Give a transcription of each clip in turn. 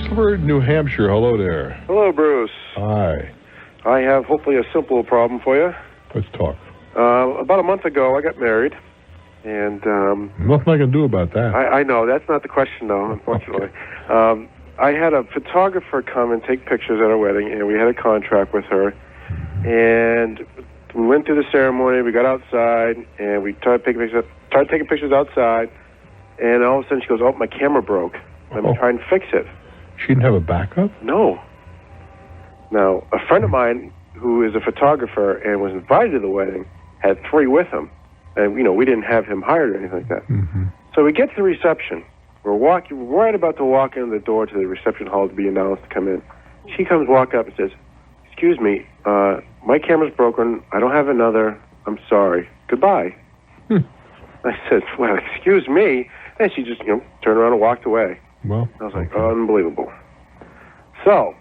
Christopher, New Hampshire. Hello there. Hello, Bruce. Hi. I have hopefully a simple problem for you. Let's talk. About a month ago, I got married, and nothing I can do about that. I know that's not the question, though. Unfortunately, okay. I had a photographer come and take pictures at our wedding, and we had a contract with her. And we went through the ceremony. We got outside, and we started taking pictures outside. And all of a sudden, she goes, "Oh, my camera broke. Let me try and fix it." She didn't have a backup? No. Now, a friend of mine who is a photographer and was invited to the wedding had 3 with him. And, we didn't have him hired or anything like that. Mm-hmm. So we get to the reception. We're right about to walk in the door to the reception hall to be announced to come in. She comes walk up and says, "Excuse me, my camera's broken. I don't have another. I'm sorry. Goodbye." I said, "Well, excuse me." And she just, turned around and walked away. Well, I was like, unbelievable. So,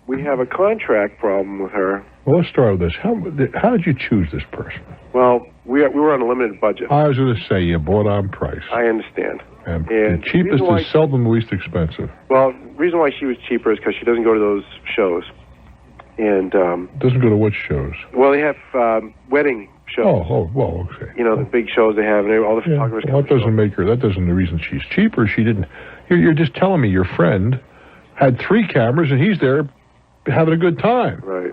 we have a contract problem with her. Well, let's start with this. How did you choose this person? Well, we were on a limited budget. I was going to say you bought on price. I understand. And the cheapest is seldom the least expensive. Well, the reason why she was cheaper is because she doesn't go to those shows. And doesn't go to what shows? Well, they have wedding shows. Oh, well, okay. The big shows they have, and all the photographers. Well, that doesn't make her. That doesn't the reason she's cheaper. She didn't. You're just telling me your friend had 3 cameras and he's there having a good time. Right.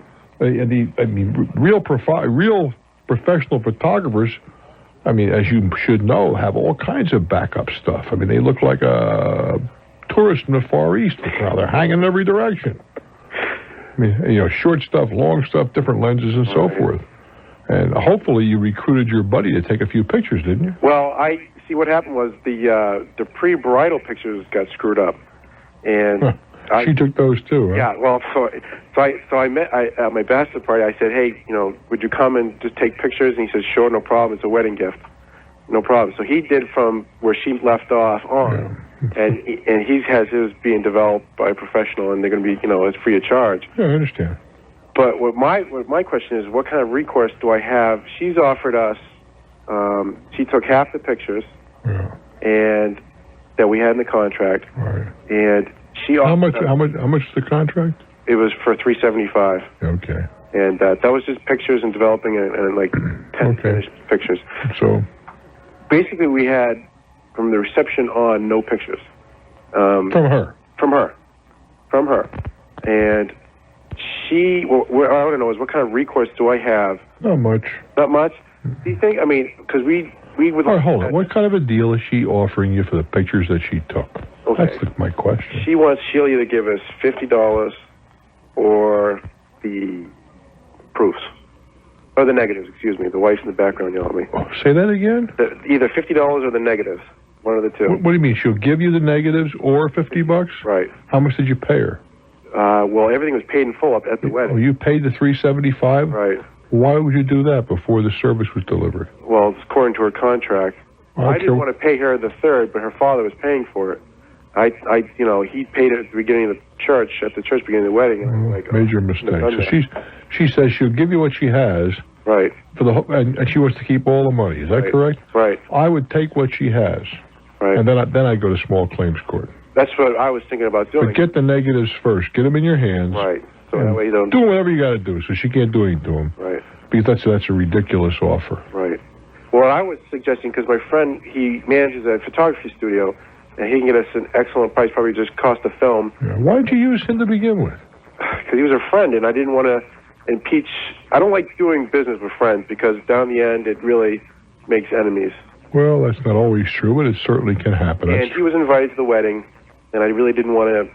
Real professional photographers, as you should know, have all kinds of backup stuff. They look like a tourist in the Far East. They're hanging in every direction. Short stuff, long stuff, different lenses, and so forth. And hopefully you recruited your buddy to take a few pictures, didn't you? Well, I see what happened was the pre-bridal pictures got screwed up, and she took those too. Huh? Yeah. Well, so I met at my bachelor party. I said, "Hey, would you come and just take pictures?" And he said, "Sure, no problem. It's a wedding gift, no problem." So he did from where she left off on, and he has his being developed by a professional, and they're going to be it's free of charge. Yeah, I understand. But what my question is, what kind of recourse do I have? She's offered us. She took half the pictures, and that we had in the contract. Right. And she offered how much is the contract? It was for $375. Okay. And that was just pictures and developing and like 10 finished pictures. So basically, we had from the reception on no pictures. From her. And she, what I want to know is what kind of recourse do I have? Not much. Not much? Do you think, because we would... All right, hold on. What kind of a deal is she offering you for the pictures that she took? Okay. That's my question. She'll either give us $50 or the proofs. Or the negatives, excuse me. The wife's in the background yelling at me. Oh, say that again? Either $50 or the negatives. One of the two. What do you mean? She'll give you the negatives or $50? Right. How much did you pay her? Well, everything was paid in full up at the wedding. Oh, you paid the $375? Right. Why would you do that before the service was delivered? Well, it's according to her contract. I didn't want to pay her the third, but her father was paying for it. He paid it at the beginning of the church, beginning of the wedding. And major mistake. So she says she'll give you what she has. Right. And she wants to keep all the money. Is that correct? Right. I would take what she has. Right. And then I go to small claims court. That's what I was thinking about doing. But get the negatives first. Get them in your hands. Right. So that way you don't... Do whatever you got to do, so she can't do anything to them. Right. Because that's a ridiculous offer. Right. Well, I was suggesting, because my friend, he manages a photography studio, and he can get us an excellent price, probably just cost a film. Yeah. Why did you use him to begin with? Because he was a friend, and I didn't want to impeach... I don't like doing business with friends, because down the end, it really makes enemies. Well, that's not always true, but it certainly can happen. And he was invited to the wedding, and I really didn't want to,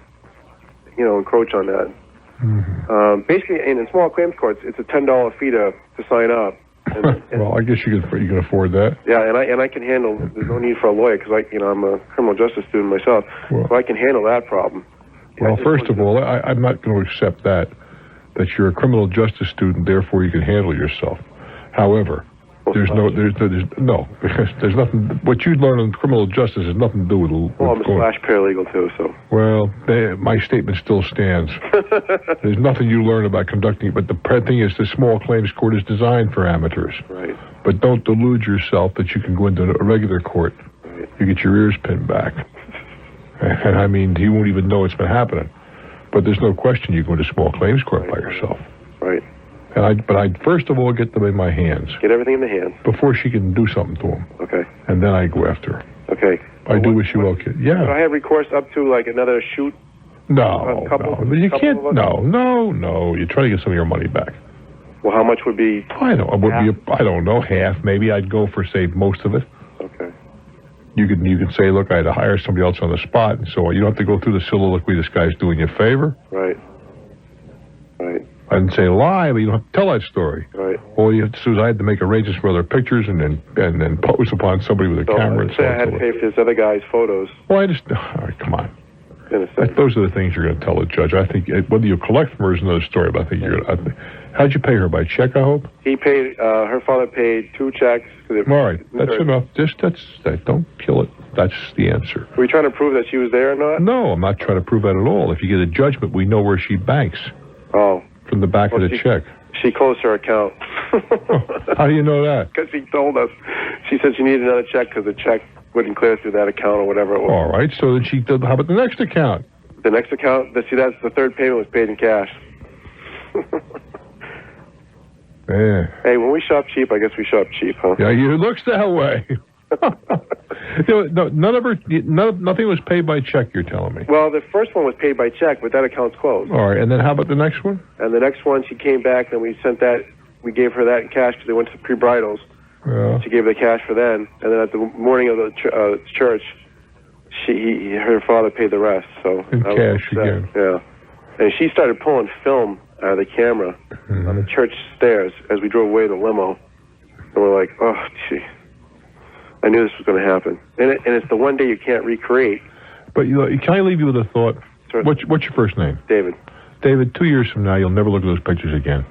encroach on that. Mm-hmm. Basically, in small claims courts, it's a $10 fee to sign up. Well, I guess you can afford that. Yeah, and I can handle. There's no need for a lawyer because I'm a criminal justice student myself, so I can handle that problem. Well, first of all, I'm not going to accept that you're a criminal justice student, therefore you can handle yourself. However, there's nothing. What you learn in criminal justice has nothing to do with. Well, I'm a slash paralegal too, so. Well, my statement still stands. There's nothing you learn about conducting. But the thing is, the small claims court is designed for amateurs. Right. But don't delude yourself that you can go into a regular court. Right. You get your ears pinned back, and you won't even know it's been happening. But there's no question you go to small claims court by yourself. Right. But I'd first of all get them in my hands. Get everything in the hands. Before she can do something to them. Okay. And then I go after her. Okay. I do wish you well, kid. Yeah. Do I have recourse up to like another shoot? No. You can't. No. You try to get some of your money back. Well, how much would be? I don't know, half. Maybe I'd go for, say, most of it. Okay. You can say, look, I had to hire somebody else on the spot, and so you don't have to go through the soliloquy. This guy's doing you a favor. Right. I didn't say lie, but you don't have to tell that story. Right. All you have to do is I had to make arrangements for other pictures and then pose upon somebody with a camera. Say I had to pay for this other guy's photos. Well, I just... All right, come on. Innocent. Those are the things you're going to tell the judge. I think whether you collect from her is another story, but I think you're... How'd you pay her? By check, I hope? He paid... her father paid 2 checks. All right, that's enough. Don't kill it. That's the answer. Were you trying to prove that she was there or not? No, I'm not trying to prove that at all. If you get a judgment, we know where she banks. Oh. From the back of the check. She closed her account. How do you know that? Because she told us. She said she needed another check because the check wouldn't clear through that account or whatever it was. All right, so then how about the next account? The next account? That's the third payment was paid in cash. Yeah. Hey, when we shop cheap, I guess we shop cheap, huh? Yeah, it looks that way. Nothing was paid by check, you're telling me. Well, the first one was paid by check, but that account's closed. All right, and then how about the next one? And the next one, she came back, and we gave her that in cash because they went to pre-bridals. Yeah. She gave the cash for then, and then at the morning of the church, her father paid the rest. So in cash again. Yeah. And she started pulling film out of the camera on the church stairs as we drove away in the limo. And we're like, oh, gee. I knew this was going to happen. And it's the one day you can't recreate. But can I leave you with a thought? Sure. What's your first name? David. David, 2 years from now, you'll never look at those pictures again.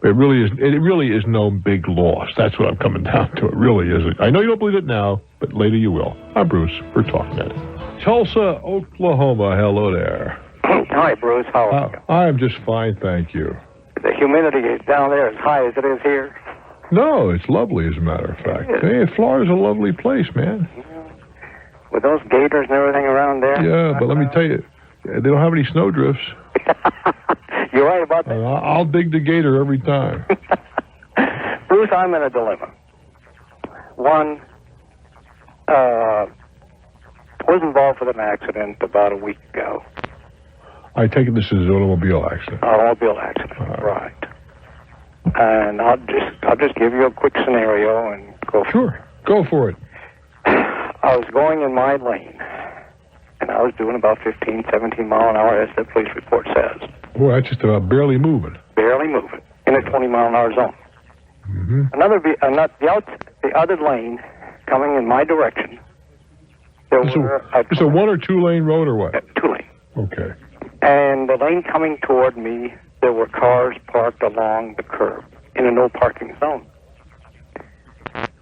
It really is no big loss. That's what I'm coming down to. It really isn't. I know you don't believe it now, but later you will. I'm Bruce for Talknet. Tulsa, Oklahoma. Hello there. Hi, Bruce. How are you? I'm just fine, thank you. The humidity down there as high as it is here? No, it's lovely, as a matter of fact. Hey, Florida's a lovely place, man. With those gators and everything around there? Yeah, but let me tell you, they don't have any snowdrifts. You're right about that. I'll dig the gator every time. Bruce, I'm in a dilemma. One, was involved with an accident about a week ago. I take it this is an automobile accident. Automobile accident, right. And I'll just give you a quick scenario and go. Sure, go for it. I was going in my lane, and I was doing about 15, 17 mile an hour, as the police report says. Well, that's just about barely moving. Barely moving in a 20 mile an hour zone. Mm-hmm. The other lane coming in my direction. It's a 1 or 2 lane road or what? 2 lane. Okay. And the lane coming toward me, there were cars parked along the curb in a no parking zone.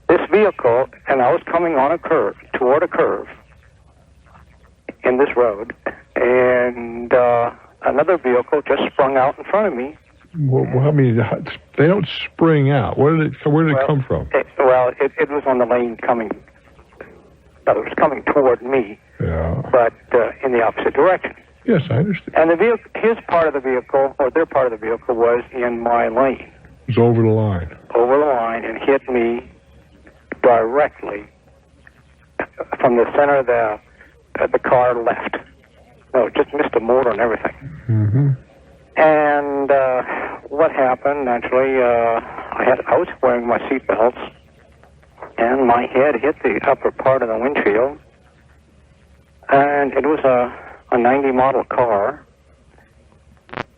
This vehicle, and I was coming on a curve, toward a curve in this road, and another vehicle just sprung out in front of me. Well, I mean, they don't spring out. Where did it come from? It was on the lane coming. It was coming toward me, yeah, but in the opposite direction. Yes, I understand. And his part of the vehicle, or their part of the vehicle, was in my lane. It was over the line. Over the line, and hit me directly from the center of the car left. No, just missed the motor and everything. Mm-hmm. And what happened? Naturally, I was wearing my seatbelts, and my head hit the upper part of the windshield, and it was a 90 model car,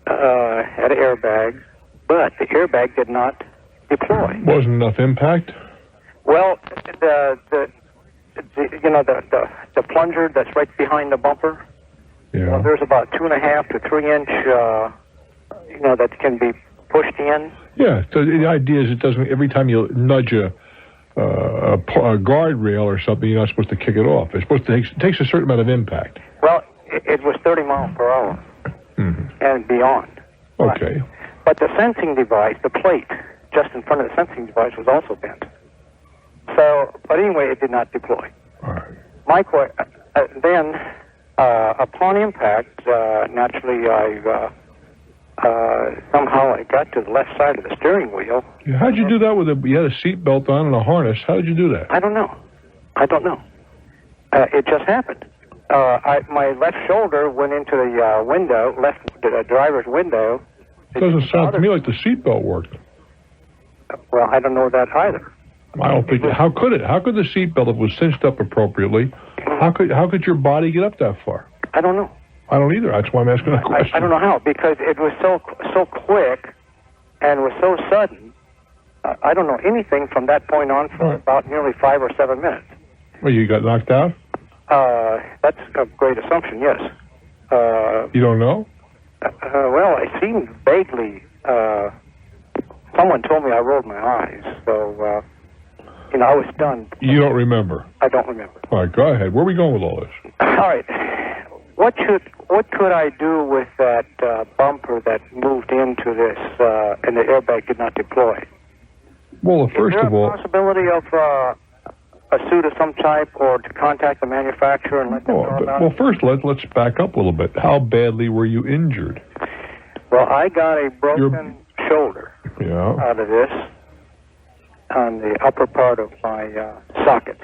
had an airbag, but the airbag did not deploy. Wasn't enough impact? Well, the plunger that's right behind the bumper. Yeah. Well, there's about 2.5 to 3 inch, that can be pushed in. Yeah. So the idea is it doesn't. Every time you nudge a guardrail or something, you're not supposed to kick it off. It's supposed to it takes a certain amount of impact. Well, it was 30 miles per hour and beyond. Okay. But the sensing device, the plate just in front of the sensing device, was also bent. So, but anyway, it did not deploy. All right. Then Upon impact, naturally, somehow I got to the left side of the steering wheel. Yeah, how'd you do that you had a seat belt on and a harness? How did you do that? I don't know. It just happened. My left shoulder went into the window, the driver's window. It doesn't sound to me like the seat belt worked. Well, I don't know that either. I don't think. How could it? How could the seat belt, if it was cinched up appropriately, how could your body get up that far? I don't know. I don't either. That's why I'm asking that question. I don't know how, because it was so quick and was so sudden. I don't know anything from that point on for about nearly 5 or 7 minutes. Well, you got knocked out? That's a great assumption, yes. You don't know? Well, I seemed vaguely... someone told me I rolled my eyes, so, I was stunned. You don't remember? I don't remember. All right, go ahead. Where are we going with all this? All right. What could I do with that bumper that moved into this and the airbag did not deploy? Well, first of all... Is there a possibility of a suit of some type, or to contact the manufacturer and let them know about it? Well, first, let's back up a little bit. How badly were you injured? Well, I got a broken shoulder out of this on the upper part of my socket.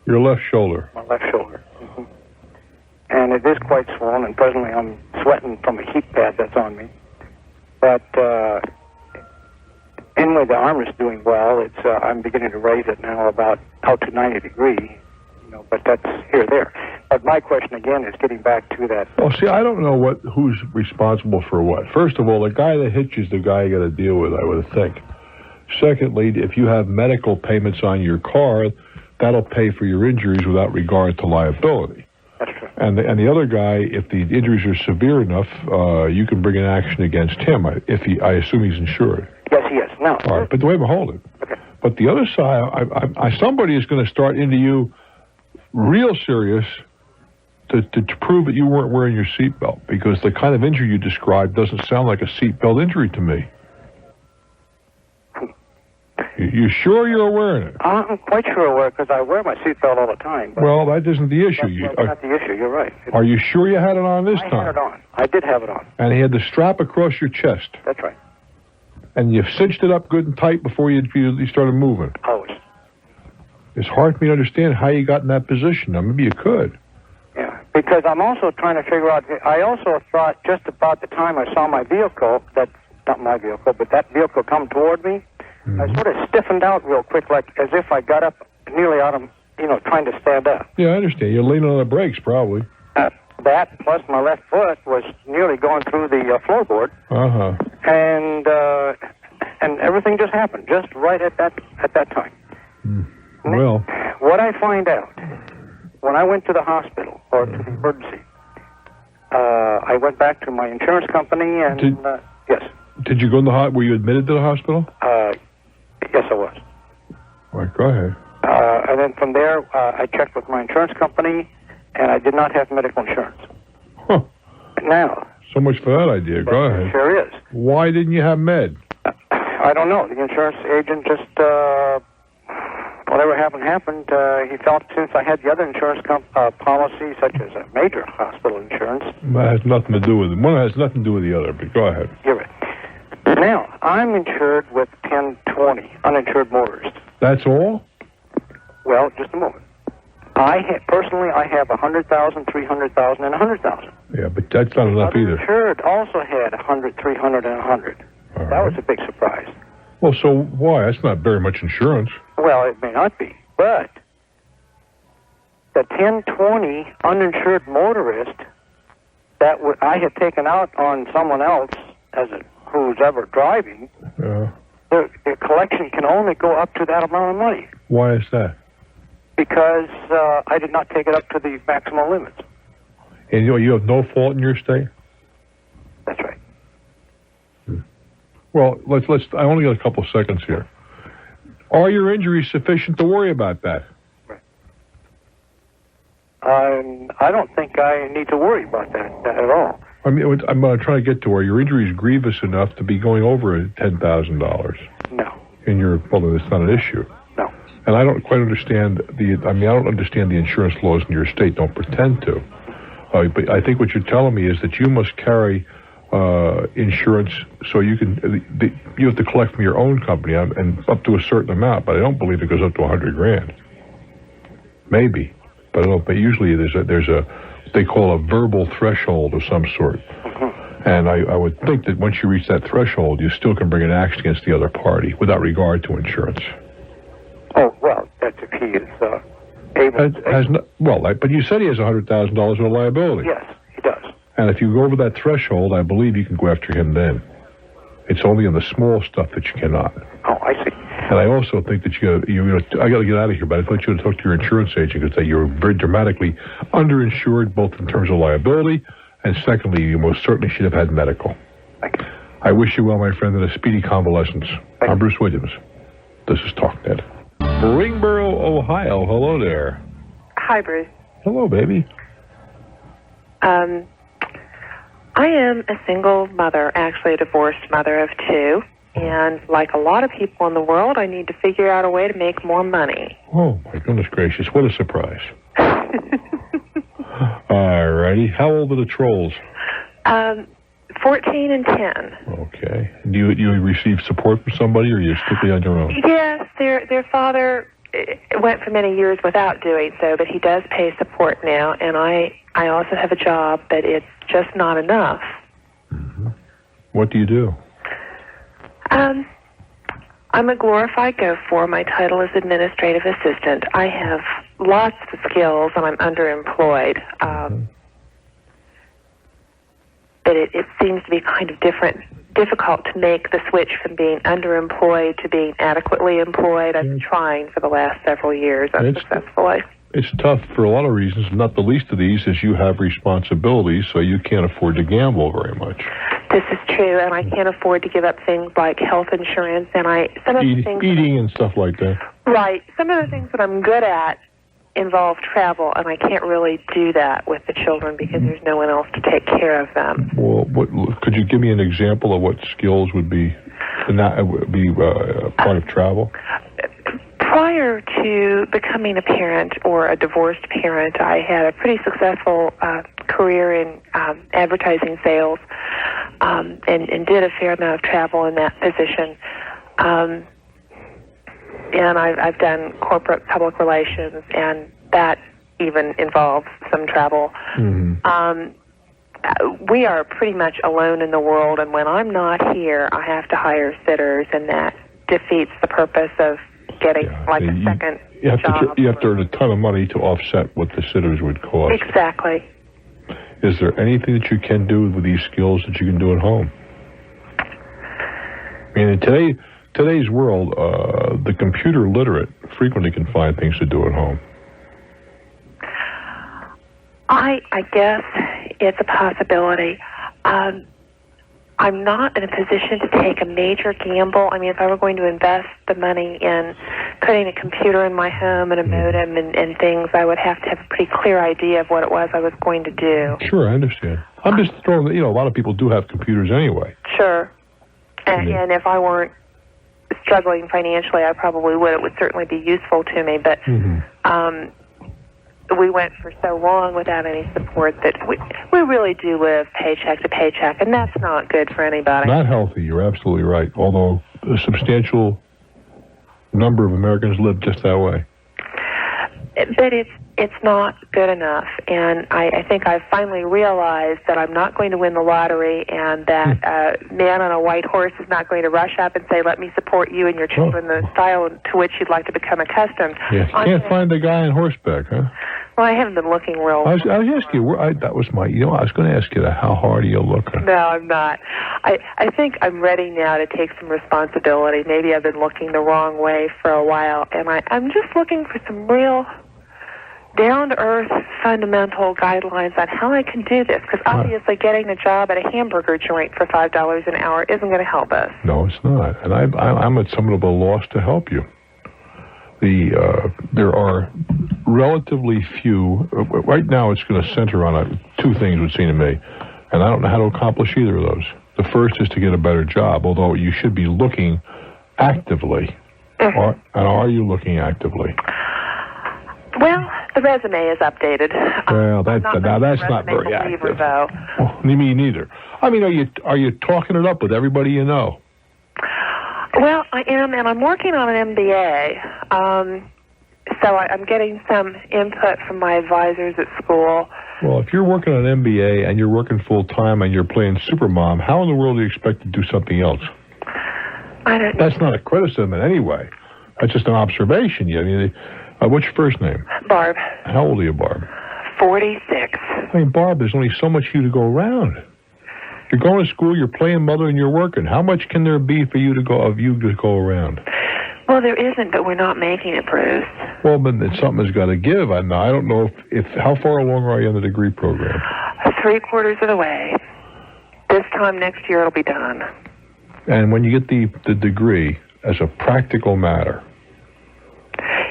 Your left shoulder? My left shoulder. Mm-hmm. And it is quite swollen, and presently I'm sweating from a heat pad that's on me. But anyway, the arm is doing well. It's I'm beginning to raise it now about out to 90 degrees, but that's here or there. But my question again is getting back to that. Well, see, I don't know who's responsible for what. First of all, the guy that hit you is the guy you got to deal with, I would think. Secondly, if you have medical payments on your car, that'll pay for your injuries without regard to liability. That's true. And the other guy, if the injuries are severe enough, you can bring an action against him. I assume he's insured. Yes, he is. No. All right, but wait, hold it. Okay. But the other side, somebody is going to start into you real serious to prove that you weren't wearing your seatbelt, because the kind of injury you described doesn't sound like a seatbelt injury to me. You sure you're wearing it? I'm quite sure aware, because I wear my seatbelt all the time. Well, that isn't the issue. That's not the issue. You're right. Are you sure you had it on this time? I had it on. I did have it on. And he had the strap across your chest. That's right. And you cinched it up good and tight before you started moving. Always. It's hard for me to understand how you got in that position. Now, maybe you could. Yeah, because I'm also trying to figure out, I also thought just about the time I saw my vehicle, not my vehicle, but that vehicle come toward me, I sort of stiffened out real quick, like as if I got up nearly out of, trying to stand up. Yeah, I understand. You're leaning on the brakes, probably. That, plus my left foot was nearly going through the floorboard. Uh-huh. And everything just happened, just right at that time. Well. What I find out, when I went to the hospital, or to the emergency, I went back to my insurance company and, yes. Did you go in the hospital? Were you admitted to the hospital? Yes, I was. All right, go ahead. And then from there, I checked with my insurance company, and I did not have medical insurance. Huh. Now. So much for that idea. Go ahead. Sure is. Why didn't you have med? I don't know. The insurance agent just, whatever happened. He felt since I had the other insurance policy, such as a major hospital insurance. That has nothing to do with it. One has nothing to do with the other, but go ahead. You're right. Now, I'm insured with 1020, uninsured motorist. That's all? Well, just a moment. Personally, I have 100,000, 300,000, and 100,000. Yeah, but that's not enough either. Insured also had 100, 300, and 100. All that was a big surprise. Well, so why? That's not very much insurance. Well, it may not be, but the 1020 uninsured motorist that I had taken out on someone else who's ever driving, the collection can only go up to that amount of money. Why is that? Because I did not take it up to the maximum limits. And you have no fault in your state? That's right. Well, I only got a couple of seconds here. Are your injuries sufficient to worry about that? Right. I don't think I need to worry about that at all. I mean, I'm trying to get to where your injury is grievous enough to be going over $10,000. No. Well, it's not an issue. No. And I don't quite understand I don't understand the insurance laws in your state. Don't pretend to. But I think what you're telling me is that you must carry insurance, so you can. You have to collect from your own company and up to a certain amount. But I don't believe it goes up to $100,000. Maybe, but I don't. But usually there's a they call a verbal threshold of some sort. And I would think that once you reach that threshold, you still can bring an action against the other party without regard to insurance. Oh, well, that's if he is able to. But you said he has $100,000 in liability. Yes, he does. And if you go over that threshold, I believe you can go after him then. It's only in the small stuff that you cannot. Oh, I see. And I also think that I got to get out of here, but I thought you would talk to your insurance agent because you're very dramatically underinsured, both in terms of liability, and secondly, you most certainly should have had medical. Thank you. I wish you well, my friend, and a speedy convalescence. I'm Bruce Williams. This is Talknet. Ringboro, Ohio. Hello there. Hi, Bruce. Hello, baby. I am a single mother, actually a divorced mother of two. And like a lot of people in the world, I need to figure out a way to make more money. Oh, my goodness gracious. What a surprise. All righty. How old are the trolls? 14 and 10. Okay. Do you receive support from somebody, or are you strictly on your own? Yes, their father went for many years without doing so, but he does pay support now, and I also have a job, but it's just not enough. Mm-hmm. What do you do? I'm a glorified go-for. My title is administrative assistant. I have lots of skills, and I'm underemployed. But it seems to be kind of difficult to make the switch from being underemployed to being adequately employed. I've been trying for the last several years unsuccessfully. It's tough for a lot of reasons. Not the least of these is you have responsibilities, so you can't afford to gamble very much. This is true, and I can't afford to give up things like health insurance, and eating and stuff like that. Right. Some of the things that I'm good at involve travel, and I can't really do that with the children because there's no one else to take care of them. Well, could you give me an example of what skills would be part of travel? Prior to becoming a parent or a divorced parent, I had a pretty successful career in advertising sales and did a fair amount of travel in that position. And I've done corporate public relations, and that even involves some travel. Mm-hmm. We are pretty much alone in the world, and when I'm not here, I have to hire sitters, and that defeats the purpose of getting a second job. You have to earn a ton of money to offset what the sitters would cost. Exactly. Is there anything that you can do with these skills that you can do at home? I mean, in today's world, the computer literate frequently can find things to do at home. I guess it's a possibility. I'm not in a position to take a major gamble. I mean, if I were going to invest the money in putting a computer in my home and a modem and things, I would have to have a pretty clear idea of what it was I was going to do. Sure, I understand. I'm just throwing, a lot of people do have computers anyway. Sure. And if I weren't struggling financially, I probably would. It would certainly be useful to me, but we went for so long without any support that we really do live paycheck to paycheck, and that's not good for anybody. Not healthy, you're absolutely right, although a substantial number of Americans live just that way. But it's not good enough, and I think I've finally realized that I'm not going to win the lottery, and that a man on a white horse is not going to rush up and say, let me support you and your children the style to which you'd like to become accustomed. Yeah, you can't find a guy on horseback, huh? Well, I haven't been looking real. I was asking you. That was my. I was going to ask you how hard are you looking? No, I'm not. I think I'm ready now to take some responsibility. Maybe I've been looking the wrong way for a while, and I'm just looking for some real down-to-earth fundamental guidelines on how I can do this. Because obviously, getting a job at a hamburger joint for $5 an hour isn't going to help us. No, it's not. And I'm at somewhat of a loss to help you. There are relatively few. Right now, it's going to center on two things, would seem to me, and I don't know how to accomplish either of those. The first is to get a better job, although you should be looking actively. And are you looking actively? Well, The resume is updated. Well, that's not very active. Though. Well, me neither. I mean, are you talking it up with everybody you know? Well, I am, and I'm working on an MBA. So I'm getting some input from my advisors at school. Well, if you're working on an MBA and you're working full-time and you're playing supermom, how in the world do you expect to do something else? I don't know. That's not a criticism in any way. That's just an observation. What's your first name? Barb. How old are you, Barb? 46. I mean, Barb, there's only so much you to go around. You're going to school, you're playing mother, and you're working. How much can there be for you to go around? Well, there isn't, but we're not making it, Bruce. Well, but something's got to give. I don't know if how far along are you on the degree program? 3/4 of the way. This time next year it'll be done. And when you get the degree, as a practical matter,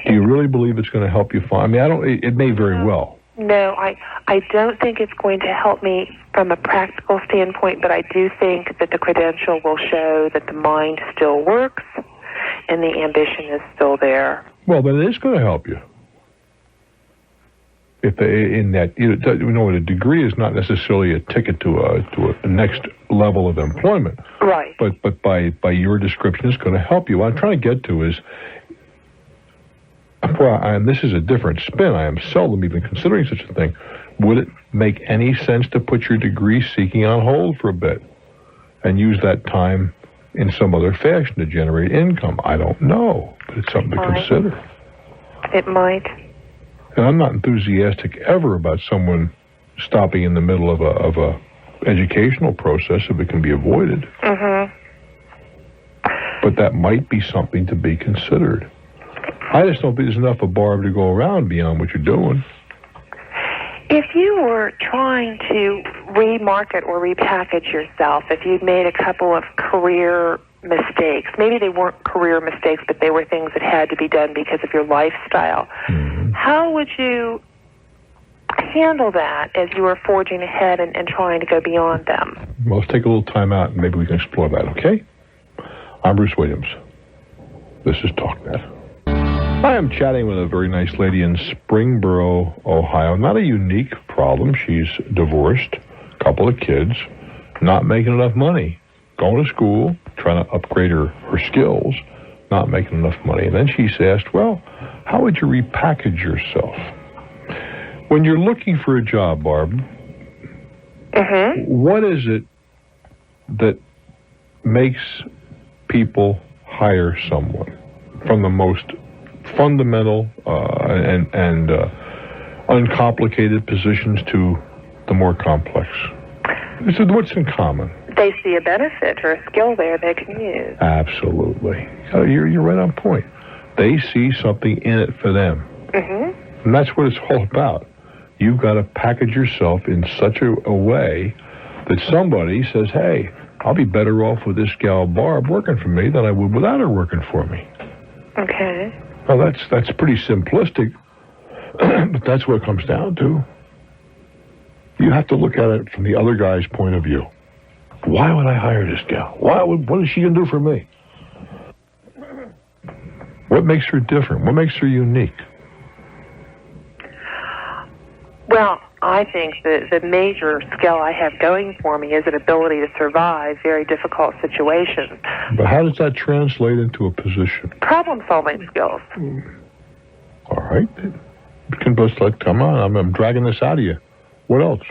do you really believe it's going to help you find? I mean, it may very well. No, I don't think it's going to help me from a practical standpoint, but I do think that the credential will show that the mind still works and the ambition is still there. Well, then it is going to help you. If a degree is not necessarily a ticket to a next level of employment. Right. But by your description, it's going to help you. What I'm trying to get to is, and this is a different spin. I am seldom even considering such a thing. Would it make any sense to put your degree seeking on hold for a bit and use that time in some other fashion to generate income? I don't know, but it's something to consider. It might. And I'm not enthusiastic ever about someone stopping in the middle of a educational process if it can be avoided. Mm-hmm. But that might be something to be considered. I just don't think there's enough of Barb to go around beyond what you're doing. If you were trying to remarket or repackage yourself, if you'd made a couple of career mistakes, maybe they weren't career mistakes, but they were things that had to be done because of your lifestyle, how would you handle that as you were forging ahead and trying to go beyond them? Well, let's take a little time out and maybe we can explore that, okay? I'm Bruce Williams. This is Talknet. I am chatting with a very nice lady in Springboro, Ohio. Not a unique problem. She's divorced, couple of kids, not making enough money, going to school, trying to upgrade her skills, not making enough money. And then she's asked, well, how would you repackage yourself? When you're looking for a job, Barb, what is it that makes people hire someone from the most fundamental and uncomplicated positions to the more complex? What's in common? They see a benefit or a skill there they can use. Absolutely. You're right on point. They see something in it for them. And that's what it's all about. You've got to package yourself in such a way that somebody says, hey, I'll be better off with this gal Barb working for me than I would without her working for me. Okay. Well, that's pretty simplistic, but that's what it comes down to. You have to look at it from the other guy's point of view. Why would I hire this gal? What is she going to do for me? What makes her different? What makes her unique? Well, I think the major skill I have going for me is an ability to survive very difficult situations. But how does that translate into a position? Problem-solving skills. All right. You can just come on, I'm dragging this out of you. What else?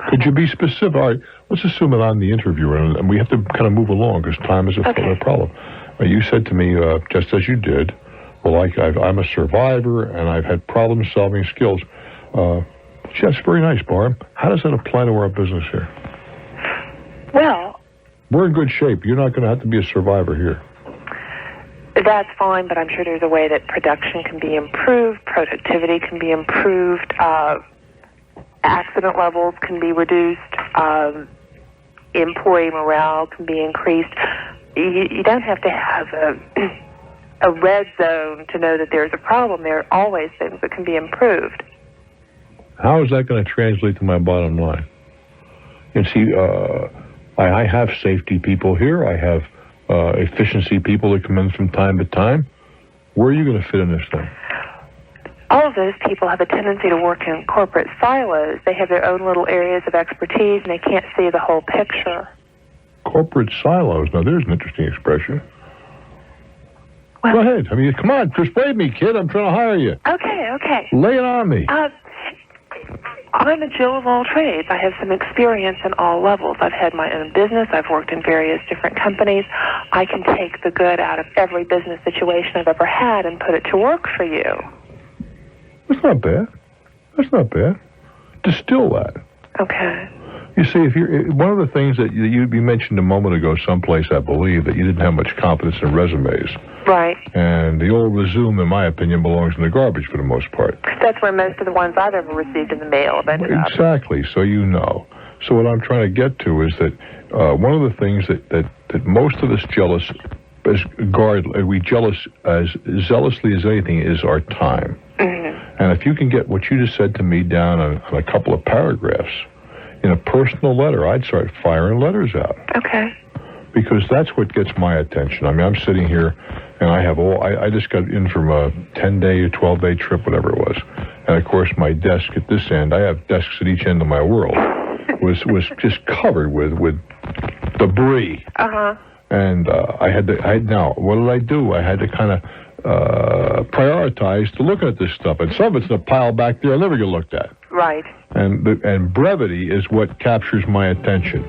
Could you be specific? All right, let's assume that I'm the interviewer, and we have to kind of move along because time is a problem. You said to me, just as you did, well, I'm a survivor, and I've had problem-solving skills. That's very nice, Barb. How does that apply to our business here? Well, we're in good shape. You're not going to have to be a survivor here. That's fine, but I'm sure there's a way that production can be improved, productivity can be improved, accident levels can be reduced, employee morale can be increased. You don't have to have a red zone to know that there's a problem. There are always things that can be improved. How is that going to translate to my bottom line? And see, I have safety people here. I have efficiency people that come in from time to time. Where are you going to fit in this thing? all of those people have a tendency to work in corporate silos. They have their own little areas of expertise, and they can't see the whole picture. Corporate silos. Now, there's an interesting expression. Well, go ahead. I mean, come on, persuade me, kid. I'm trying to hire you. Okay. Lay it on me. I'm a Jill of all trades. I have some experience in all levels. I've had my own business. I've worked in various different companies. I can take the good out of every business situation I've ever had and put it to work for you. That's not bad. Distill that. Okay. You see, if you're one of the things that you mentioned a moment ago, someplace I believe, that you didn't have much confidence in resumes. Right. And the old resume, in my opinion, belongs in the garbage for the most part. That's where most of the ones I've ever received in the mail have ended up. Exactly. So you know. So what I'm trying to get to is that one of the things that most of us we jealous as zealously as anything is our time. Mm-hmm. And if you can get what you just said to me down on a couple of paragraphs in a personal letter, I'd start firing letters out. Okay. Because that's what gets my attention. I mean, I'm sitting here, and I just got in from a 10-day or 12-day trip, whatever it was. And, of course, my desk at this end, I have desks at each end of my world, was just covered with debris. Uh-huh. And now, what did I do? I had to kind of prioritize to look at this stuff. And some of it's in a pile back there I'll never get looked at. Right. And brevity is what captures my attention.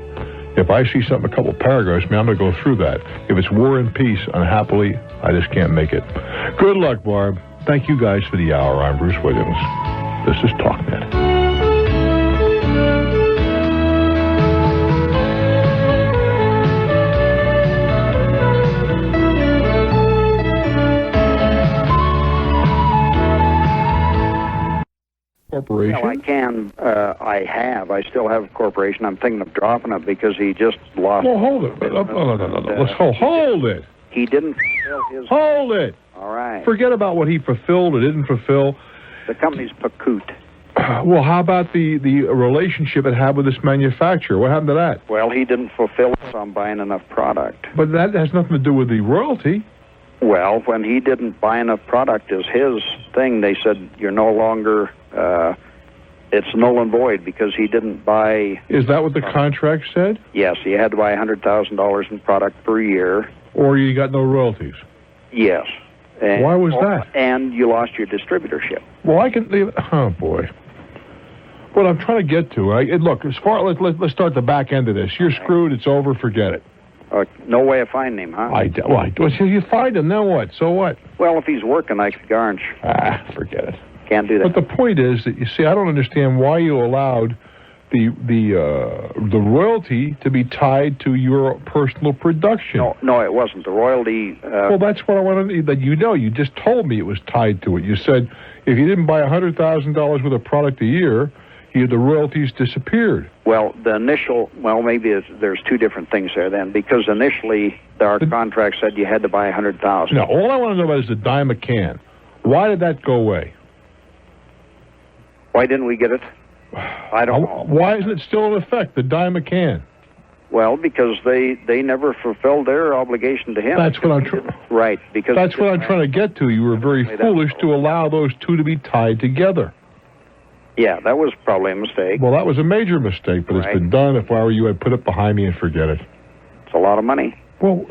If I see something, a couple of paragraphs, I'm going to go through that. If it's War and Peace, unhappily, I just can't make it. Good luck, Barb. Thank you guys for the hour. I'm Bruce Williams. This is Talknet. Corporation? Well, I still have a corporation. I'm thinking of dropping it because he just lost. Well, hold it. No. Let's hold it. He didn't fulfill his. Hold it. All right. Forget about what he fulfilled or didn't fulfill. The company's Pacoot. Well, how about the relationship it had with this manufacturer? What happened to that? Well, he didn't fulfill it on buying enough product. But that has nothing to do with the royalty. Well, when he didn't buy enough product as his thing, they said you're no longer. It's null and void because he didn't buy. Is that what the contract said? Yes, he had to buy $100,000 in product per year. Or you got no royalties. Yes. And, why was that? And you lost your distributorship. Well, I can leave. Oh boy. What I'm trying to get to, look, as far let's start the back end of this. You're screwed. It's over. Forget it. No way of finding him, huh? You find him, then what? So what? Well, if he's working, I could garnish. Forget it. Can't do that. But the point is that, you see, I don't understand why you allowed the royalty to be tied to your personal production. No, it wasn't. The royalty... well, that's what I wanted that you just told me it was tied to it. You said if you didn't buy $100,000 worth of product a year, the royalties disappeared. Well, maybe there's two different things there then, because initially our contract said you had to buy $100,000. Now, all I want to know about is the dime a can. Why did that go away? Why didn't we get it? I don't know. Why isn't it still in effect, the dime a can? Well, because they never fulfilled their obligation to him. That's what I'm trying. Right, because that's what I'm trying to get to. You were very foolish to allow those two to be tied together. Yeah, that was probably a mistake. Well, that was a major mistake, but it's been done. If I were you, I'd put it behind me and forget it. It's a lot of money. Well,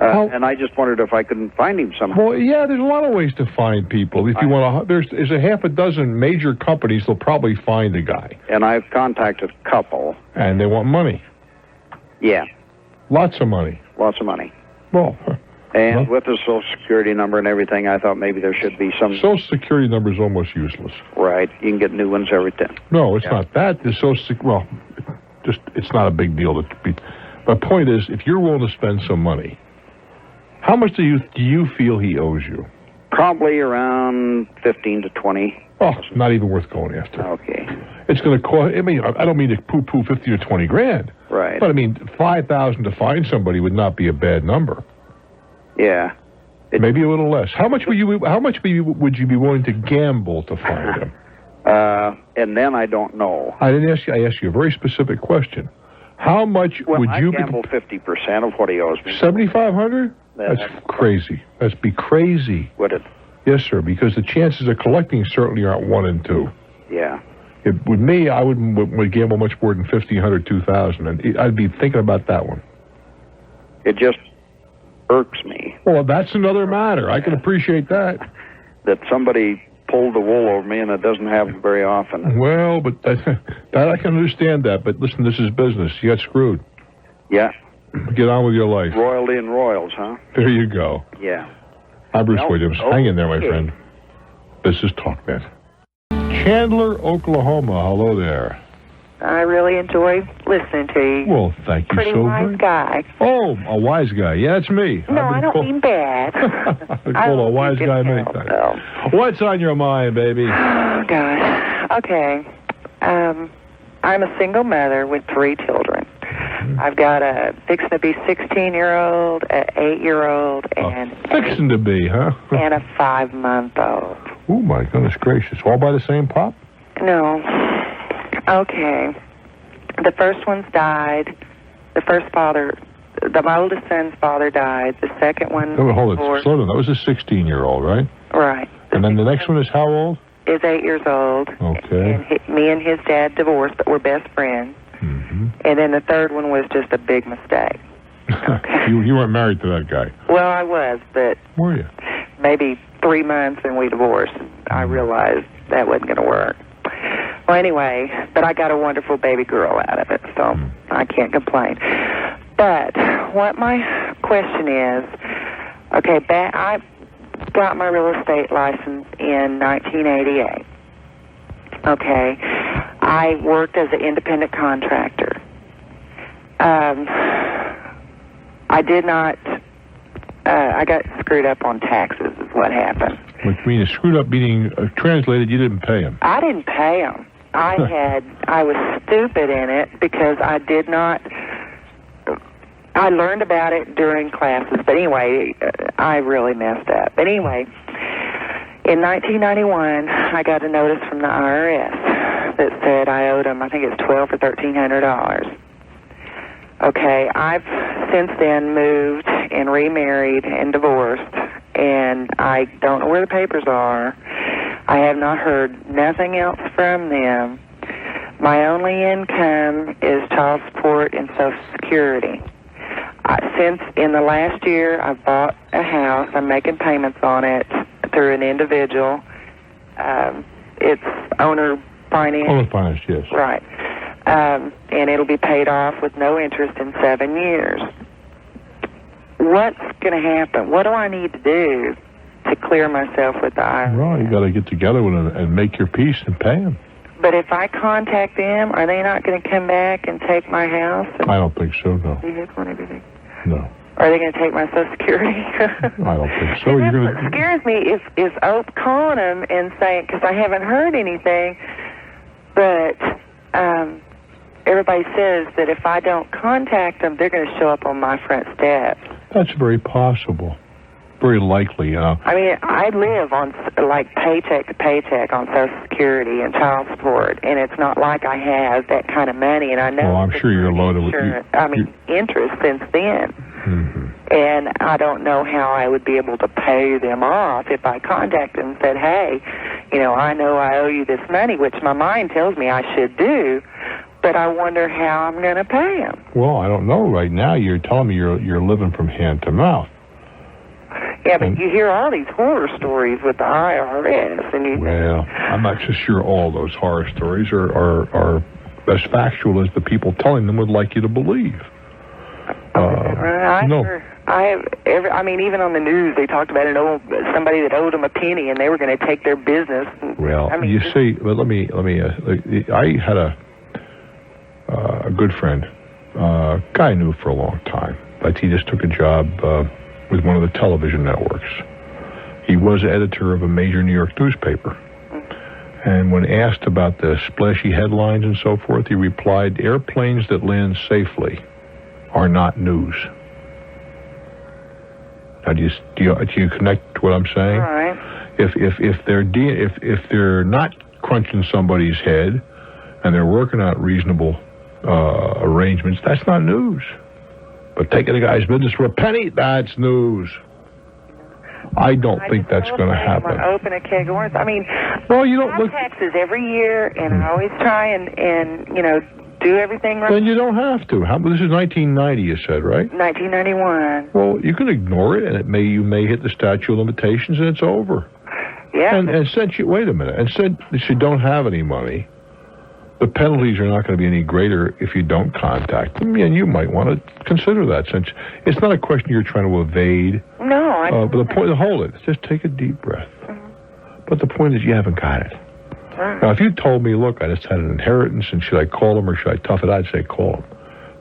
and I just wondered if I couldn't find him somehow. Well, yeah, there's a lot of ways to find people. If you want to, there's a half a dozen major companies. They'll probably find a guy. And I've contacted a couple. And they want money. Yeah. Lots of money. Lots of money. Well. And with the Social Security number and everything, I thought maybe there should be some... Social Security number is almost useless. Right. You can get new ones every time. No, it's not that. The Social Security... Well, it's not a big deal to be... My point is, if you're willing to spend some money, how much do you feel he owes you? Probably around 15 to 20. Oh, it's not even worth going after. Okay. It's going to cost... I mean, I don't mean to poo-poo 50 or 20 grand. Right. But, I mean, $5,000 to find somebody would not be a bad number. Yeah. Maybe a little less. How much would you be willing to gamble to find him? And then I don't know. I didn't ask you. I asked you a very specific question. How much would you gamble 50% of what he owes me. 7,500? That's crazy. That'd be crazy. Would it? Yes, sir, because the chances of collecting certainly aren't 1 in 2. Yeah. With me, I would gamble much more than 50, 100, 2,000, and I'd be thinking about that one. It just irks me. Well, that's another matter. I can appreciate that. That somebody pulled the wool over me, and it doesn't happen very often. Well, but that I can understand that. But listen, this is business. You got screwed. Yeah. Get on with your life. Royalty and royals, huh? There you go. Yeah. I'm Bruce Williams. Hang in there, my friend. This is Talknet. Chandler, Oklahoma. Hello there. I really enjoy listening to you. Well, thank you Pretty so wise much. guy. Oh, a wise guy. Yeah, it's me. No, I don't mean bad. I've been called a wise guy many times. What's on your mind, baby? Oh, gosh. Okay. I'm a single mother with 3 children. I've got a fixing to be 16-year-old, an 8-year-old, and fixing to be, huh? and a 5-month-old. Oh my goodness gracious! All by the same pop? No. Okay. The first one's died. My oldest son's father died. The second one. Oh, hold it. Slow down. That was a 16-year-old, right? Right. And then the next one is how old? Is 8 years old. Okay. And me and his dad divorced, but we're best friends. Mm-hmm. And then the third one was just a big mistake. Okay. You weren't married to that guy. Well, I was, but were you? Maybe 3 months and we divorced. I realized that wasn't going to work. Well, anyway, but I got a wonderful baby girl out of it, so I can't complain. But what my question is, okay, I got my real estate license in 1988. Okay, I worked as an independent contractor. I got screwed up on taxes is what happened. Which means screwed up meaning translated, you didn't pay him. I didn't pay him. I was stupid in it because I learned about it during classes. But anyway, I really messed up. But anyway, in 1991, I got a notice from the IRS that said I owed them, I think it's $1,200 or $1,300. Okay, I've since then moved and remarried and divorced, and I don't know where the papers are. I have not heard nothing else from them. My only income is child support and Social Security. Since in the last year, I've bought a house. I'm making payments on it through an individual. It's owner finance. Owner finance, yes. Right. And it'll be paid off with no interest in 7 years. What's going to happen? What do I need to do to clear myself with the IRS? Well, you got to get together with them and make your peace and pay them. But if I contact them, are they not going to come back and take my house? I don't think so, no. Vehicle and everything? No. Are they going to take my Social Security? I don't think so. That's what scares me is Ope calling them and saying, because I haven't heard anything, but everybody says that if I don't contact them, they're going to show up on my front steps. That's very possible. Very likely, you know. I mean, I live on, like, paycheck to paycheck on Social Security and child support, and it's not like I have that kind of money, and I know... Well, I'm sure you're loaded with... interest since then. Mm-hmm. And I don't know how I would be able to pay them off if I contacted them and said, hey, I know I owe you this money, which my mind tells me I should do, but I wonder how I'm going to pay them. Well, I don't know. Right now, you're telling me you're living from hand to mouth. Yeah, but you hear all these horror stories with the IRS, and Well, I'm not so sure all those horror stories are as factual as the people telling them would like you to believe. Even on the news, they talked about somebody that owed them a penny, and they were going to take their business. Well, you see, but let me. I had a good friend, guy I knew for a long time, but he just took a job with one of the television networks. He was editor of a major New York newspaper. And when asked about the splashy headlines and so forth, he replied, airplanes that land safely are not news. Now, do you connect to what I'm saying? All right. If they're not crunching somebody's head and they're working out reasonable arrangements, that's not news. But taking a guy's business for a penny, that's news. I don't think that's going to happen. Or open a keg of worms. I mean, well, you don't look taxes every year, and I always try and do everything right. Then you don't have to. This is 1990, you said, right? 1991. Well, you can ignore it, and you may hit the statute of limitations, and it's over. Yeah. And since you wait a minute, and since you don't have any money, the penalties are not going to be any greater if you don't contact them, and you might want to consider that, since it's not a question you're trying to evade. No, but the point, hold it. Just take a deep breath. Mm-hmm. But the point is, you haven't got it. Right. Now, if you told me, look, I just had an inheritance, and should I call them or should I tough it? I'd say call them.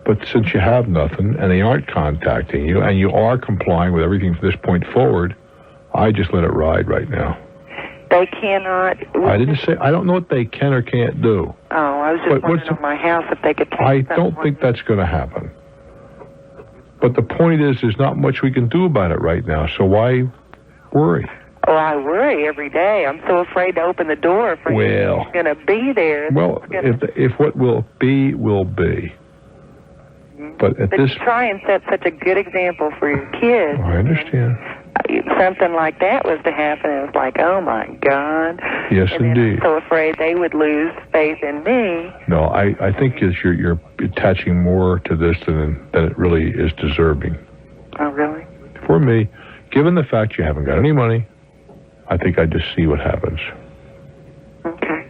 But since you have nothing, and they aren't contacting you, and you are complying with everything from this point forward, I just let it ride right now. They cannot. I didn't say. I don't know what they can or can't do. Oh, I was just wondering on my house if they could take I don't think that's going to happen. But the point is, there's not much we can do about it right now. So why worry? Oh, I worry every day. I'm so afraid to open the door for who's going to be there. Well, if what will be, will be. But you try and set such a good example for your kids. I understand. Something like that was to happen, it was like, oh my God. Yes, indeed. I'm so afraid they would lose faith in me. No, I think you're attaching more to this than it really is deserving. Oh, really? For me, given the fact you haven't got any money, I think I just see what happens. Okay.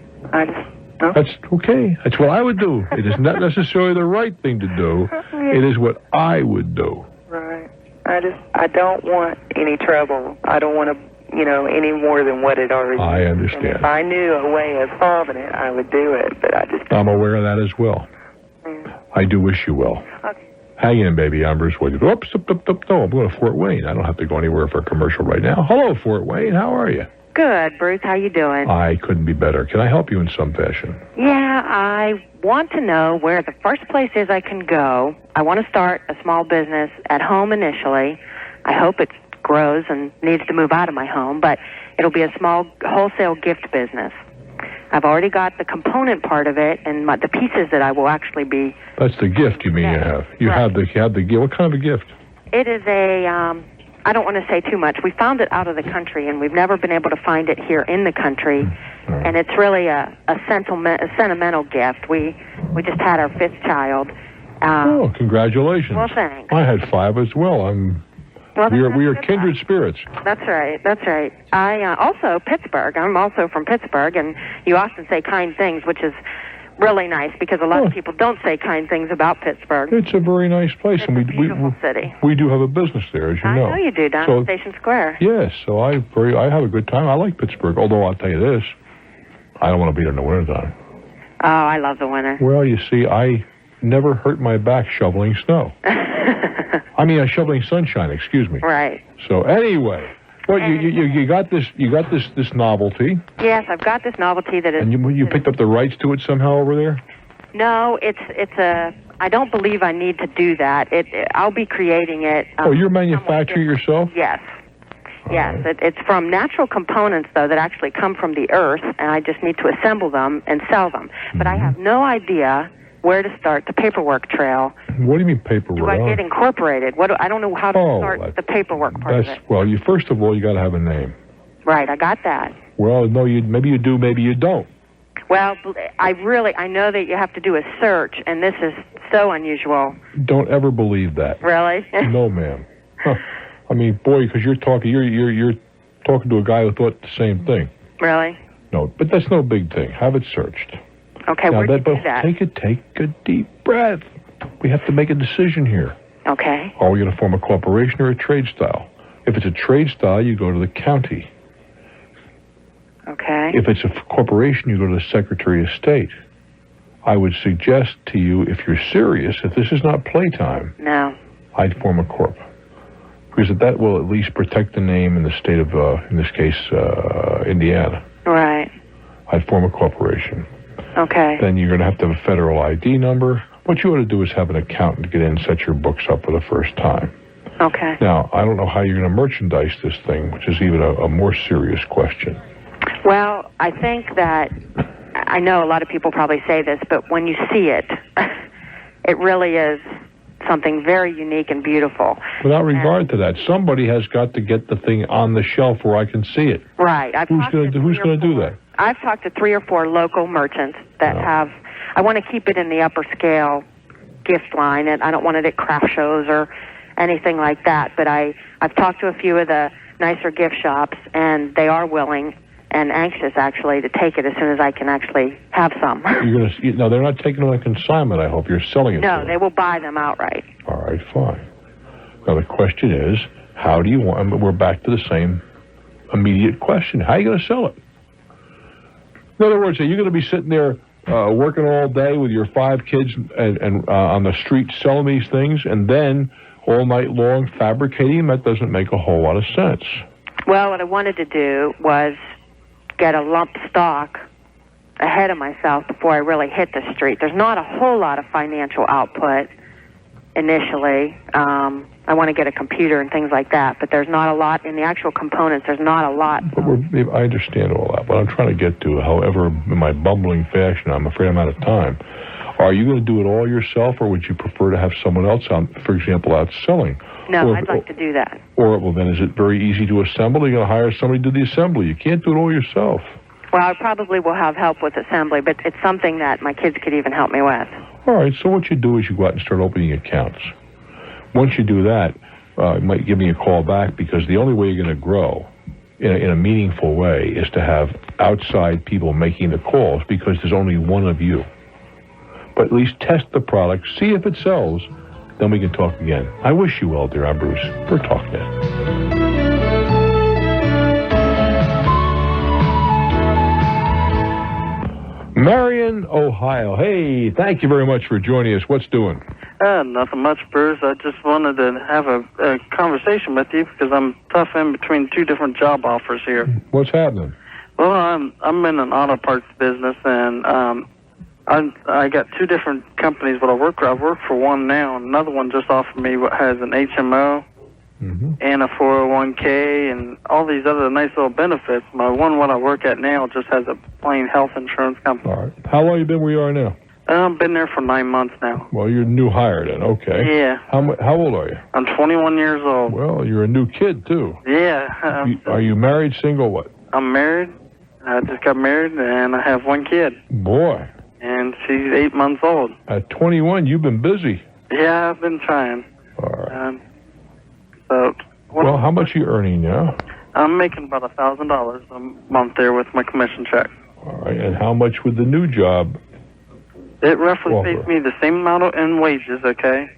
That's okay. That's what I would do. It is not necessarily the right thing to do. It is what I would do. Right. I don't want any trouble. I don't want to, any more than what it already is. I understand. And if I knew a way of solving it, I would do it, but I just... I'm aware of that as well. I do wish you well. Okay. Hang in, baby. I'm Bruce Williams. Oops, no, I'm going to Fort Wayne. I don't have to go anywhere for a commercial right now. Hello, Fort Wayne. How are you? Good, Bruce. How you doing? I couldn't be better. Can I help you in some fashion? Yeah, I want to know where the first place is I can go. I want to start a small business at home initially. I hope it grows and needs to move out of my home, but it'll be a small wholesale gift business. I've already got the component part of it and the pieces that I will actually be... That's the gift you mean you have. You have the gift. What kind of a gift? It is I don't want to say too much. We found it out of the country, and we've never been able to find it here in the country. And it's really a sentimental gift. We just had our 5th child. Congratulations. Well, thanks. I had 5 as well. We are kindred spirits. That's right. I also Pittsburgh. I'm also from Pittsburgh, and you often say kind things, which is really nice because a lot of people don't say kind things about Pittsburgh. It's a very nice place, it's a beautiful city. We do have a business there, as you know. I know you do, down at Station Square. Yes, so I have a good time. I like Pittsburgh, although I'll tell you this, I don't want to be there in the wintertime. Oh, I love the winter. Well, you see, I never hurt my back shoveling snow. Shoveling sunshine. Excuse me. Right. So anyway. Well, you got this novelty. Yes, I've got this novelty that is... And you picked up the rights to it somehow over there? No, I don't believe I need to do that. I'll be creating it... you're manufacturing yourself? Yes. Yes, it's from natural components, though, that actually come from the earth, and I just need to assemble them and sell them. But I have no idea where to start the paperwork trail. What do you mean paperwork? Do I get incorporated? I don't know how to start the paperwork part of it. Well, first of all, you got to have a name. Right, I got that. Well, no, maybe you do, maybe you don't. Well, I know that you have to do a search, and this is so unusual. Don't ever believe that. Really? No, ma'am. Huh. Boy, because you're talking to a guy who thought the same thing. Really? No, but that's no big thing. Have it searched. Okay, where do you do that? Take a deep breath. We have to make a decision here. Okay. Are we going to form a corporation or a trade style? If it's a trade style, you go to the county. Okay. If it's a corporation, you go to the Secretary of State. I would suggest to you, if you're serious, if this is not playtime, no, I'd form a corp. Because that will at least protect the name in the state of, in this case, Indiana. Right. I'd form a corporation. Okay. Then you're going to have a federal ID number. What you ought to do is have an accountant get in and set your books up for the first time. Okay. Now, I don't know how you're going to merchandise this thing, which is even a more serious question. Well, I think that, I know a lot of people probably say this, but when you see it, it really is something very unique and beautiful. Without regard to that, somebody has got to get the thing on the shelf where I can see it. Right. Who's going to do that? I've talked to 3 or 4 local merchants that have. I want to keep it in the upper scale gift line, and I don't want it at craft shows or anything like that. But I've talked to a few of the nicer gift shops, and they are willing and anxious, actually, to take it as soon as I can actually have some. No, they're not taking it on consignment, I hope. You're selling it. No, they will buy them outright. All right, fine. Now, the question is, how do you want... We're back to the same immediate question. How are you going to sell it? In other words, are you going to be sitting there working all day with your 5 kids and on the street selling these things, and then all night long fabricating? That doesn't make a whole lot of sense. Well, what I wanted to do was get a lump stock ahead of myself before I really hit the street. There's not a whole lot of financial output initially. I want to get a computer and things like that, but there's not a lot in the actual components. There's not a lot. But I understand all that. What I'm trying to get to, however, in my bumbling fashion, I'm afraid I'm out of time. Are you going to do it all yourself, or would you prefer to have someone else, for example, out selling? No, I'd like to do that. Or, well, then is it very easy to assemble? You're going to hire somebody to do the assembly. You can't do it all yourself. Well, I probably will have help with assembly, but it's something that my kids could even help me with. All right, so what you do is you go out and start opening accounts. Once you do that, you might give me a call back, because the only way you're going to grow in a meaningful way is to have outside people making the calls, because there's only one of you. But at least test the product, see if it sells, then we can talk again. I wish you well, dear. I'm Bruce for Talknet. Marion, Ohio. Hey, thank you very much for joining us. What's doing? Nothing much, Bruce. I just wanted to have a conversation with you, because I'm tough in between 2 different job offers here. What's happening? Well, I'm in an auto parts business, and I got 2 different companies that I work for. I work for one now, and another one just offered me what has an HMO and a 401k and all these other nice little benefits. My one what I work at now just has a plain health insurance company. All right. How long you been where you are now? I've been there for 9 months now. Well, you're a new hire then, okay. Yeah. How old are you? I'm 21 years old. Well, you're a new kid, too. Yeah. Are you married, single, what? I'm married. I just got married, and I have 1 kid. Boy. And she's 8 months old. At 21, you've been busy. Yeah, I've been trying. All right. Well, how much are you earning now? I'm making about $1,000 a month there with my commission check. All right. And how much would the new job? It roughly pays me the same amount in wages, okay?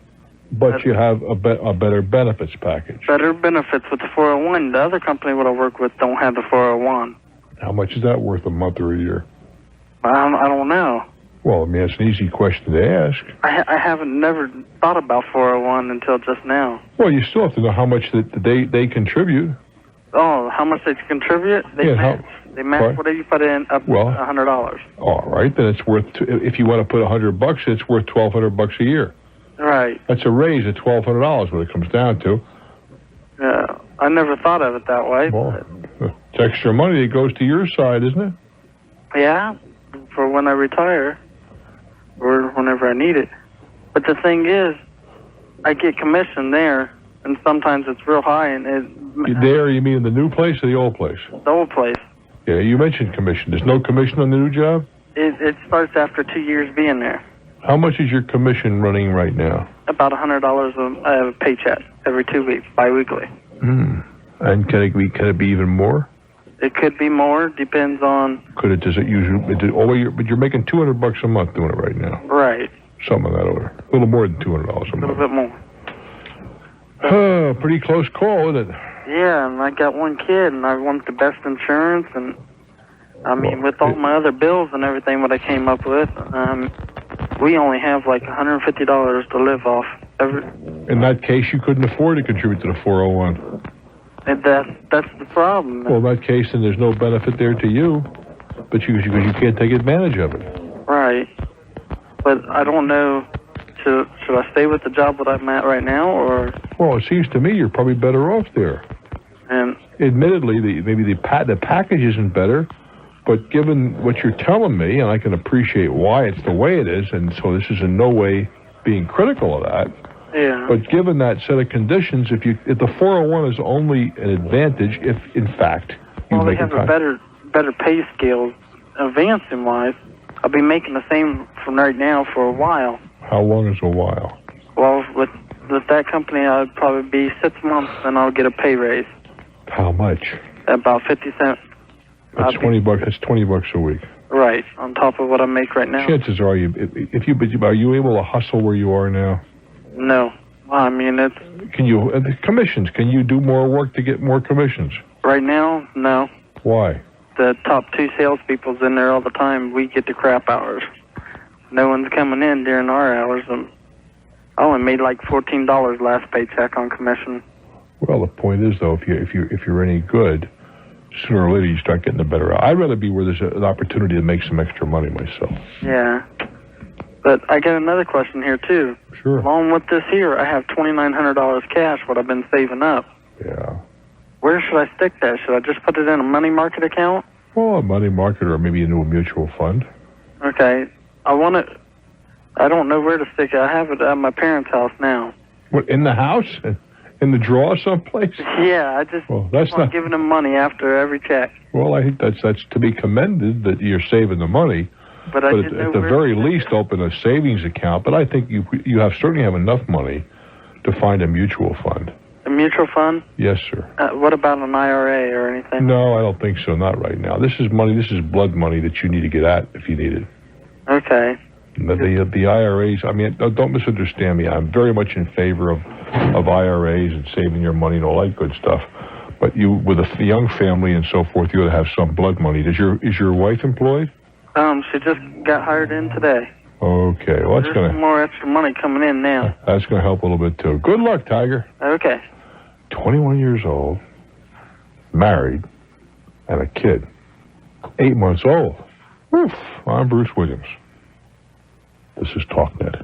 But you have a better benefits package. Better benefits with the 401. The other company that I work with don't have the 401. How much is that worth a month or a year? I don't know. Well, I mean, it's an easy question to ask. I haven't never thought about 401 until just now. Well, you still have to know how much that they contribute. Oh, how much they contribute? They match whatever you put in up to $100. All right, then it's worth. If you want to put $100, it's worth $1,200 a year. Right. That's a raise of $1,200. What it comes down to. Yeah, I never thought of it that way. Well, it's extra money that goes to your side, isn't it? Yeah, for when I retire. Or whenever I need it. But the thing is, I get commission there, and sometimes it's real high. And there, you mean in the new place or the old place? The old place. Yeah, you mentioned commission. There's no commission on the new job? It starts after 2 years being there. How much is your commission running right now? About $100 a paycheck every 2 weeks, biweekly. And can it be even more? It could be more. Depends on. Does it usually? But you're making $200 a month doing it right now. Right. Something of that order. A little more than $200 a month. A little bit more. Oh, pretty close call, isn't it? Yeah, and I got 1 kid, and I want the best insurance, and I mean, with all my other bills and everything that I came up with, we only have like $150 to live off. In that case, you couldn't afford to contribute to the 401. And that's the problem. Well, in that case, then there's no benefit there to you, but because you can't take advantage of it. Right. But I don't know. Should I stay with the job that I'm at right now, or? Well, it seems to me you're probably better off there. And admittedly, maybe the package isn't better, but given what you're telling me, and I can appreciate why it's the way it is, and so this is in no way being critical of that. Yeah. But given that set of conditions, if the 401 is only an advantage if, in fact, you well, they make have a better pay scale, advancing wise. I'll be making the same from right now for a while. How long is a while? Well, with that company, I'd probably be 6 months, and I'll get a pay raise. How much? About 50 cents. That's $20. That's $20 a week. Right, on top of what I make right now. Chances are are you able to hustle where you are now? No. Well, I mean, it's... Can you, commissions, can you do more work to get more commissions? Right now, no. Why? The top 2 salespeople's in there all the time. We get the crap hours. No one's coming in during our hours. I only made like $14 last paycheck on commission. Well, the point is, though, if you're any good, sooner or later you start getting the better. I'd rather be where there's an opportunity to make some extra money myself. Yeah. But I got another question here, too. Sure. Along with this here, I have $2,900 cash, what I've been saving up. Yeah. Where should I stick that? Should I just put it in a money market account? Well, a money market or maybe into a mutual fund. Okay. I don't know where to stick it. I have it at my parents' house now. What, in the house? In the drawer someplace? Yeah, I just keep giving them money after every check. Well, I think that's to be commended that you're saving the money. But at the very least, open a savings account. But I think you certainly have enough money to find a mutual fund. A mutual fund? Yes, sir. What about an IRA or anything? No, I don't think so. Not right now. This is money. This is blood money that you need to get at if you need it. Okay. The IRAs, I mean, don't misunderstand me. I'm very much in favor of IRAs and saving your money and all that good stuff. But you, with a young family and so forth, you ought to have some blood money. Is your wife employed? She just got hired in today. Okay, well, There's some more extra money coming in now. That's going to help a little bit, too. Good luck, Tiger. Okay. 21 years old, married, and a kid. 8 months old. Oof. I'm Bruce Williams. This is Talknet.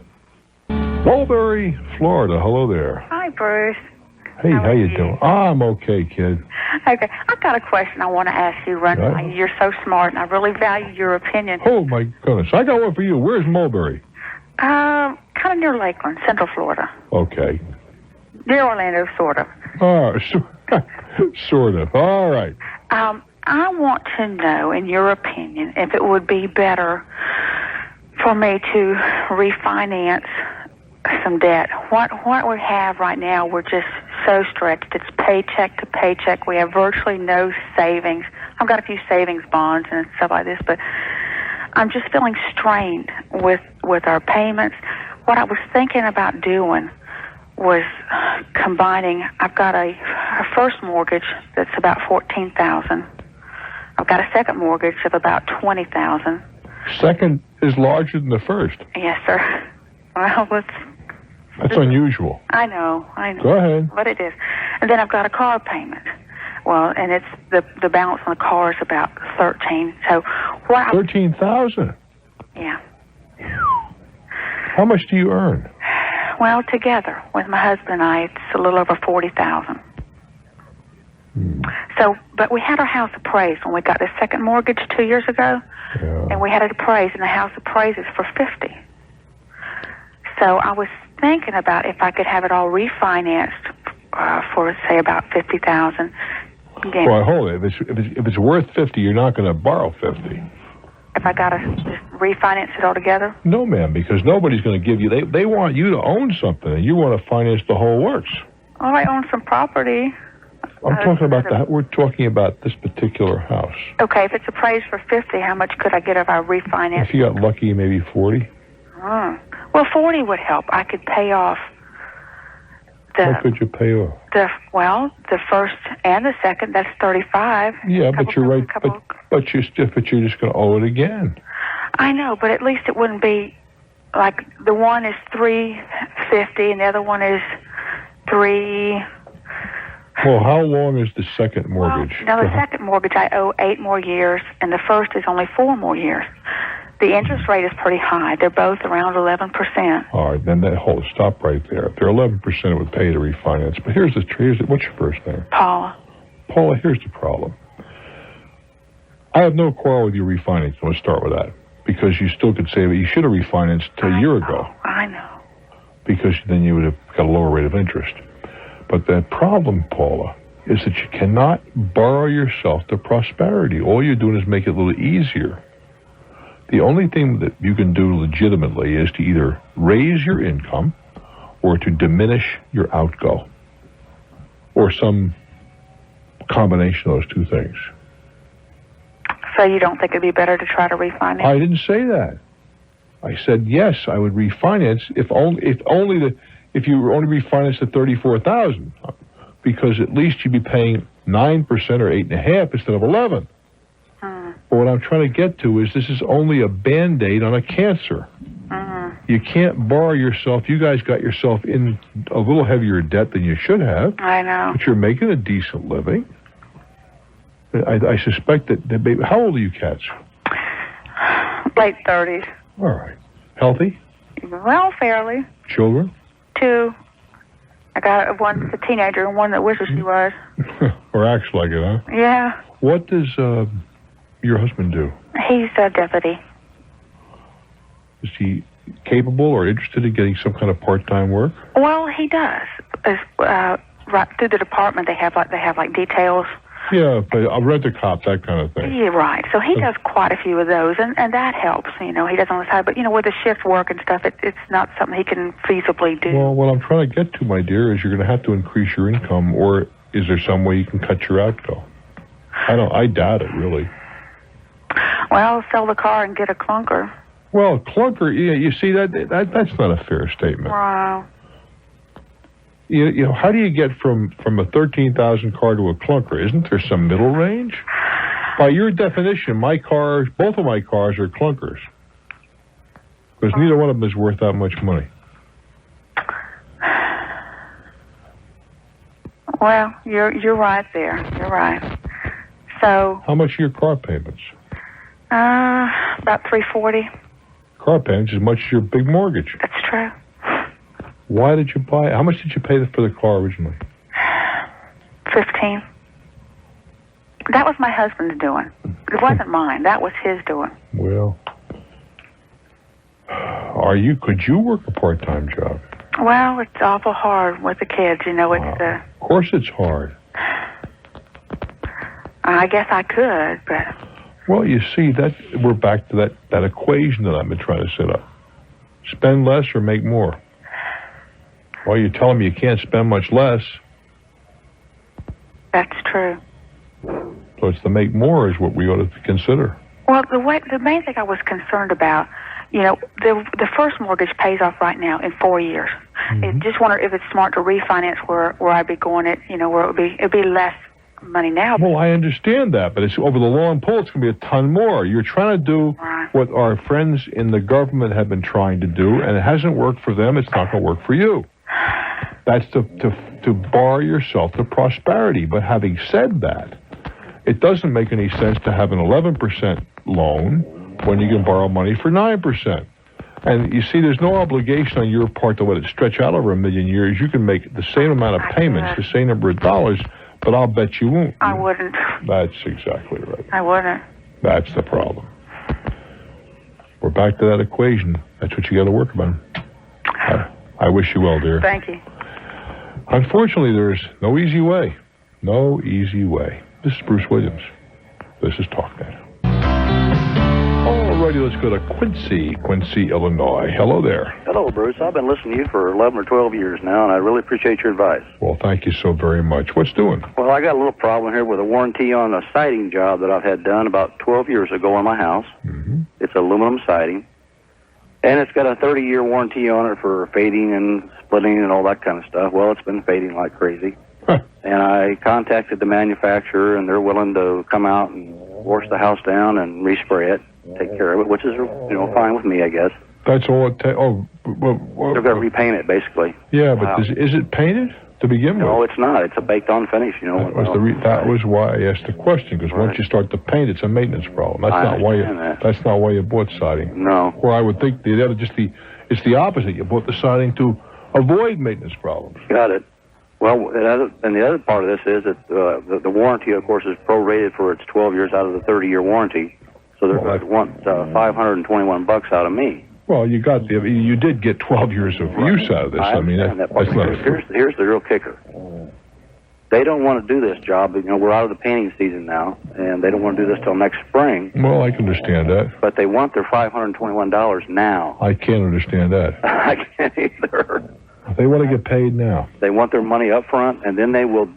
Mulberry, Florida. Hello there. Hi, Bruce. Hey, how you doing? I'm okay, kid. Okay, I've got a question I want to ask you. You're so smart, and I really value your opinion. Oh, my goodness. I got one for you. Where's Mulberry? Kind of near Lakeland, Central Florida. Okay. Near Orlando, sort of. Oh, sort of. All right. I want to know, in your opinion, if it would be better for me to refinance some debt. What we have right now, we're just so stretched. It's paycheck to paycheck. We have virtually no savings. I've got a few savings bonds and stuff like this, but I'm just feeling strained with our payments. What I was thinking about doing was combining. I've got a first mortgage that's about $14,000. I've got a second mortgage of about $20,000. Second is larger than the first. Yes, sir. Well, that's unusual. I know. Go ahead. But it is. And then I've got a car payment. Well, and it's the balance on the car is about 13. So what? 13,000. Yeah. How much do you earn? Well, together with my husband and I, it's a little over 40,000. So, but we had our house appraised when we got the second mortgage 2 years ago, and we had it appraised, and the house appraises for 50. So I was thinking about if I could have it all refinanced for, say, about 50,000. Well, hold it. If it's worth 50, you're not going to borrow 50. If I got to just refinance it all together? No, ma'am, because nobody's going to give you. They want you to own something, and you want to finance the whole works. Well, I own some property. I'm talking about that. We're talking about this particular house. Okay, if it's appraised for 50, how much could I get if I refinance? If you got lucky, maybe 40. Well, 40 would help. I could pay off What could you pay off? The first and the second, that's 35. Yeah, but you're right. But you're just going to owe it again. I know, but at least it wouldn't be like the one is $350 and the other one is $3. Well, how long is the second mortgage? Well, the second mortgage I owe 8 more years, and the first is only 4 more years. The interest rate is pretty high. They're both around 11%. All right, then stop right there. If they're 11%, it would pay to refinance. But here's what's your first name? Paula. Paula, here's the problem. I have no quarrel with you refinancing. Let's start with that. Because you still could say that you should have refinanced a year ago. I know. because then you would have got a lower rate of interest. But the problem, Paula, is that you cannot borrow yourself to prosperity. All you're doing is make it a little easier. The only thing that you can do legitimately is to either raise your income or to diminish your outgo, or some combination of those two things. So you don't think it'd be better to try to refinance? I didn't say that. I said yes, I would refinance if you were only refinanced at $34,000, because at least you'd be paying 9% or 8.5% instead of 11%. But what I'm trying to get to is this is only a Band-Aid on a cancer. You can't borrow yourself. You guys got yourself in a little heavier debt than you should have. I know. But you're making a decent living. I suspect that baby. How old are you cats? Late 30s. All right. Healthy? Well, fairly. Children? 2. I got one that's a teenager and one that wishes she was. Or acts like it, huh? Yeah. What does your husband do? He's a deputy. Is he capable or interested in getting some kind of part-time work? Well, he does. Right through the department, they have like details. Yeah, but I'll rent a cop, that kind of thing. Yeah, right. So he does quite a few of those, and that helps. He does on the side. But with the shift work and stuff, it's not something he can feasibly do. Well, what I'm trying to get to, my dear, is you're going to have to increase your income, or is there some way you can cut your outgo? I doubt it, really. Well, sell the car and get a clunker. Well, clunker, yeah, you see, that's not a fair statement. Wow. How do you get from a 13,000 car to a clunker? Isn't there some middle range? By your definition, both of my cars are clunkers. Because neither one of them is worth that much money. Well, you're right there. You're right. So. How much are your car payments? About $340. Car payments as much as your big mortgage. That's true. Why did you buy it? How much did you pay for the car originally? $15. That was my husband's doing. It wasn't mine. That was his doing. Well, could you work a part-time job? Well, it's awful hard with the kids. It's Of course it's hard. I guess I could, but. Well, you see, we're back to that equation that I've been trying to set up. Spend less or make more. Well, you're telling me you can't spend much less. That's true. So it's the make more is what we ought to consider. Well, the main thing I was concerned about, the first mortgage pays off right now in 4 years. I just wonder if it's smart to refinance where I'd be going where it'd be less money now. Well, I understand that, but it's over the long pull, it's going to be a ton more. You're trying to do what our friends in the government have been trying to do, and it hasn't worked for them. It's not going to work for you. That's to borrow yourself to prosperity. But having said that, it doesn't make any sense to have an 11% loan when you can borrow money for 9%. And you see, there's no obligation on your part to let it stretch out over a million years. You can make the same amount of payments, the same number of dollars, but I'll bet you won't. I wouldn't. That's exactly right. I wouldn't. That's the problem. We're back to that equation. That's what you got to work on. I wish you well, dear. Thank you. Unfortunately, there's no easy way. No easy way. This is Bruce Williams. This is Talknet. Alrighty, let's go to Quincy, Illinois. Hello there. Hello, Bruce. I've been listening to you for 11 or 12 years now, and I really appreciate your advice. Well, thank you so very much. What's doing? Well, I got a little problem here with a warranty on a siding job that I've had done about 12 years ago on my house. It's aluminum siding, and it's got a 30-year warranty on it for fading and splitting and all that kind of stuff. Well, it's been fading like crazy. And I contacted the manufacturer, and they're willing to come out and wash the house down and respray it, take care of it, which is, fine with me, I guess. That's all it takes. They're going to repaint it, basically. Yeah, but is it painted to begin with? No, it's not. It's a baked-on finish, That was why I asked the question, because once you start to paint, it's a maintenance problem. That's not why you bought siding. No. Or I would think it's the opposite. You bought the siding to avoid maintenance problems. Got it. Well, and the other part of this is that the warranty, of course, is prorated for its 12 years out of the 30-year warranty. So they're going to want $521 out of me. Well, you did get 12 years of use out of this. I mean, that's not here's the real kicker. They don't want to do this job. We're out of the painting season now, and they don't want to do this till next spring. Well, I can understand that. But they want their $521 now. I can't understand that. I can't either. They want to get paid now. They want their money up front, and then they will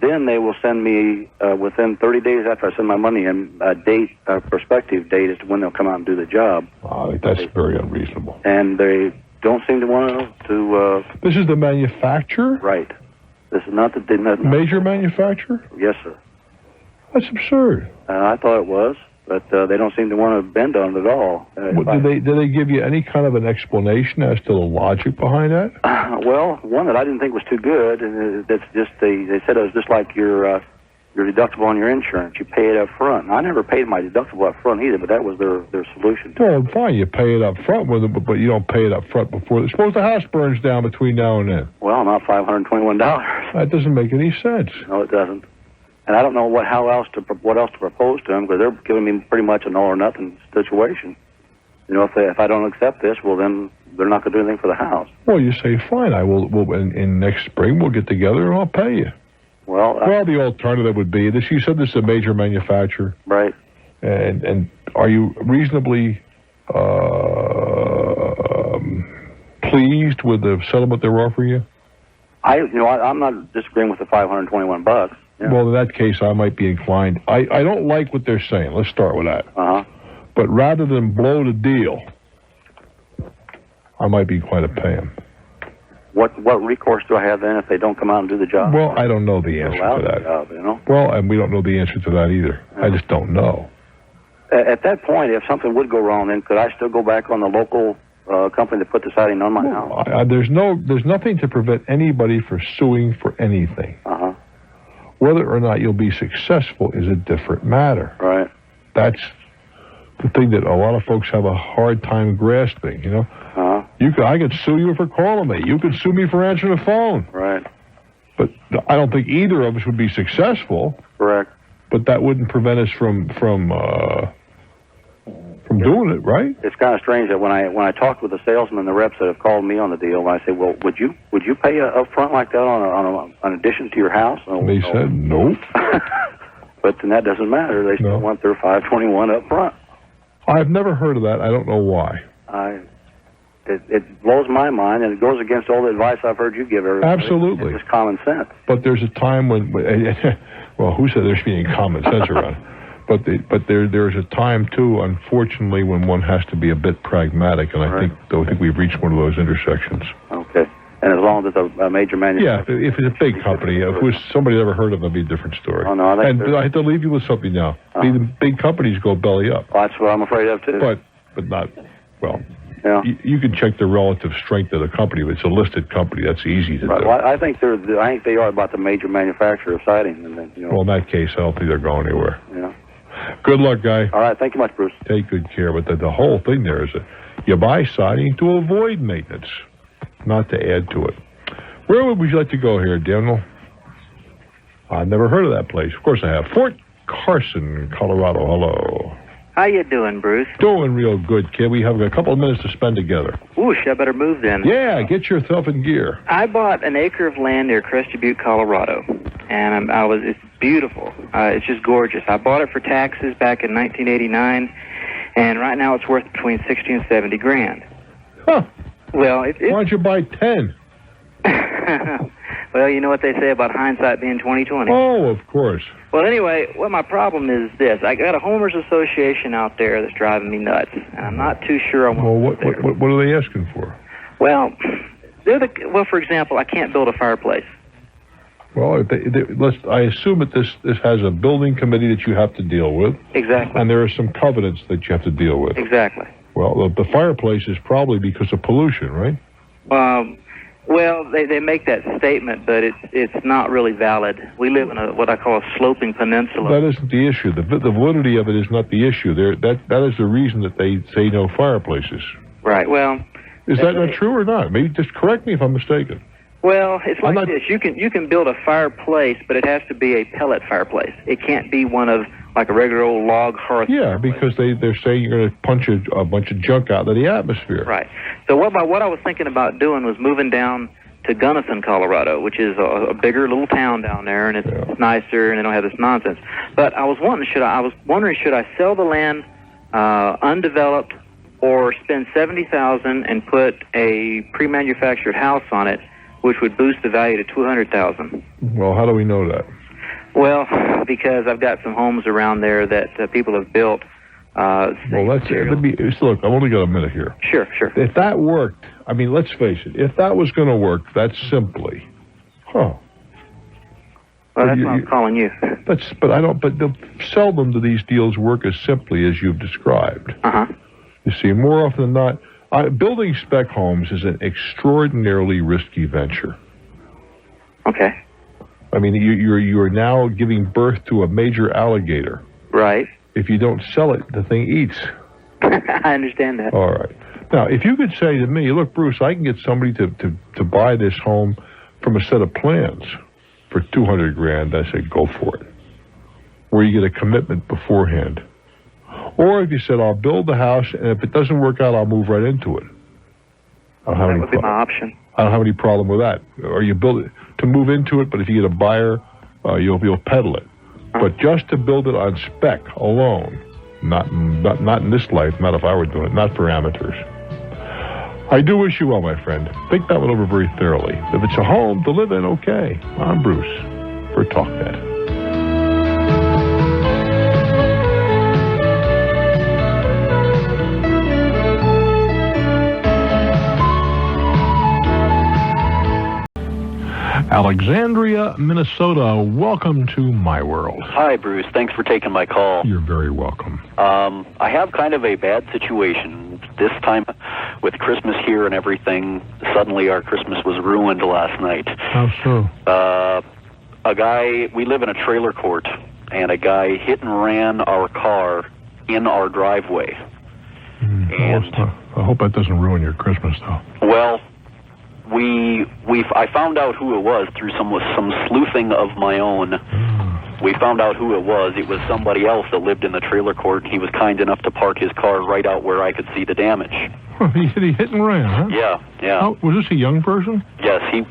send me within 30 days after I send my money in a prospective date as to when they'll come out and do the job. That's very unreasonable. And they don't seem to want to. This is the manufacturer? Right. This is not the major manufacturer? Yes, sir. That's absurd. I thought it was, but they don't seem to want to bend on it at all. Did they give you any kind of an explanation as to the logic behind that? Well, one that I didn't think was too good, and that's just they said it was just like your deductible on your insurance. You pay it up front. And I never paid my deductible up front either, but that was their solution. Well, fine, you pay it up front with it, but you don't pay it up front before. Suppose the house burns down between now and then. Well, not $521. That doesn't make any sense. No, it doesn't. And I don't know what else to propose to them, because they're giving me pretty much an all or nothing situation. If I don't accept this, well, then they're not going to do anything for the house. Well, you say, fine, I will. In next spring, we'll get together and I'll pay you. Well, the alternative would be this. You said this is a major manufacturer, right? And are you reasonably pleased with the settlement they're offering you? I'm not disagreeing with the $521. Yeah. Well, in that case, I might be inclined. I don't like what they're saying. Let's start with that. But rather than blow the deal, I might be inclined to pay them. What recourse do I have then if they don't come out and do the job? Well, I don't know the answer to that. Job, Well, and we don't know the answer to that either. I just don't know. At that point, if something would go wrong, then could I still go back on the local company that put the siding on my house? There's nothing to prevent anybody from suing for anything. Whether or not you'll be successful is a different matter. Right. That's the thing that a lot of folks have a hard time grasping. I could sue you for calling me. You could sue me for answering the phone. Right. But I don't think either of us would be successful. Correct. But that wouldn't prevent us from doing it, right? It's kind of strange that when I talked with the salesman, the reps that have called me on the deal, I say, well, would you pay up front like that on an addition to your house? They said nope. But then that doesn't matter. They still want their $521 up front. I've never heard of that. I don't know why. It blows my mind, and it goes against all the advice I've heard you give everybody. Absolutely. It's just common sense. But there's a time when, well, who said there's being common sense around? But there's a time too, unfortunately, when one has to be a bit pragmatic, and I think we've reached one of those intersections. Okay. And as long as it's a major manufacturer. Yeah, if it's a big company, if it was somebody I've ever heard of, it'd be a different story. Oh, no, I have to leave you with something now. The big companies go belly up. Well, that's what I'm afraid of too. But not, well. Yeah. You can check the relative strength of the company. If it's a listed company, that's easy to do. Well, I think they are about the major manufacturer of siding. And then, Well, in that case, I don't think they're going anywhere. Yeah. Good luck, guy. All right. Thank you much, Bruce. Take good care. But the whole thing there is that you buy siding to avoid maintenance, not to add to it. Where would you like to go here, Daniel? I've never heard of that place. Of course I have. Fort Carson, Colorado. Hello. How you doing, Bruce? Doing real good, kid. We have a couple of minutes to spend together. Whoosh, I better move then. Yeah, get yourself in gear. I bought an acre of land near Crested Butte, Colorado, and it's beautiful. It's just gorgeous. I bought it for taxes back in 1989, and right now it's worth between 60 and 70 grand. Huh. Well, why don't you buy 10? Well, you know what they say about hindsight being 20/20. Oh, of course. Well, anyway, what my problem is this. I got a homeowners association out there that's driving me nuts, and I'm not too sure I want to what are they asking for? Well, for example, I can't build a fireplace. Well, I assume that this has a building committee that you have to deal with. Exactly. And there are some covenants that you have to deal with. Exactly. Well, the fireplace is probably because of pollution, right? Well, they make that statement, but it's not really valid. We live in what I call a sloping peninsula. That isn't the issue. The validity of it is not the issue. That is the reason that they say no fireplaces. Right. Well, is that not true or not? Maybe just correct me if I'm mistaken. Well, it's like this. You can build a fireplace, but it has to be a pellet fireplace. It can't be one of like a regular old log hearth. Yeah, because they're saying you're going to punch a bunch of junk out of the atmosphere. Right. So what I was thinking about doing was moving down to Gunnison, Colorado, which is a bigger little town down there, and it's nicer, and they don't have this nonsense. But I was wondering, should I sell the land undeveloped, or spend $70,000 and put a pre-manufactured house on it, which would boost the value to $200,000? Well, how do we know that? Well, because I've got some homes around there that people have built. Well, look, I've only got a minute here. Sure. If that worked, I mean, let's face it, if that was going to work, that's simply, Well, that's why I'm calling you. But seldom do these deals work as simply as you've described. You see, more often than not, building spec homes is an extraordinarily risky venture. Okay. I mean, you are now giving birth to a major alligator. Right. If you don't sell it, the thing eats. I understand that. All right. Now, if you could say to me, look, Bruce, I can get somebody to buy this home from a set of plans for $200,000, I say go for it. Where you get a commitment beforehand. Or if you said, I'll build the house, and if it doesn't work out, I'll move right into it. That would be my option. I don't have any problem with that. Or you build it to move into it, but if you get a buyer, you'll peddle it. But just to build it on spec alone, not in this life, not if I were doing it, not for amateurs. I do wish you well, my friend. Think that one over very thoroughly. If it's a home to live in, okay. I'm Bruce for Talknet. Alexandria, Minnesota, welcome to my world. Hi, Bruce. Thanks for taking my call. You're very welcome. I have kind of a bad situation. This time, with Christmas here and everything, suddenly our Christmas was ruined last night. How so? A guy, we live in a trailer court, and a guy hit and ran our car in our driveway. And I hope that doesn't ruin your Christmas, though. Well, I found out who it was through some sleuthing of my own. We found out who it was. It was somebody else that lived in the trailer court. He was kind enough to park his car right out where I could see the damage. He hit and ran, huh? Yeah. Oh, was this a young person? Yes, he's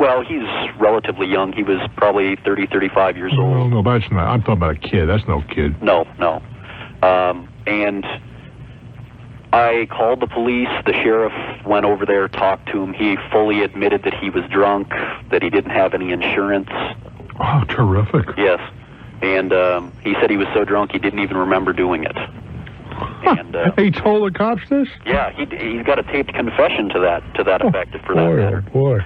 relatively young. He was probably 30, 35 years old. No, that's not. I'm talking about a kid. That's no kid. No. And I called the police. The sheriff went over there, talked to him. He fully admitted that he was drunk, that he didn't have any insurance. Oh, terrific. Yes. And he said he was so drunk he didn't even remember doing it. And he told the cops this? Yeah, he's got a taped confession to that effect, for that matter. Oh, boy.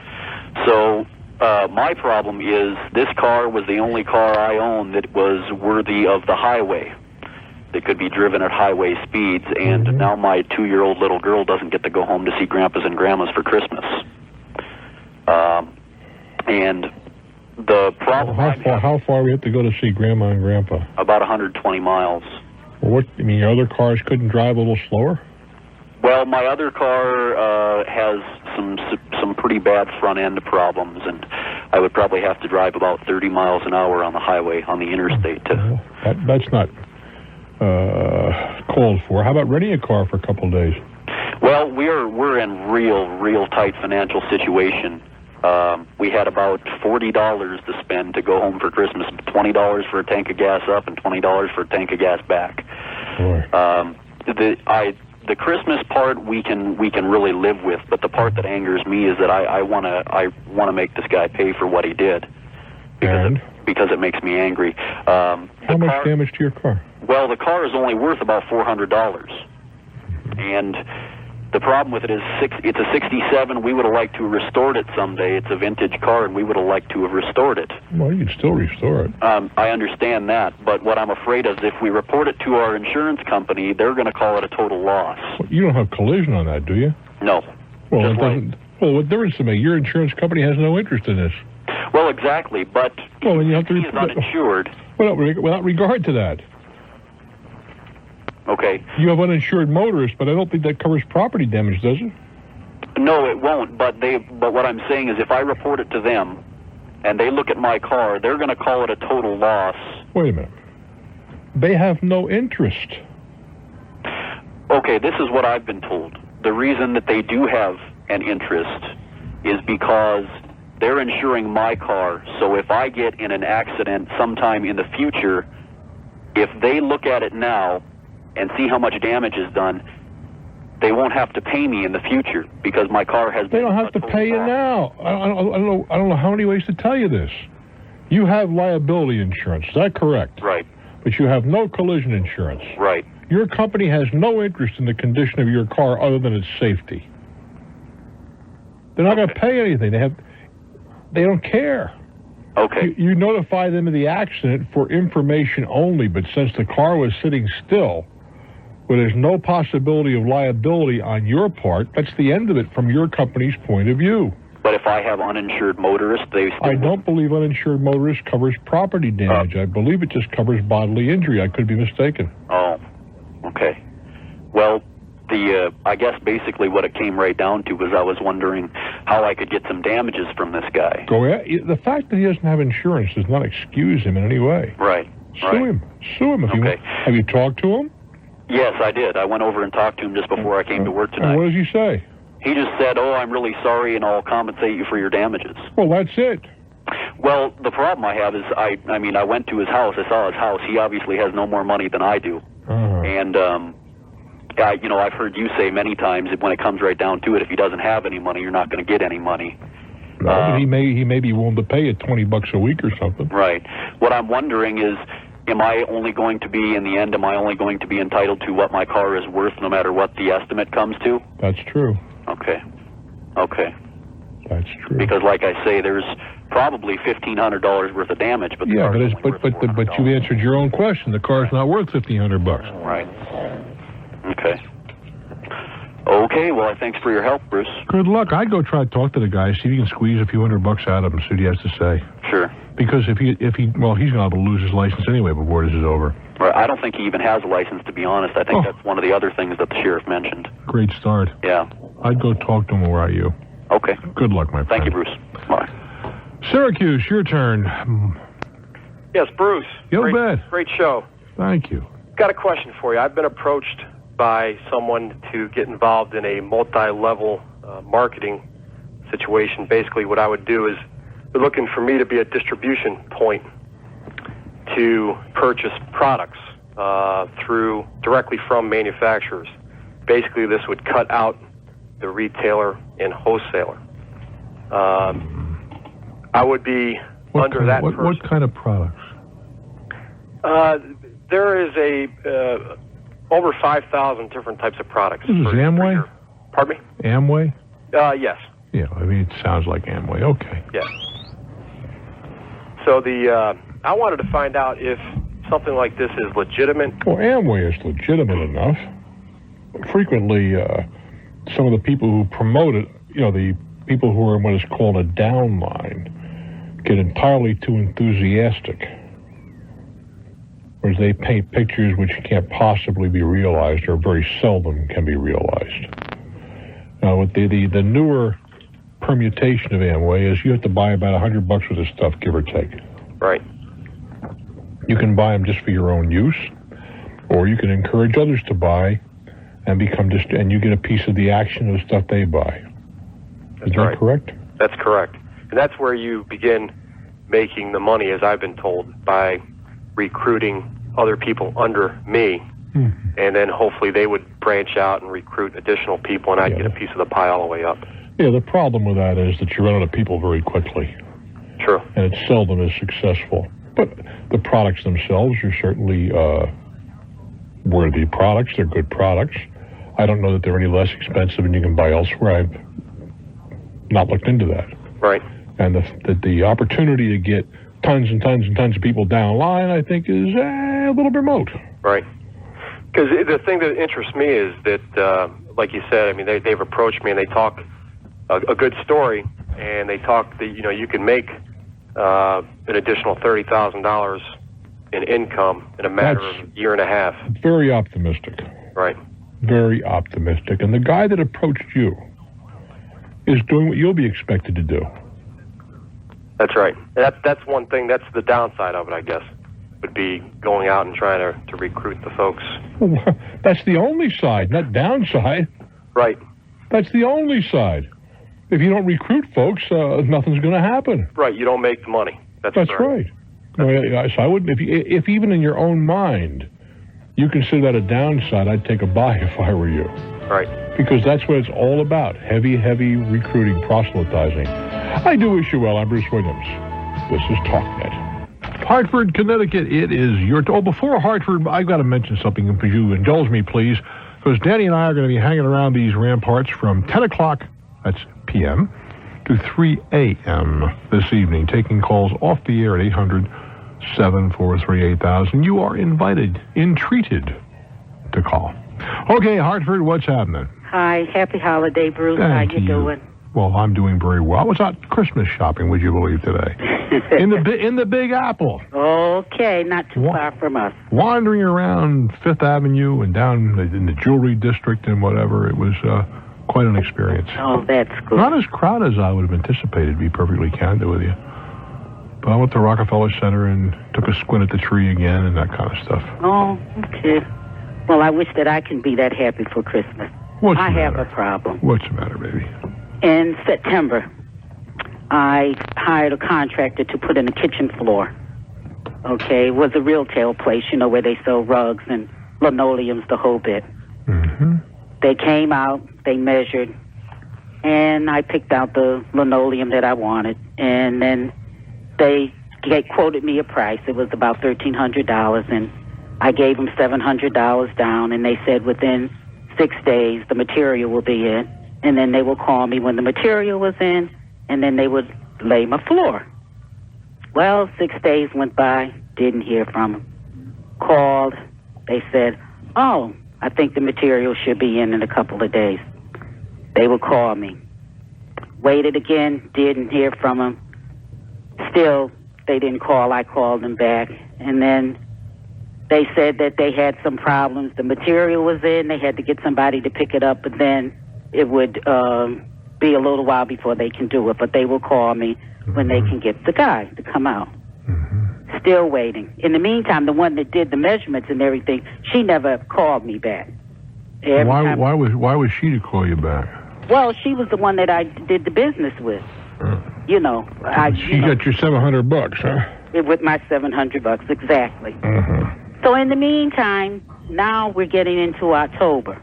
So my problem is this car was the only car I owned that was worthy of the highway, that could be driven at highway speeds, and now my 2-year-old little girl doesn't get to go home to see grandpas and grandmas for Christmas. And the problem... How far we have to go to see grandma and grandpa? About 120 miles. Well, your other cars couldn't drive a little slower? Well, my other car has some pretty bad front end problems, and I would probably have to drive about 30 miles an hour on the highway, on the interstate. That's not called for. How about renting a car for a couple of days? Well, we're in real tight financial situation. We had about $40 to spend to go home for Christmas. $20 for a tank of gas up and $20 for a tank of gas back. The Christmas part we can really live with, but the part that angers me is that I wanna make this guy pay for what he did because it makes me angry. How much damage to your car? Well, the car is only worth about $400, and the problem with it is it's a 67. We would have liked to have restored it someday. It's a vintage car, and we would have liked to have restored it. Well, you can still restore it. I understand that, but what I'm afraid of is if we report it to our insurance company, they're going to call it a total loss. Well, you don't have collision on that, do you? No. Well, it doesn't. Well, what difference does it make? Your insurance company has no interest in this. Well, exactly, but he's uninsured. Without regard to that. Okay. You have uninsured motorists, but I don't think that covers property damage, does it? No, it won't. But what I'm saying is, if I report it to them, and they look at my car, they're going to call it a total loss. Wait a minute. They have no interest. Okay, this is what I've been told. The reason that they do have an interest is because they're insuring my car. So if I get in an accident sometime in the future, if they look at it now and see how much damage is done, they won't have to pay me in the future because my car has. They don't have to pay you now. I don't know how many ways to tell you this. You have liability insurance. Is that correct? Right. But you have no collision insurance. Right. Your company has no interest in the condition of your car other than its safety. They're not going to pay anything. They don't care. Okay. You notify them of the accident for information only, but since the car was sitting still, where there's no possibility of liability on your part, that's the end of it from your company's point of view. But if I have uninsured motorists, I don't believe uninsured motorist covers property damage. I believe it just covers bodily injury. I could be mistaken. Oh, okay. Well, I guess basically what it came right down to was I was wondering how I could get some damages from this guy. The fact that he doesn't have insurance does not excuse him in any way. Right. Sue him. Sue him if you want. Have you talked to him? Yes, I did. I went over and talked to him just before I came to work tonight. And what does he say? He just said, "Oh, I'm really sorry, and I'll compensate you for your damages." Well, that's it. Well, the problem I have is, I went to his house. I saw his house. He obviously has no more money than I do. And, I've heard you say many times that when it comes right down to it, if he doesn't have any money, you're not going to get any money. No, but he may be willing to pay you $20 a week or something. Right. What I'm wondering is, am I only going to be entitled to what my car is worth no matter what the estimate comes to? That's true. Okay. That's true. Because, like I say, there's probably $1,500 worth of damage, but yeah, but you've answered your own question. The car's not worth $1,500. Right. Okay. Well, thanks for your help, Bruce. Good luck. I'd go try to talk to the guy, see if you can squeeze a few $100 out of him, see what he has to say. Sure. Because if he's going to lose his license anyway before this is over. Right. I don't think he even has a license, to be honest. I think that's one of the other things that the sheriff mentioned. Great start. Yeah. I'd go talk to him were I you. Okay. Good luck, my friend. Thank you, Bruce. Bye. Syracuse, your turn. Yes, Bruce. Great show. Thank you. Got a question for you. I've been approached by someone to get involved in a multi-level marketing situation. Basically, what I would do is they're looking for me to be a distribution point to purchase products directly from manufacturers. Basically, this would cut out the retailer and wholesaler. I would be under that person. What kind of products? There is over 5,000 different types of products. This is Amway? Pardon me? Amway? Yes. Yeah, it sounds like Amway. Okay. Yeah. So I wanted to find out if something like this is legitimate. Well, Amway is legitimate enough. Frequently, some of the people who promote it, the people who are in what is called a downline, get entirely too enthusiastic. Whereas they paint pictures which can't possibly be realized or very seldom can be realized. Now, with the newer permutation of Amway is you have to buy about $100 worth of stuff, give or take. Right. You can buy them just for your own use, or you can encourage others to buy and and you get a piece of the action of the stuff they buy. Is that correct? That's correct. And that's where you begin making the money, as I've been told, by recruiting other people under me, and then hopefully they would branch out and recruit additional people, and I'd get a piece of the pie all the way up. Yeah, the problem with that is that you run out of people very quickly. True. And it seldom is successful. But the products themselves are certainly worthy products. They're good products. I don't know that they're any less expensive than you can buy elsewhere. I've not looked into that. Right. And the opportunity to get tons and tons and tons of people down line, I think, is a little remote. Right. Because the thing that interests me is that, like you said, I mean, they've approached me and they talk a good story, and they talk that, you can make an additional $30,000 in income in a matter of a year and a half. Very optimistic. Right. Very optimistic. And the guy that approached you, is doing what you'll be expected to do. That's right. That's one thing. That's the downside of it, I guess, would be going out and trying to recruit the folks. That's the only side, not downside. Right. That's the only side. If you don't recruit folks, nothing's going to happen. Right. You don't make the money. That's right. So I wouldn't. If even in your own mind you consider that a downside, I'd take a buy if I were you. Right. Because that's what it's all about. Heavy recruiting, proselytizing. I do wish you well. I'm Bruce Williams. This is Talknet. Hartford, Connecticut, it is your... Oh, before Hartford, I've got to mention something. If you indulge me, please. Because Danny and I are going to be hanging around these ramparts from 10 o'clock, that's p.m., to 3 a.m. this evening, taking calls off the air at 800-743-8000. You are invited, entreated to call. Okay, Hartford, what's happening? Hi, happy holiday, Bruce. How you doing? Well, I'm doing very well. I was out Christmas shopping, would you believe, today? in the Big Apple. Okay, not too far from us. Wandering around Fifth Avenue and down in the jewelry district and whatever, it was quite an experience. Oh, that's good. Not as crowded as I would have anticipated, to be perfectly candid with you. But I went to Rockefeller Center and took a squint at the tree again and that kind of stuff. Oh, okay. Well, I wish that I can be that happy for Christmas. I have a problem. What's the matter, baby? In September, I hired a contractor to put in a kitchen floor. Okay, it was a retail place, where they sell rugs and linoleums, the whole bit. Mm-hmm. They came out, they measured, and I picked out the linoleum that I wanted. And then they quoted me a price. It was about $1,300, and I gave them $700 down, and they said within 6 days the material will be in, and then they will call me when the material was in, and then they would lay my floor. Well, 6 days went by, didn't hear from them. Called, they said, oh, I think the material should be in a couple of days. They would call me. Waited again, didn't hear from them. Still, they didn't call. I called them back, and then they said that they had some problems. The material was in. They had to get somebody to pick it up, but then it would be a little while before they can do it. But they will call me when they can get the guy to come out. Mm-hmm. Still waiting. In the meantime, the one that did the measurements and everything, she never called me back. Why was she to call you back? Well, she was the one that I did the business with. She got your $700, huh? With my $700, exactly. Mm-hmm. So in the meantime, now we're getting into October.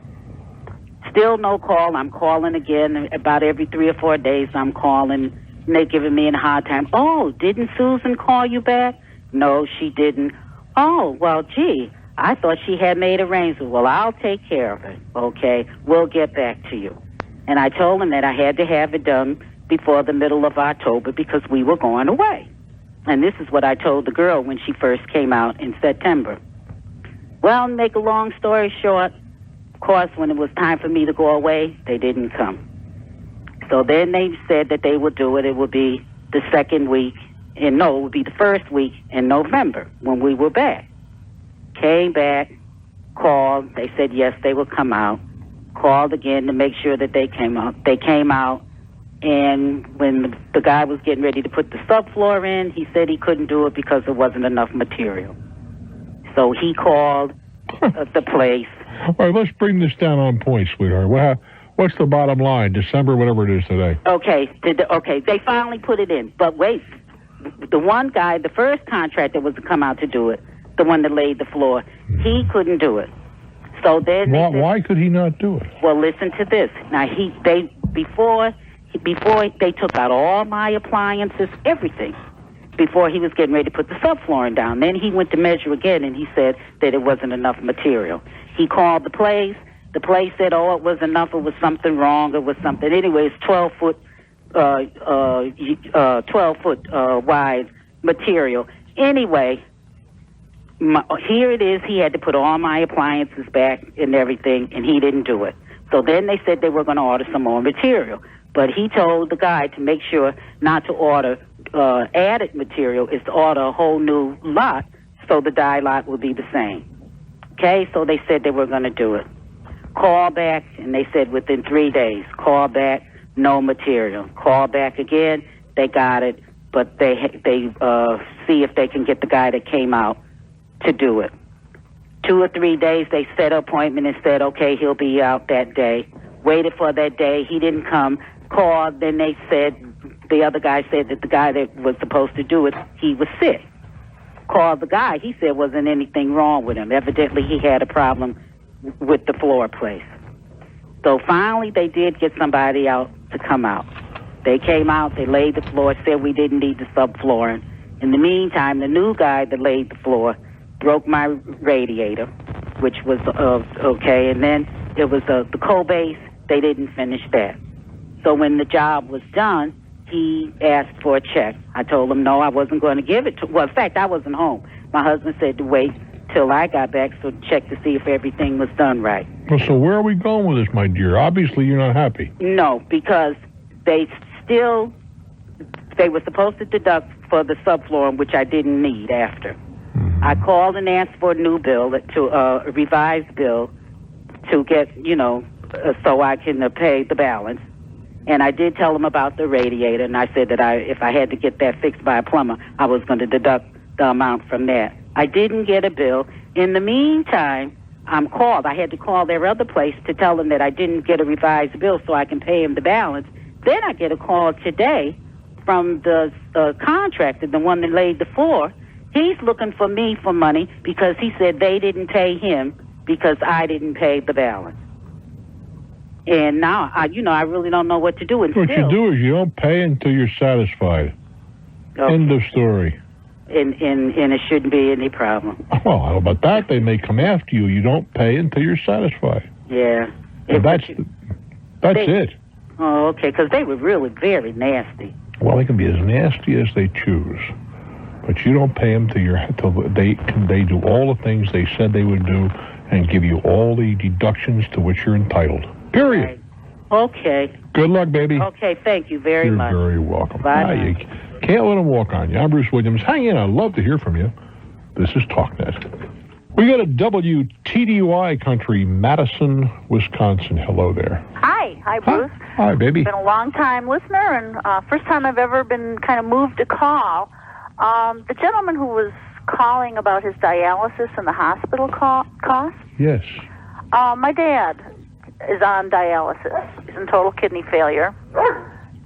Still no call. I'm calling again about every 3 or 4 days. I'm calling, and they're giving me a hard time. Oh, didn't Susan call you back? No, she didn't. Oh, well, gee, I thought she had made arrangements. Well, I'll take care of it. Okay, we'll get back to you. And I told them that I had to have it done before the middle of October because we were going away. And this is what I told the girl when she first came out in September. Well, make a long story short, of course, when it was time for me to go away, they didn't come. So then they said that they would do it. It would be the second week. It would be the first week in November when we were back. Came back, called. They said, yes, they would come out. Called again to make sure that they came out. They came out, and when the guy was getting ready to put the subfloor in, he said he couldn't do it because there wasn't enough material. So he called the place. All right, let's bring this down on point, sweetheart. What's the bottom line? December, whatever it is today. Okay, they finally put it in. But wait, the one guy, the first contractor was to come out to do it, the one that laid the floor, he couldn't do it. So then why could he not do it? Well, listen to this. Now before they took out all my appliances, everything, before he was getting ready to put the subflooring down. Then he went to measure again, and he said that it wasn't enough material. He called the place. The place said, oh, it was enough. It was something wrong. It was something. Anyway, it's 12 foot wide material. Anyway, here it is. He had to put all my appliances back and everything, and he didn't do it. So then they said they were going to order some more material. But he told the guy to make sure not to order added material, is to order a whole new lot so the die lot will be the same. Okay, so they said they were going to do it. Call back, and they said within 3 days. Call back. no material. Call back again, they got it, but they see if they can get the guy that came out to do it. 2 or 3 days, they set an appointment and said, okay, he'll be out that day. Waited for that day, he didn't come. Called, then they said, the other guy said that the guy that was supposed to do it, he was sick. Called the guy, he said wasn't anything wrong with him. Evidently, he had a problem with the floor place. So finally, they did get somebody out to come out. They came out, they laid the floor, said we didn't need the subflooring. In the meantime, the new guy that laid the floor broke my radiator, which was okay, and then it was the cold base. They didn't finish that. So when the job was done, he asked for a check. I told him no, I wasn't going to give it to. Well, in fact, I wasn't home. My husband said to wait till I got back, so check to see if everything was done right. Well, so where are we going with this, my dear? Obviously, you're not happy. No, because they were supposed to deduct for the subflooring, which I didn't need after. Mm-hmm. I called and asked for a new bill, a revised bill, to get, so I can pay the balance. And I did tell them about the radiator, and I said that if I had to get that fixed by a plumber, I was going to deduct the amount from that. I didn't get a bill. In the meantime, I'm called. I had to call their other place to tell them that I didn't get a revised bill so I can pay him the balance. Then I get a call today from the contractor, the one that laid the floor. He's looking for me for money because he said they didn't pay him because I didn't pay the balance. And now, I really don't know what to do. And what you do is you don't pay until you're satisfied. Okay. End of story. And it shouldn't be any problem. Well, how about that? They may come after you. You don't pay until you're satisfied. Yeah. And that's it. Oh, okay, because they were really very nasty. Well, they can be as nasty as they choose. But you don't pay them till they do all the things they said they would do and give you all the deductions to which you're entitled. Period. Right. Okay. Good luck, baby. Okay, thank you very much. You're very welcome. Bye. You can't let them walk on you. I'm Bruce Williams. Hang in. I'd love to hear from you. This is Talknet. We got a WTDY country, Madison, Wisconsin. Hello there. Hi, Bruce. Hi, baby. Been a long-time listener, and first time I've ever been kind of moved to call. The gentleman who was calling about his dialysis and the hospital costs. Yes. My dad is on dialysis. He's in total kidney failure.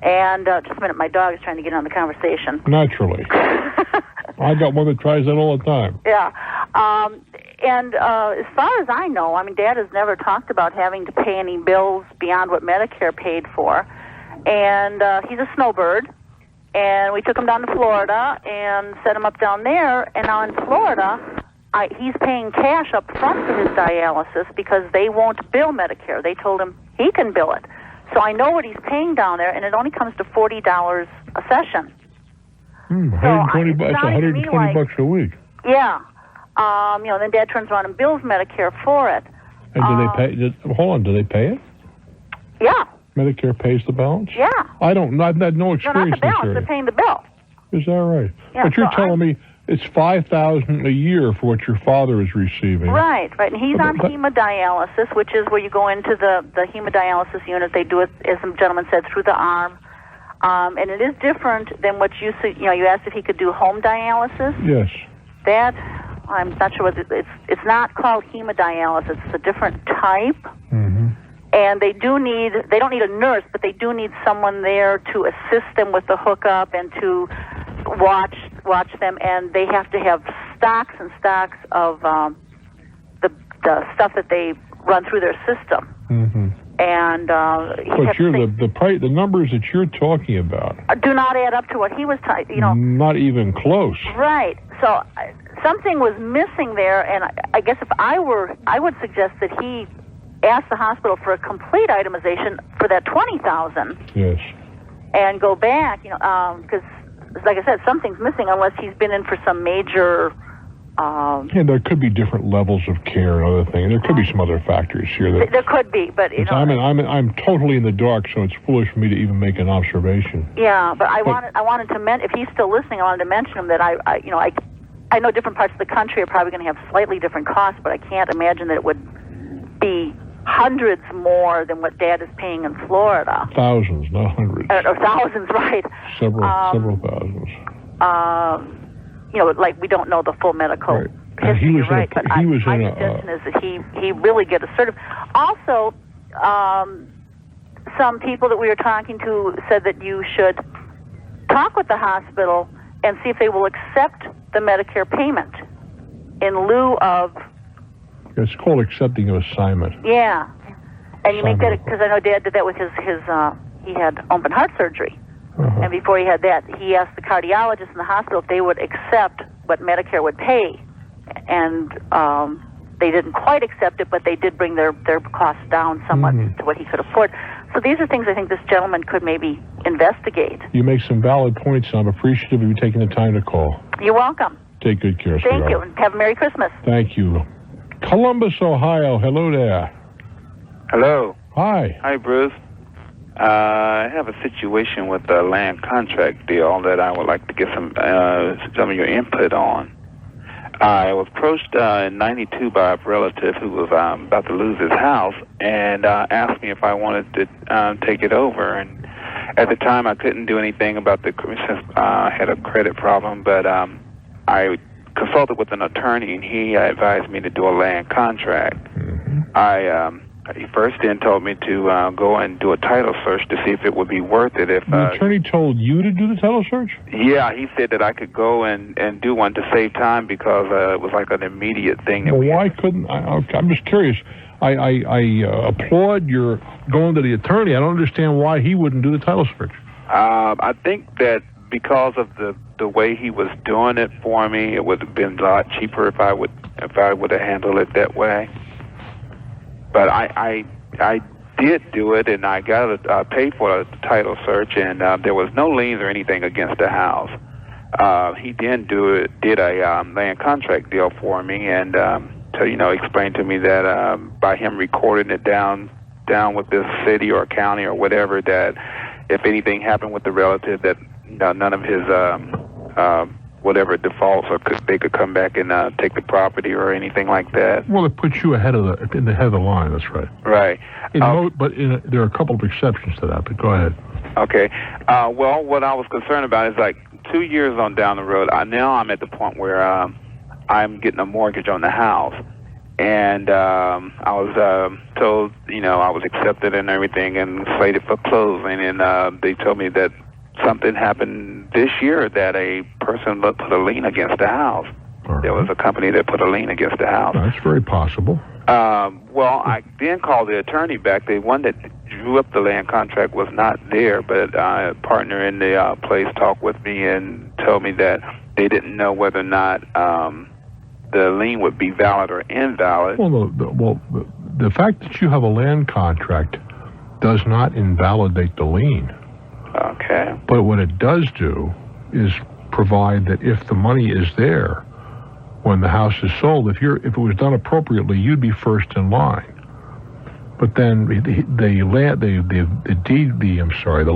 And just a minute, my dog is trying to get on the conversation. Naturally. I got one that tries that all the time. Yeah. And as far as I know, Dad has never talked about having to pay any bills beyond what Medicare paid for. And he's a snowbird. And we took him down to Florida and set him up down there. And now in Florida, he's paying cash up front for his dialysis because they won't bill Medicare. They told him he can bill it. So I know what he's paying down there, and it only comes to $40 a session. 120 bucks. That's 120 bucks a week. Yeah. Then Dad turns around and bills Medicare for it. And do they pay? Hold on. Do they pay it? Yeah. Medicare pays the balance? Yeah. I don't. I've had no experience. No, not the balance. They're paying the bill. Is that right? Yeah, but you're telling me it's $5,000 a year for what your father is receiving. Right. And he's on hemodialysis, which is where you go into the hemodialysis unit. They do it, as the gentleman said, through the arm. And it is different than what you asked if he could do home dialysis. Yes. That, I'm not sure what it's not called hemodialysis. It's a different type. Mm-hmm. And they don't need a nurse, but they do need someone there to assist them with the hookup and to watch them. And they have to have stocks and stocks of the stuff that they run through their system. Mm-hmm. And but the numbers that you're talking about do not add up to what he was not even close. Right. So something was missing there, and I guess if I would suggest that he ask the hospital for a complete itemization for that $20,000. Yes. And go back, because, like I said, something's missing unless he's been in for some major. There could be different levels of care and other things. There could be some other factors here. There could be, but I'm totally in the dark, so it's foolish for me to even make an observation. Yeah, but I wanted to mention, if he's still listening, I wanted to mention him that I know different parts of the country are probably going to have slightly different costs, but I can't imagine that it would be hundreds more than what Dad is paying in Florida. Thousands, not hundreds. Or thousands, right? Several thousands. Like we don't know the full medical And history, he was right? my suggestion is that he really get assertive. Also, some people that we were talking to said that you should talk with the hospital and see if they will accept the Medicare payment in lieu of. It's called accepting an assignment. Yeah, and you make that because I know Dad did that with his he had open heart surgery, and before he had that, he asked the cardiologist in the hospital if they would accept what Medicare would pay, and they didn't quite accept it, but they did bring their costs down somewhat to what he could afford. So these are things I think this gentleman could maybe investigate. You make some valid points, and I'm appreciative of you taking the time to call. You're welcome. Take good care, Thank sweetheart. you, and have a Merry Christmas. Thank you. Columbus, Ohio. Hello there. Hello. Hi. Hi, Bruce. I have a situation with a land contract deal that I would like to get some of your input on. I was approached in '92 by a relative who was about to lose his house and asked me if I wanted to take it over. And at the time, I couldn't do anything about since I had a credit problem, but I consulted with an attorney, and he advised me to do a land contract. He first then told me to go and do a title search to see if it would be worth it. If the attorney told you to do the title search? Yeah, he said that I could go and do one to save time because it was like an immediate thing. Well, why couldn't I'm just curious. I applaud your going to the attorney. I don't understand why he wouldn't do the title search. I think that because of the way he was doing it for me, it would have been a lot cheaper if I would have handled it that way. But I did do it, and I got paid for the title search, and there was no liens or anything against the house. He then did a land contract deal for me, and to explain to me that by him recording it down with this city or county or whatever, that if anything happened with the relative, that none of his whatever defaults they could come back and take the property or anything like that. Well, it puts you in the head of the line. That's right. Right. There are a couple of exceptions to that. But go ahead. Okay. Well, what I was concerned about is like 2 years on down the road. Now I'm at the point where I'm getting a mortgage on the house, and I was told I was accepted and everything and slated for closing, and they told me that something happened this year that a person put a lien against the house. Right. There was a company that put a lien against the house. That's very possible. Well, I then called the attorney back. The one that drew up the land contract was not there, but a partner in the place talked with me and told me that they didn't know whether or not the lien would be valid or invalid. Well, the fact that you have a land contract does not invalidate the lien. Okay. But what it does do is provide that if the money is there when the house is sold, if it was done appropriately, you'd be first in line. But then the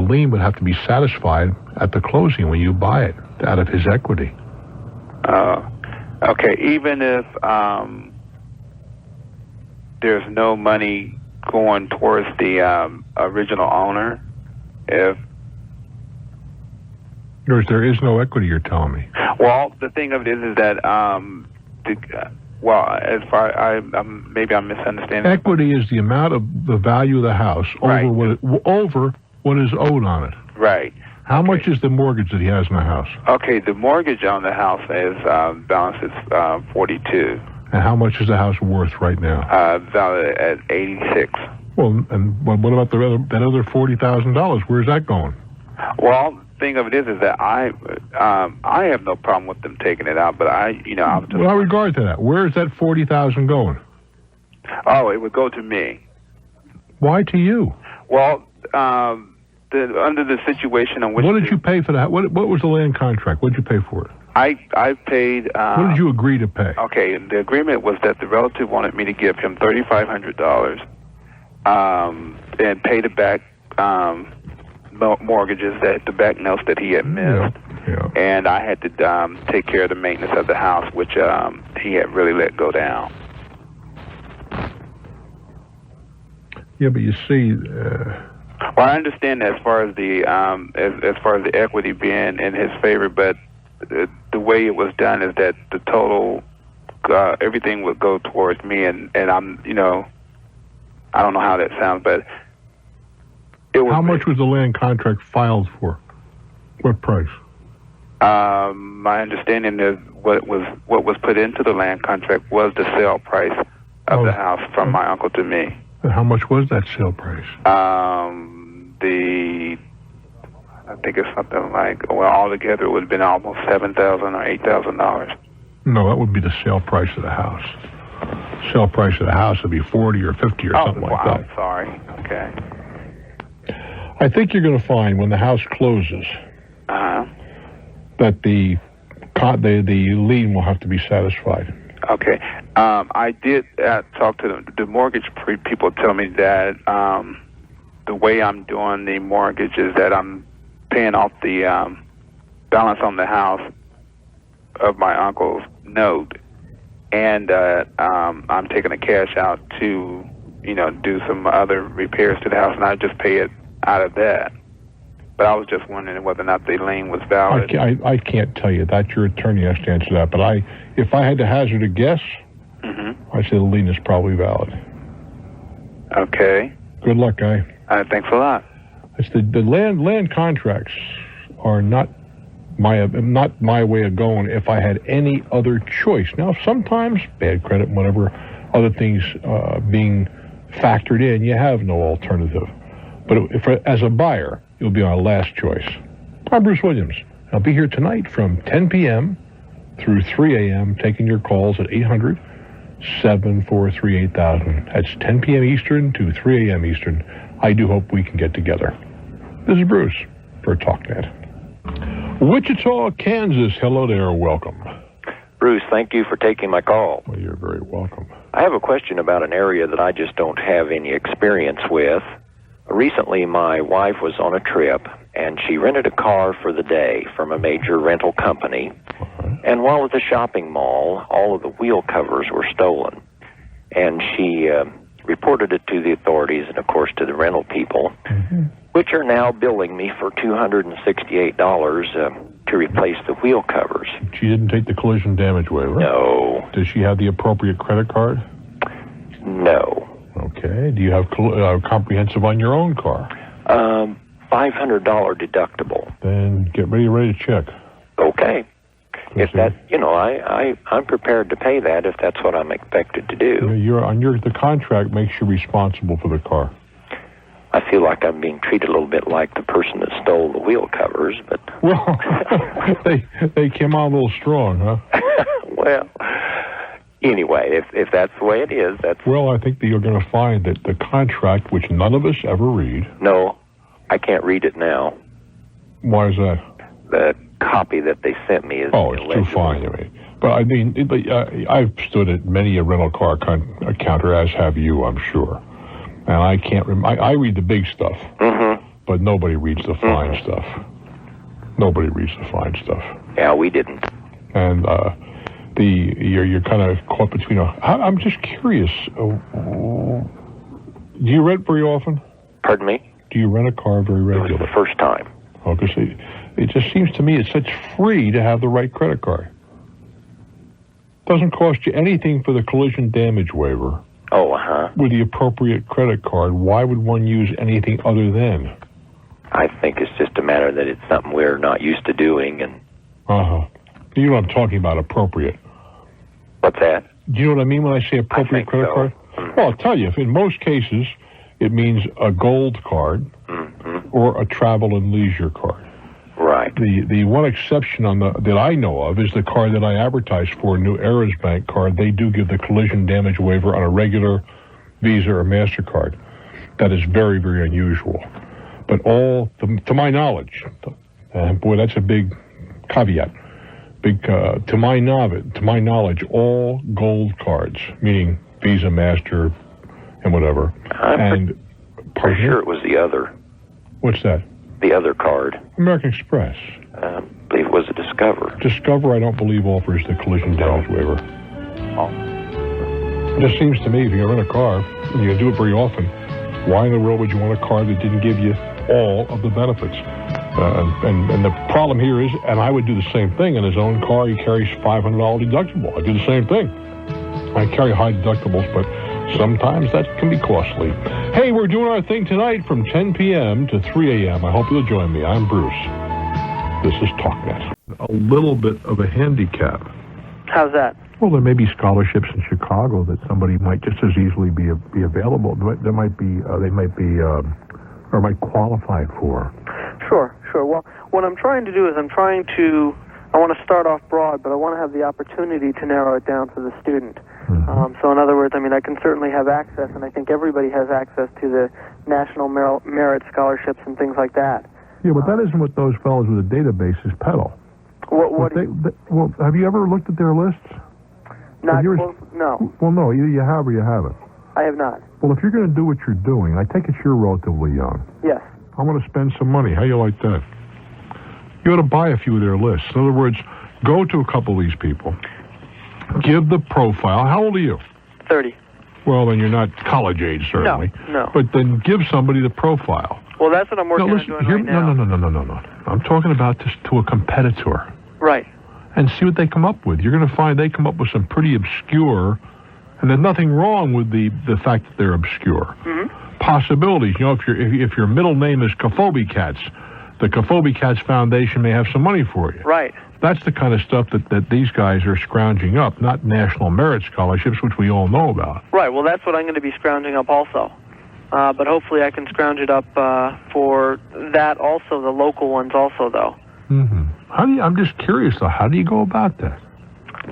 lien would have to be satisfied at the closing when you buy it out of his equity. Okay. Even if there's no money going towards the original owner, if there is no equity, you're telling me. Well, the thing of it is that as far maybe I'm misunderstanding. Equity is the amount of the value of the house over what is owed on it. Right. How much is the mortgage that he has in the house? Okay, the mortgage on the house is balance is $42. And how much is the house worth right now? Valued at $86. Well, and what about that other $40,000? Where's that going? Well, thing of it is that I have no problem with them taking it out, but I'm just. Without regard to that, where is that $40,000 going? Oh, it would go to me. Why to you? Well, under the situation in which. What did you pay for that? What was the land contract? What did you pay for it? I paid. What did you agree to pay? Okay, the agreement was that the relative wanted me to give him $3,500, and pay the back. Mortgages, that the back notes that he had missed, and I had to take care of the maintenance of the house, which he had really let go down. Yeah, but you see... Well, I understand that as far as the as far as the equity being in his favor, but the way it was done is that the total everything would go towards me, and I'm I don't know how that sounds, but it was. How much was the land contract filed for? What price? My understanding is what was put into the land contract was the sale price of the house from my uncle to me. And how much was that sale price? I think it's something like, well, altogether it would have been almost $7,000 or $8,000. No, that would be the sale price of the house. Sale price of the house would be 40 or 50 or something like that. I'm sorry. Okay. I think you're going to find when the house closes that the lien will have to be satisfied. Okay. I did talk to the mortgage people. Tell me that the way I'm doing the mortgage is that I'm paying off the balance on the house of my uncle's note, and I'm taking the cash out to do some other repairs to the house, and I just pay it out of that. But I was just wondering whether or not the lien was valid. I can't tell you that. Your attorney has to answer that. But if I had to hazard a guess, I'd say the lien is probably valid. Okay. Good luck, guy. Thanks a lot. It's the land contracts are not my way of going if I had any other choice. Now, sometimes bad credit, whatever, other things being factored in, you have no alternative. But as a buyer, it'll be our last choice. I'm Bruce Williams. I'll be here tonight from 10 p.m. through 3 a.m. taking your calls at 800-743-8000. That's 10 p.m. Eastern to 3 a.m. Eastern. I do hope we can get together. This is Bruce for Talknet. Wichita, Kansas. Hello there. Welcome. Bruce, thank you for taking my call. Well, you're very welcome. I have a question about an area that I just don't have any experience with. Recently, my wife was on a trip, and she rented a car for the day from a major rental company. And while at the shopping mall, all of the wheel covers were stolen. And she reported it to the authorities and, of course, to the rental people, which are now billing me for $268 to replace the wheel covers. She didn't take the collision damage waiver? No. Does she have the appropriate credit card? No. Okay. Do you have comprehensive on your own car? $500 deductible. Then get ready to check. Okay. If that, I'm prepared to pay that if that's what I'm expected to do. The contract makes you responsible for the car. I feel like I'm being treated a little bit like the person that stole the wheel covers, but... Well, they came out a little strong, huh? Well, anyway, if that's the way it is, that's... Well, I think that you're going to find that the contract, which none of us ever read... No, I can't read it now. Why is that? The copy that they sent me is illegible. It's too fine, I mean. But I mean, I've stood at many a rental car counter, as have you, I'm sure. And I can't I read the big stuff, but nobody reads the fine stuff. Nobody reads the fine stuff. Yeah, we didn't. And you're kind of caught between I'm just curious. Do you rent very often? Pardon me? Do you rent a car very regularly? It was the first time. Oh, because it just seems to me it's such free to have the right credit card. Doesn't cost you anything for the collision damage waiver. With the appropriate credit card, why would one use anything other than? I think it's just a matter that it's something we're not used to doing, and... You know what I'm talking about, appropriate. What's that? Do you know what I mean when I say appropriate credit card? Well, I'll tell you, in most cases, it means a gold card or a travel and leisure card. Right. The one exception that I know of is the card that I advertise for, New Era's Bank card. They do give the collision damage waiver on a regular Visa or MasterCard. That is very, very unusual. But to my knowledge, and boy, that's a big caveat. To my knowledge, all gold cards, meaning Visa, Master, and whatever. I'm pretty sure it was the other. What's that? The other card. American Express. I believe it was a Discover. Discover, I don't believe, offers the collision damage waiver. It just seems to me, if you rent a car, and you do it very often, Why in the world would you want a car that didn't give you all of the benefits? And the problem here is, and I would do the same thing in his own car, he carries $500 deductible. I do the same thing. I carry high deductibles, but sometimes that can be costly. Hey, we're doing our thing tonight from 10 p.m. to 3 a.m. I hope you'll join me. I'm Bruce. This is Talknet. A little bit of a handicap. How's that? Well, there may be scholarships in Chicago that somebody might just as easily be available. They might qualify for. Sure. Well, what I'm trying to do is I want to start off broad, but I want to have the opportunity to narrow it down for the student. So in other words, I can certainly have access, and I think everybody has access to the National Merit Scholarships and things like that. Yeah, but that isn't what those fellows with the databases peddle. Well, have you ever looked at their lists? No. Well, no, either you have or you haven't. I have not. Well, if you're going to do what you're doing, I take it you're relatively young. Yes. I want to spend some money. How you like that? You ought to buy a few of their lists. In other words, go to a couple of these people. Give the profile. How old are you? 30. Well, then you're not college age, certainly. No. But then give somebody the profile. Well, that's what I'm working on doing right now. No. I'm talking about this to a competitor. Right. And see what they come up with. You're going to find they come up with some pretty obscure, and there's nothing wrong with the fact that they're obscure. Possibilities. You know, if your middle name is Kafobi Cats, the Kafobi Cats Foundation may have some money for you. Right. That's the kind of stuff that these guys are scrounging up, not national merit scholarships, which we all know about. Right. Well, that's what I'm going to be scrounging up also. But hopefully I can scrounge it up for that also, the local ones also, though. I'm just curious, though. How do you go about that?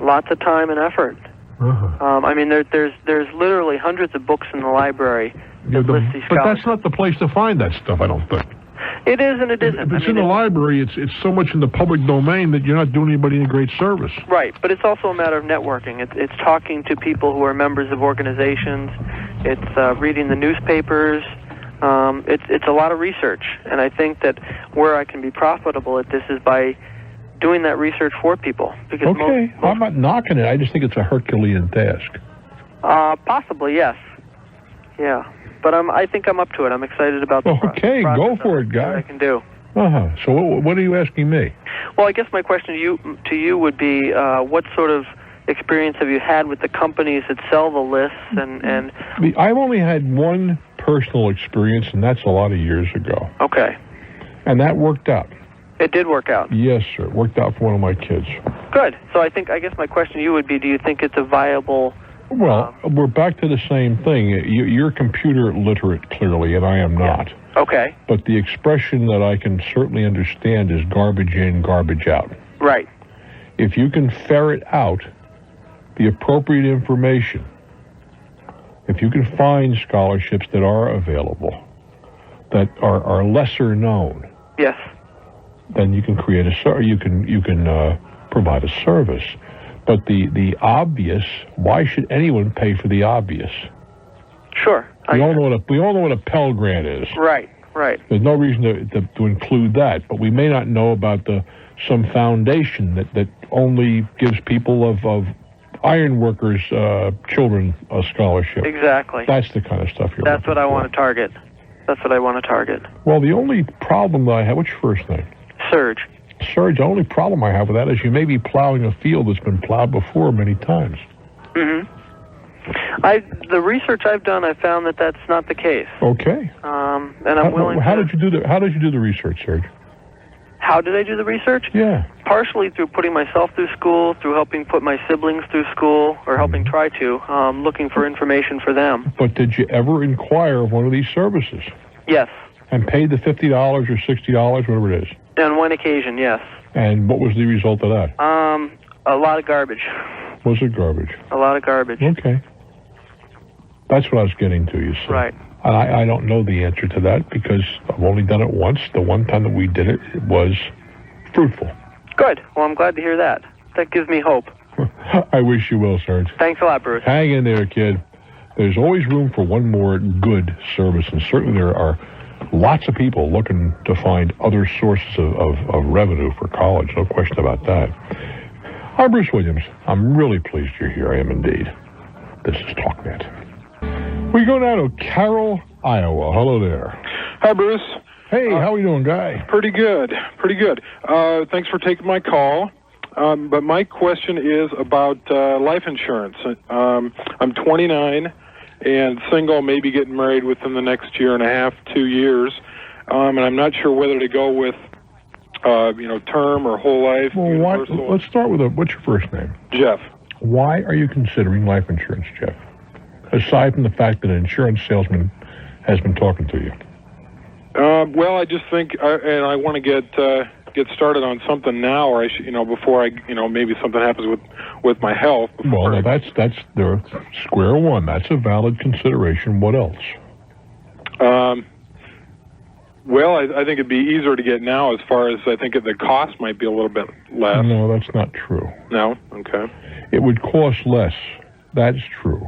Lots of time and effort. There's literally hundreds of books in the library that list these scholarships. But that's not the place to find that stuff, I don't think. It is and it isn't. If it's in the library, it's so much in the public domain that you're not doing anybody any great service. Right, but it's also a matter of networking. It's talking to people who are members of organizations. It's reading the newspapers. It's a lot of research, and I think that where I can be profitable at this is by doing that research for people. Because I'm not knocking it. I just think it's a Herculean task. Possibly, yes. Yeah. But I think I'm up to it. I'm excited about the process. Okay, go for it, guy. I can do. So what are you asking me? Well, I guess my question to you would be, what sort of experience have you had with the companies that sell the lists? And I've only had one personal experience, and that's a lot of years ago. Okay. And that worked out. It did work out? Yes, sir. It worked out for one of my kids. Good. So I guess my question to you would be, do you think it's a viable... Well, we're back to the same thing. You're computer literate, clearly, and I am not. Okay. But the expression that I can certainly understand is garbage in, garbage out. Right. If you can ferret out the appropriate information, if you can find scholarships that are available, that are lesser known, yes, then you can create you can provide a service. But the obvious, why should anyone pay for the obvious? Sure. We all know what a Pell Grant is. Right. There's no reason to include that, but we may not know about some foundation that only gives people of iron workers' children a scholarship. Exactly. That's the kind of stuff you're That's what I want to target. Well, the only problem that I have, what's your first name? Serge, the only problem I have with that is you may be plowing a field that's been plowed before many times. The research I've done, I found that that's not the case. Okay. And I'm willing. How did you do the research, Serge? How did I do the research? Yeah. Partially through putting myself through school, through helping put my siblings through school, or helping try to, looking for information for them. But did you ever inquire of one of these services? Yes. And paid the $50 or $60, whatever it is? On one occasion, yes. And what was the result of that? A lot of garbage. Was it garbage? A lot of garbage. Okay. That's what I was getting to, you see. Right. I don't know the answer to that because I've only done it once. The one time that we did it, it was fruitful. Good. Well, I'm glad to hear that. That gives me hope. I wish you will, Serge. Thanks a lot, Bruce. Hang in there, kid. There's always room for one more good service, and certainly there are lots of people looking to find other sources of revenue for college. No question about that. I'm Bruce Williams. I'm really pleased you're here. I am indeed. This is Talknet. We go down to Carroll, Iowa. Hello there. Hi, Bruce. Hey, how are you doing, guy? Pretty good. Thanks for taking my call. But my question is about life insurance. I'm 29 and single, maybe getting married within the next year and a half, 2 years. And I'm not sure whether to go with, term or whole life. Well, let's start with what's your first name? Jeff. Why are you considering life insurance, Jeff? Aside from the fact that an insurance salesman has been talking to you. Well, I just think, and I want to get started on something now, or before I, maybe something happens with my health. Well, no, that's the square one. That's a valid consideration. What else? Well, I think it'd be easier to get now, as far as I think the cost might be a little bit less. No, that's not true. No? Okay. It would cost less. That's true.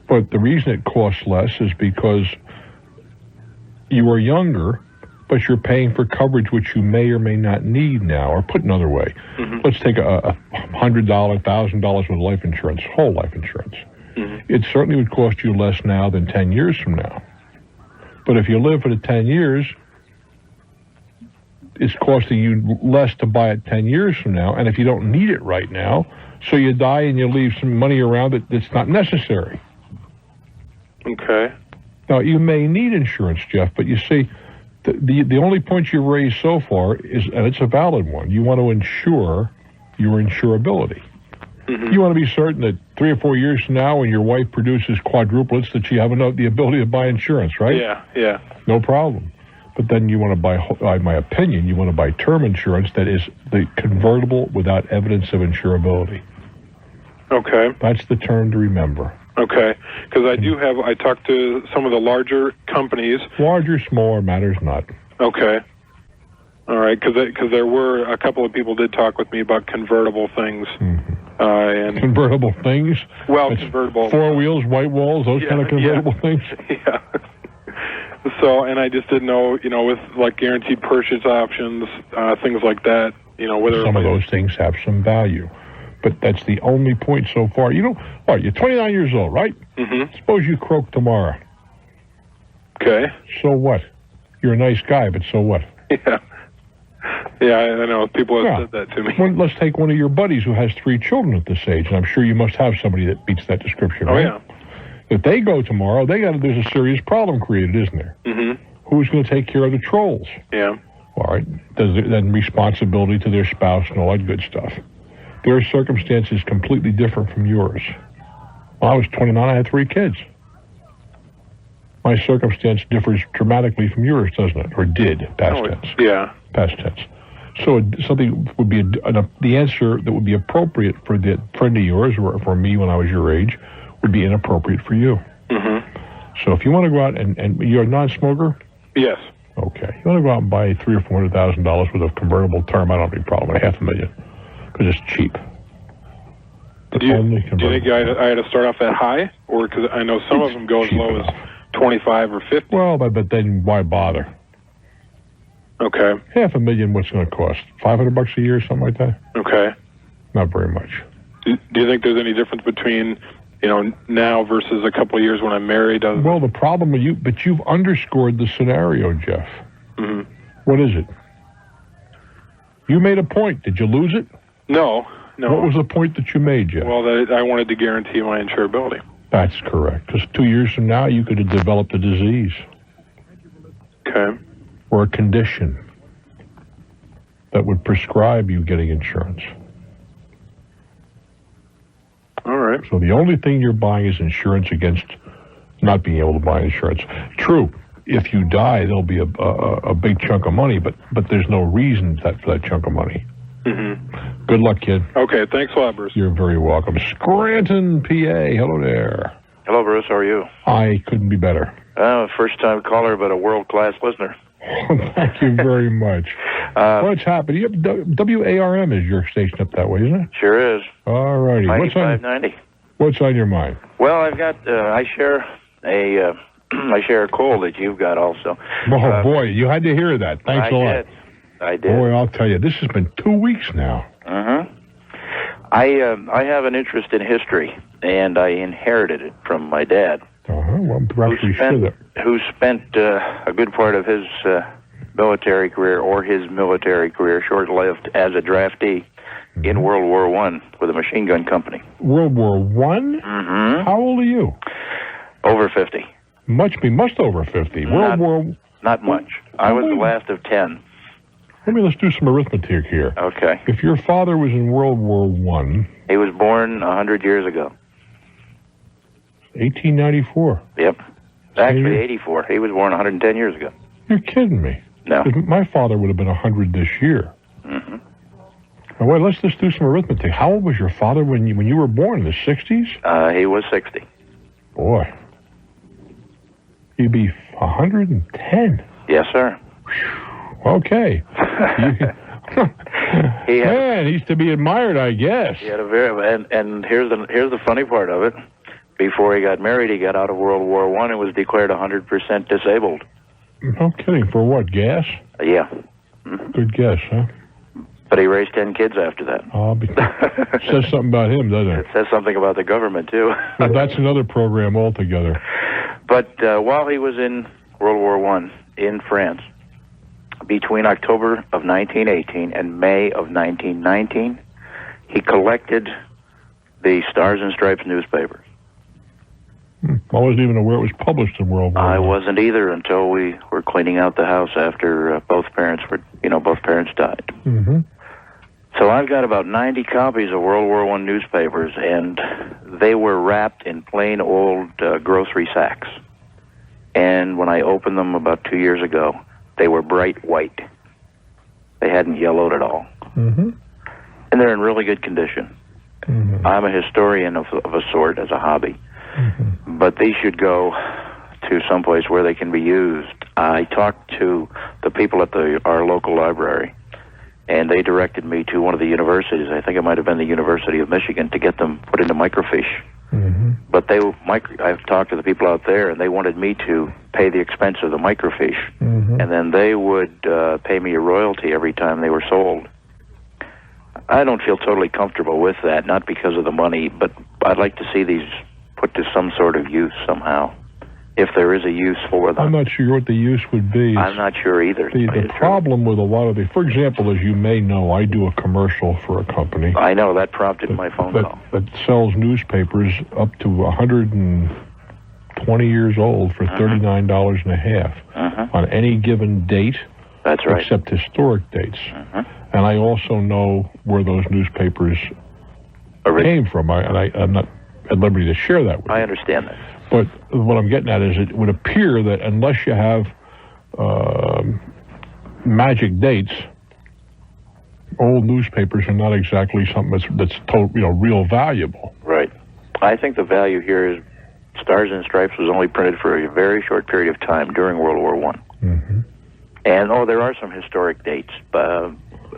But the reason it costs less is because you are younger, but you're paying for coverage which you may or may not need now. Or put another way, let's take a $100, $1,000 worth of life insurance, whole life insurance. It certainly would cost you less now than 10 years from now. But if you live for the 10 years, it's costing you less to buy it 10 years from now. And if you don't need it right now, so you die and you leave some money around that's not necessary. Okay. Now, you may need insurance, Jeff, but you see, the only point you've raised so far is, and it's a valid one, you want to ensure your insurability. You want to be certain that 3 or 4 years from now, when your wife produces quadruplets, that you have the ability to buy insurance, right? Yeah. No problem. But then you want to buy, in my opinion, you want to buy term insurance that is the convertible without evidence of insurability. Okay. That's the term to remember. Okay, because I talked to some of the larger companies. Larger, smaller, matters not. Okay. All right, because there were a couple of people did talk with me about convertible things. And convertible things? Well, convertible. 4 wheels, white walls, those kind of convertible things? Yeah. So, and I just didn't know, with like guaranteed purchase options, things like that, whether some of those things have some value. But that's the only point so far. You're 29 years old, right? Suppose you croak tomorrow. Okay. So what? You're a nice guy, but so what? Yeah, I know. People have said that to me. Well, let's take one of your buddies who has 3 children at this age, and I'm sure you must have somebody that meets that description, right? Oh, yeah. If they go tomorrow, there's a serious problem created, isn't there? Who's going to take care of the trolls? Yeah. All right. Then responsibility to their spouse and all that good stuff. Their circumstances completely different from yours. When I was 29, I had 3 kids. My circumstance differs dramatically from yours, doesn't it? Or did, past tense. Yeah. Past tense. So something would be the answer that would be appropriate for the friend of yours, or for me when I was your age, would be inappropriate for you. So if you want to go out and you're a non-smoker? Yes. Okay. You want to go out and buy $300,000 or $400,000 worth of convertible term? I don't have any problem with $500,000 because it's cheap. Do you think I had to start off that high, or because I know some of them go as low as 25 or 50? Well, but then why bother? Okay. $500,000, what's it going to cost? $500 a year, something like that? Okay. Not very much. Do you think there's any difference between, now versus a couple of years when I'm married? Well, the problem with you've underscored the scenario, Jeff. What is it? You made a point. Did you lose it? No. What was the point that you made, Jeff? Well, that I wanted to guarantee my insurability. That's correct. Because 2 years from now, you could have developed a disease. Okay. Or a condition that would prescribe you getting insurance. All right. So the only thing you're buying is insurance against not being able to buy insurance. True, if you die, there'll be a big chunk of money, but there's no reason for that chunk of money. Good luck, kid. Okay, thanks a lot, Bruce. You're very welcome. Scranton, PA. Hello there. Hello, Bruce. How are you? I couldn't be better. First-time caller, but a world-class listener. Thank you very much. What's happening? WARM is your station up that way, isn't it? Sure is. All righty. 95.90. What's on your mind? Well, I've got. I share a cold that you've got also. Oh boy, you had to hear that. Thanks a lot. I did. Boy, I'll tell you, this has been 2 weeks now. I have an interest in history, and I inherited it from my dad. Well, perhaps we should. Who spent a good part of his military career, or his military career, short-lived as a draftee in World War I with a machine gun company. World War I? Mm-hmm. How old are you? Over 50. Much over 50. Not much. I was the last of 10. Let's do some arithmetic here. Okay. If your father was in World War I... He was born 100 years ago. 1894. Yep. Actually, 84. He was born 110 years ago. You're kidding me. No. My father would have been 100 this year. Mm-hmm. Now, wait, let's just do some arithmetic. How old was your father when you were born? In the 60s? He was 60. Boy. He'd be 110. Yes, sir. Okay. Man, he's to be admired, I guess. He had a very and here's the funny part of it. Before he got married, he got out of World War I and was declared 100% disabled. No kidding. For what, gas? Yeah. Mm-hmm. Good guess, huh? But he raised 10 kids after that. Says something about him, doesn't it? It says something about the government, too. Well, that's another program altogether. But while he was in World War I in France, between October of 1918 and May of 1919, he collected the Stars and Stripes newspapers. I wasn't even aware it was published in World War I. I wasn't either until we were cleaning out the house after both parents died. Mm-hmm. So I've got about 90 copies of World War I newspapers, and they were wrapped in plain old grocery sacks. And when I opened them about 2 years ago, they were bright white. They hadn't yellowed at all. Mm-hmm. And they're in really good condition. Mm-hmm. I'm a historian of a sort as a hobby. Mm-hmm. But these should go to someplace where they can be used. I talked to the people at our local library, and they directed me to one of the universities. I think it might have been the University of Michigan, to get them put into microfiche. Mm-hmm. But I've talked to the people out there, and they wanted me to pay the expense of the microfiche, mm-hmm. and then they would pay me a royalty every time they were sold. I don't feel totally comfortable with that, not because of the money, but I'd like to see these put to some sort of use somehow, if there is a use for them. I'm not sure what the use would be. I'm not sure either. The problem with a lot of for example, as you may know, I do a commercial for a company. I know, that prompted my phone call. That sells newspapers up to 120 years old for $39 and a half on any given date. That's right. Except historic dates. And I also know where those newspapers came from. I'm not at liberty to share that with you. I understand that. But what I'm getting at is it would appear that unless you have magic dates, old newspapers are not exactly something that's real valuable. Right. I think the value here is Stars and Stripes was only printed for a very short period of time during World War I. Mm-hmm. And, there are some historic dates.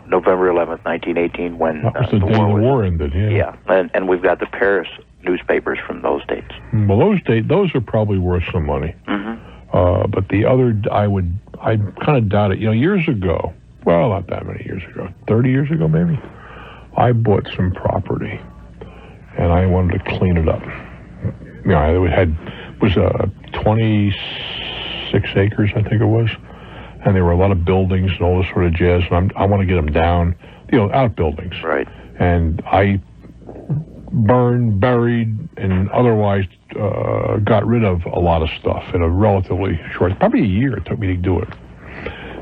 November 11th, 1918, when that was the day the war ended, Yeah, and we've got the Paris newspapers from those dates. Well, those are probably worth some money. Mm-hmm. But the other, I kind of doubt it. Years ago, well, not that many years ago, 30 years ago maybe, I bought some property, and I wanted to clean it up. It was 26 acres, I think it was, and there were a lot of buildings and all this sort of jazz, and I want to get them down, outbuildings. Right. And I burned, buried, and otherwise got rid of a lot of stuff in a relatively short, probably a year it took me to do it.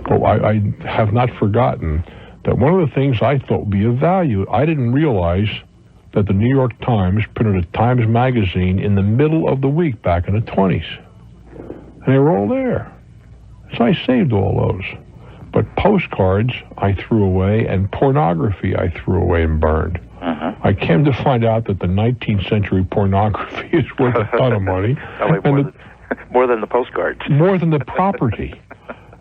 But I have not forgotten that one of the things I thought would be of value, I didn't realize that the New York Times printed a Times magazine in the middle of the week back in the 20s. And they were all there. So I saved all those. But postcards I threw away, and pornography I threw away and burned. I came to find out that the 19th century pornography is worth a ton of money. More than the postcards. More than the property.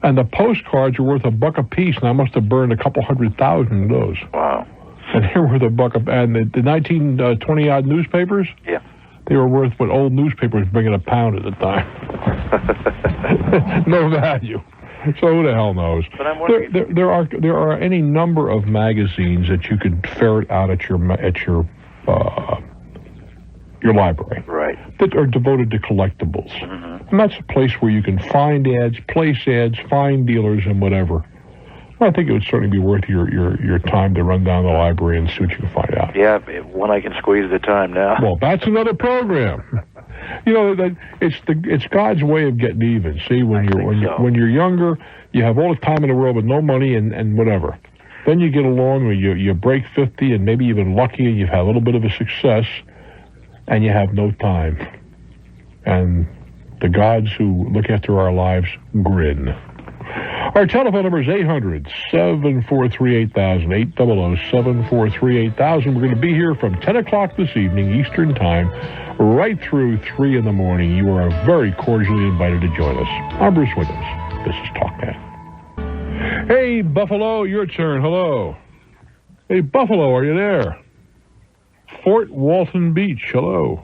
And the postcards are worth $1 a piece, and I must have burned a couple 100,000 of those. Wow. And they were worth $1 and the 1920-odd newspapers? Yeah. They were worth what old newspapers bringing $1 at the time. No value. So who the hell knows? But I'm wondering, there are any number of magazines that you could ferret out at your your library. Right. That are devoted to collectibles. And that's a place where you can find ads, place ads, find dealers, and whatever. Well, I think it would certainly be worth your time to run down the library and see what you can find out. Yeah, when I can squeeze the time now. Well, that's another program. You know, that it's God's way of getting even. See, when you're younger, you have all the time in the world with no money and whatever. Then you get along, or you break 50 and maybe even lucky, and you've had a little bit of a success, and you have no time. And the gods who look after our lives grin. Our telephone number is 800-743-8000, 800-743-8000. We're going to be here from 10 o'clock this evening, Eastern Time, right through 3 in the morning. You are very cordially invited to join us. I'm Bruce Williams. This is Talknet. Hey, Buffalo, your turn. Hello. Hey, Buffalo, are you there? Fort Walton Beach, hello.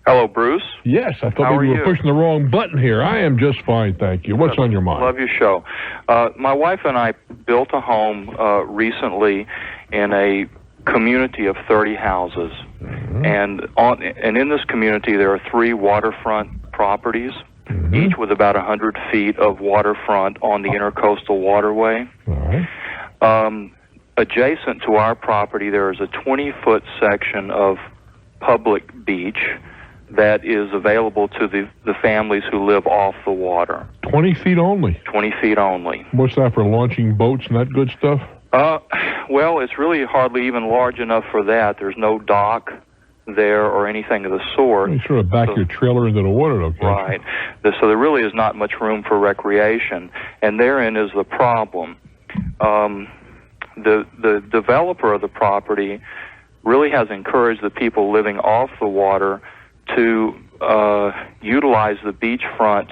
Hello, Bruce. Yes, I thought maybe you were pushing the wrong button here. I am just fine, thank you. What's on your mind? Love your show. My wife and I built a home recently in a community of 30 houses. And in this community, there are 3 waterfront properties, each with about 100 feet of waterfront on the Intercoastal Waterway. Adjacent to our property, there is a 20-foot section of public beach that is available to the families who live off the water. 20 feet only? 20 feet only. What's that, for launching boats and that good stuff? Well, it's really hardly even large enough for that. There's no dock there or anything of the sort. You sort of back your trailer into the water, though, can't right. So there really is not much room for recreation, and therein is the problem. The developer of the property really has encouraged the people living off the water to utilize the beachfront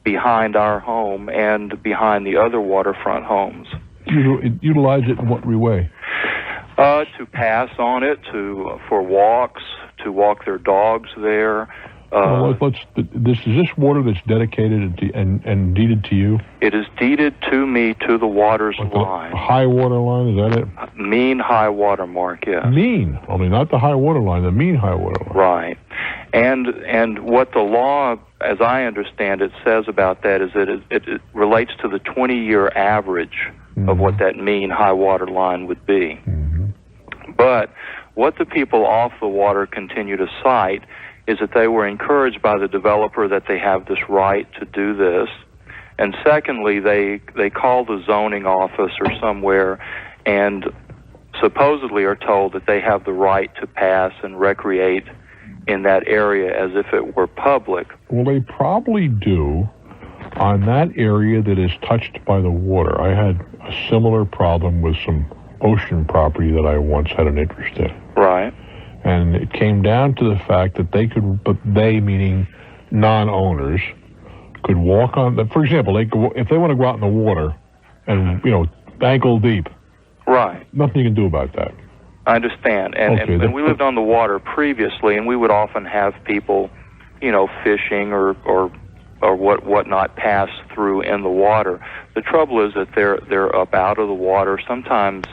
behind our home and behind the other waterfront homes. Utilize it in what way? To pass on it, for walks, to walk their dogs there. Is this water that's dedicated and deeded to you? It is deeded to me to the water's line. The high water line, is that it? Mean high water mark, yes. Mean, only not the high water line, the mean high water line. Right. And what the law, as I understand it, says about that is that it relates to the 20-year average of what that mean high water line would be. But what the people off the water continue to cite is that they were encouraged by the developer that they have this right to do this. And secondly, they call the zoning office or somewhere and supposedly are told that they have the right to pass and recreate in that area as if it were public. Well, they probably do on that area that is touched by the water. I had a similar problem with some ocean property that I once had an interest in. Right. And it came down to the fact that they could, but they meaning non-owners, could walk on, for example, if they want to go out in the water and, ankle deep. Right. Nothing you can do about that. I understand. And we lived on the water previously, and we would often have people, fishing or whatnot pass through in the water. The trouble is that they're up out of the water, sometimes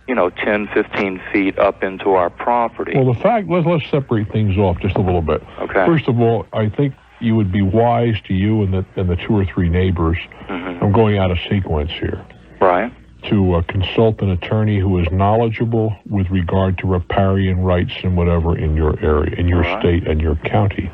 10, 15 feet up into our property. Well, the fact, let's separate things off just a little bit. Okay. First of all, I think you would be wise to you and the 2 or 3 neighbors, I'm going out of sequence here. Right. To consult an attorney who is knowledgeable with regard to riparian rights and whatever in your area, in your state and your county.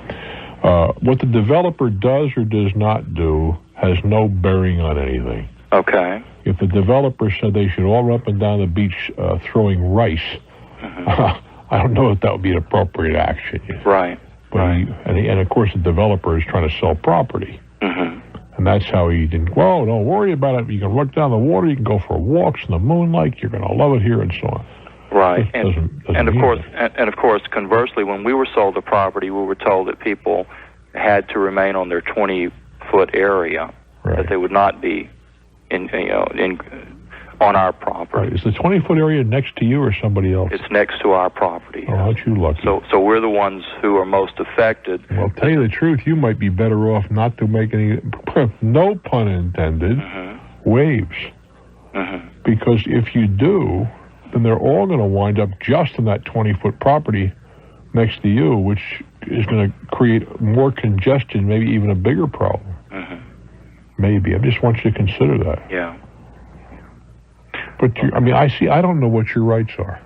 What the developer does or does not do has no bearing on anything. Okay. If the developer said they should all run up and down the beach throwing rice, I don't know if that would be an appropriate action. Right. But and of course the developer is trying to sell property. And that's how he didn't, well, don't worry about it. You can look down the water, you can go for walks in the moonlight, you're going to love it here, and so on. Right. And of course, conversely, when we were sold the property, we were told that people had to remain on their 20-foot area, that they would not be on our property. Right. Is the 20-foot area next to you or somebody else? It's next to our property. Oh, aren't you lucky? So we're the ones who are most affected. Well, I'll tell you the truth, you might be better off not to make any, no pun intended, waves. Because if you do, then they're all going to wind up just on that 20-foot property next to you, which is going to create more congestion, maybe even a bigger problem. Maybe. I just want you to consider that. Yeah. But, I don't know what your rights are.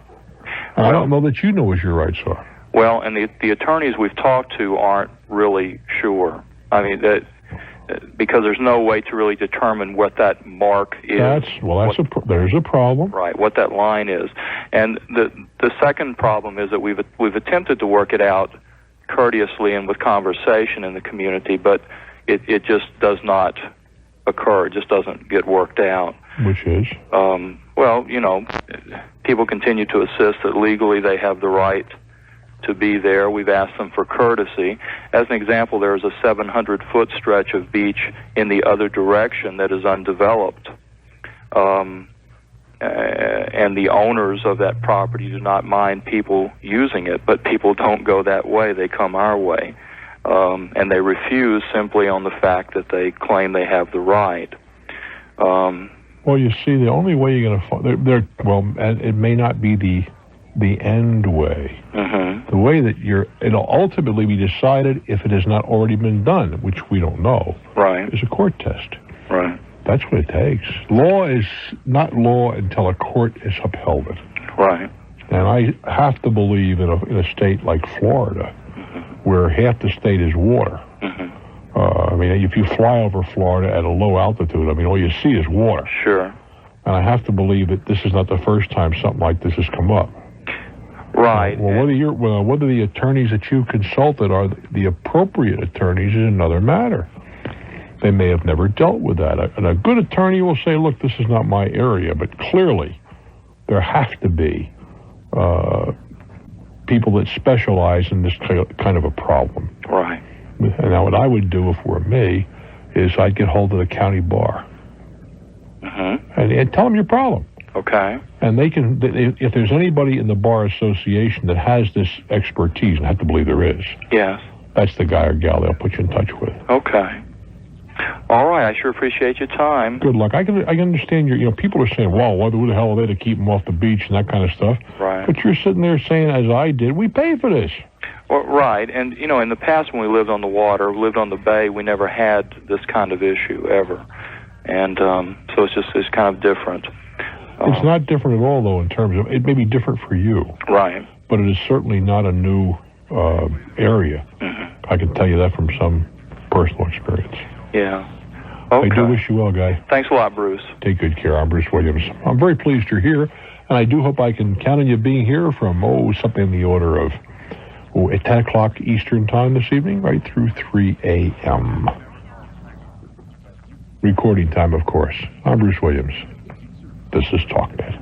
And I don't know that you know what your rights are. Well, and the attorneys we've talked to aren't really sure. I mean, because there's no way to really determine what that mark is. There's a problem. Right, what that line is. And the second problem is that we've attempted to work it out courteously and with conversation in the community, but it just does not occur. It just doesn't get worked out. Which is? Well, people continue to insist that legally they have the right to be there. We've asked them for courtesy. As an example, there is a 700-foot stretch of beach in the other direction that is undeveloped. And the owners of that property do not mind people using it, but people don't go that way. They come our way. And they refuse simply on the fact that they claim they have the right. Well, you see, the only way you're going to and it may not be the end way. The way that it'll ultimately be decided if it has not already been done, which we don't know. Right. Is a court test. Right. That's what it takes. Law is not law until a court has upheld it. Right. And I have to believe in a state like Florida, where half the state is water. If you fly over Florida at a low altitude, all you see is water. Sure. And I have to believe that this is not the first time something like this has come up. Right. Whether the attorneys that you consulted are the appropriate attorneys is another matter. They may have never dealt with that. And a good attorney will say, look, this is not my area, but clearly there have to be people that specialize in this kind of a problem. Right. And now what I would do if it were me is I'd get hold of the county bar and tell them your problem. Okay. And if there's anybody in the bar association that has this expertise, and I have to believe there is. Yes. That's the guy or gal they'll put you in touch with. Okay. All right. I sure appreciate your time. Good luck. I can understand people are saying, well, what the hell are they to keep them off the beach and that kind of stuff. Right. But you're sitting there saying, as I did, we pay for this. Well, right. And, in the past when we lived on the water, lived on the bay, we never had this kind of issue ever. And so it's kind of different. It's not different at all, though, in terms of, it may be different for you. Right. But it is certainly not a new area. I can tell you that from some personal experience. Yeah. Okay. I do wish you well, Guy. Thanks a lot, Bruce. Take good care. I'm Bruce Williams. I'm very pleased you're here, and I do hope I can count on you being here from, something in the order of at 10 o'clock Eastern time this evening, right through 3 a.m. Recording time, of course. I'm Bruce Williams. This is Talknet.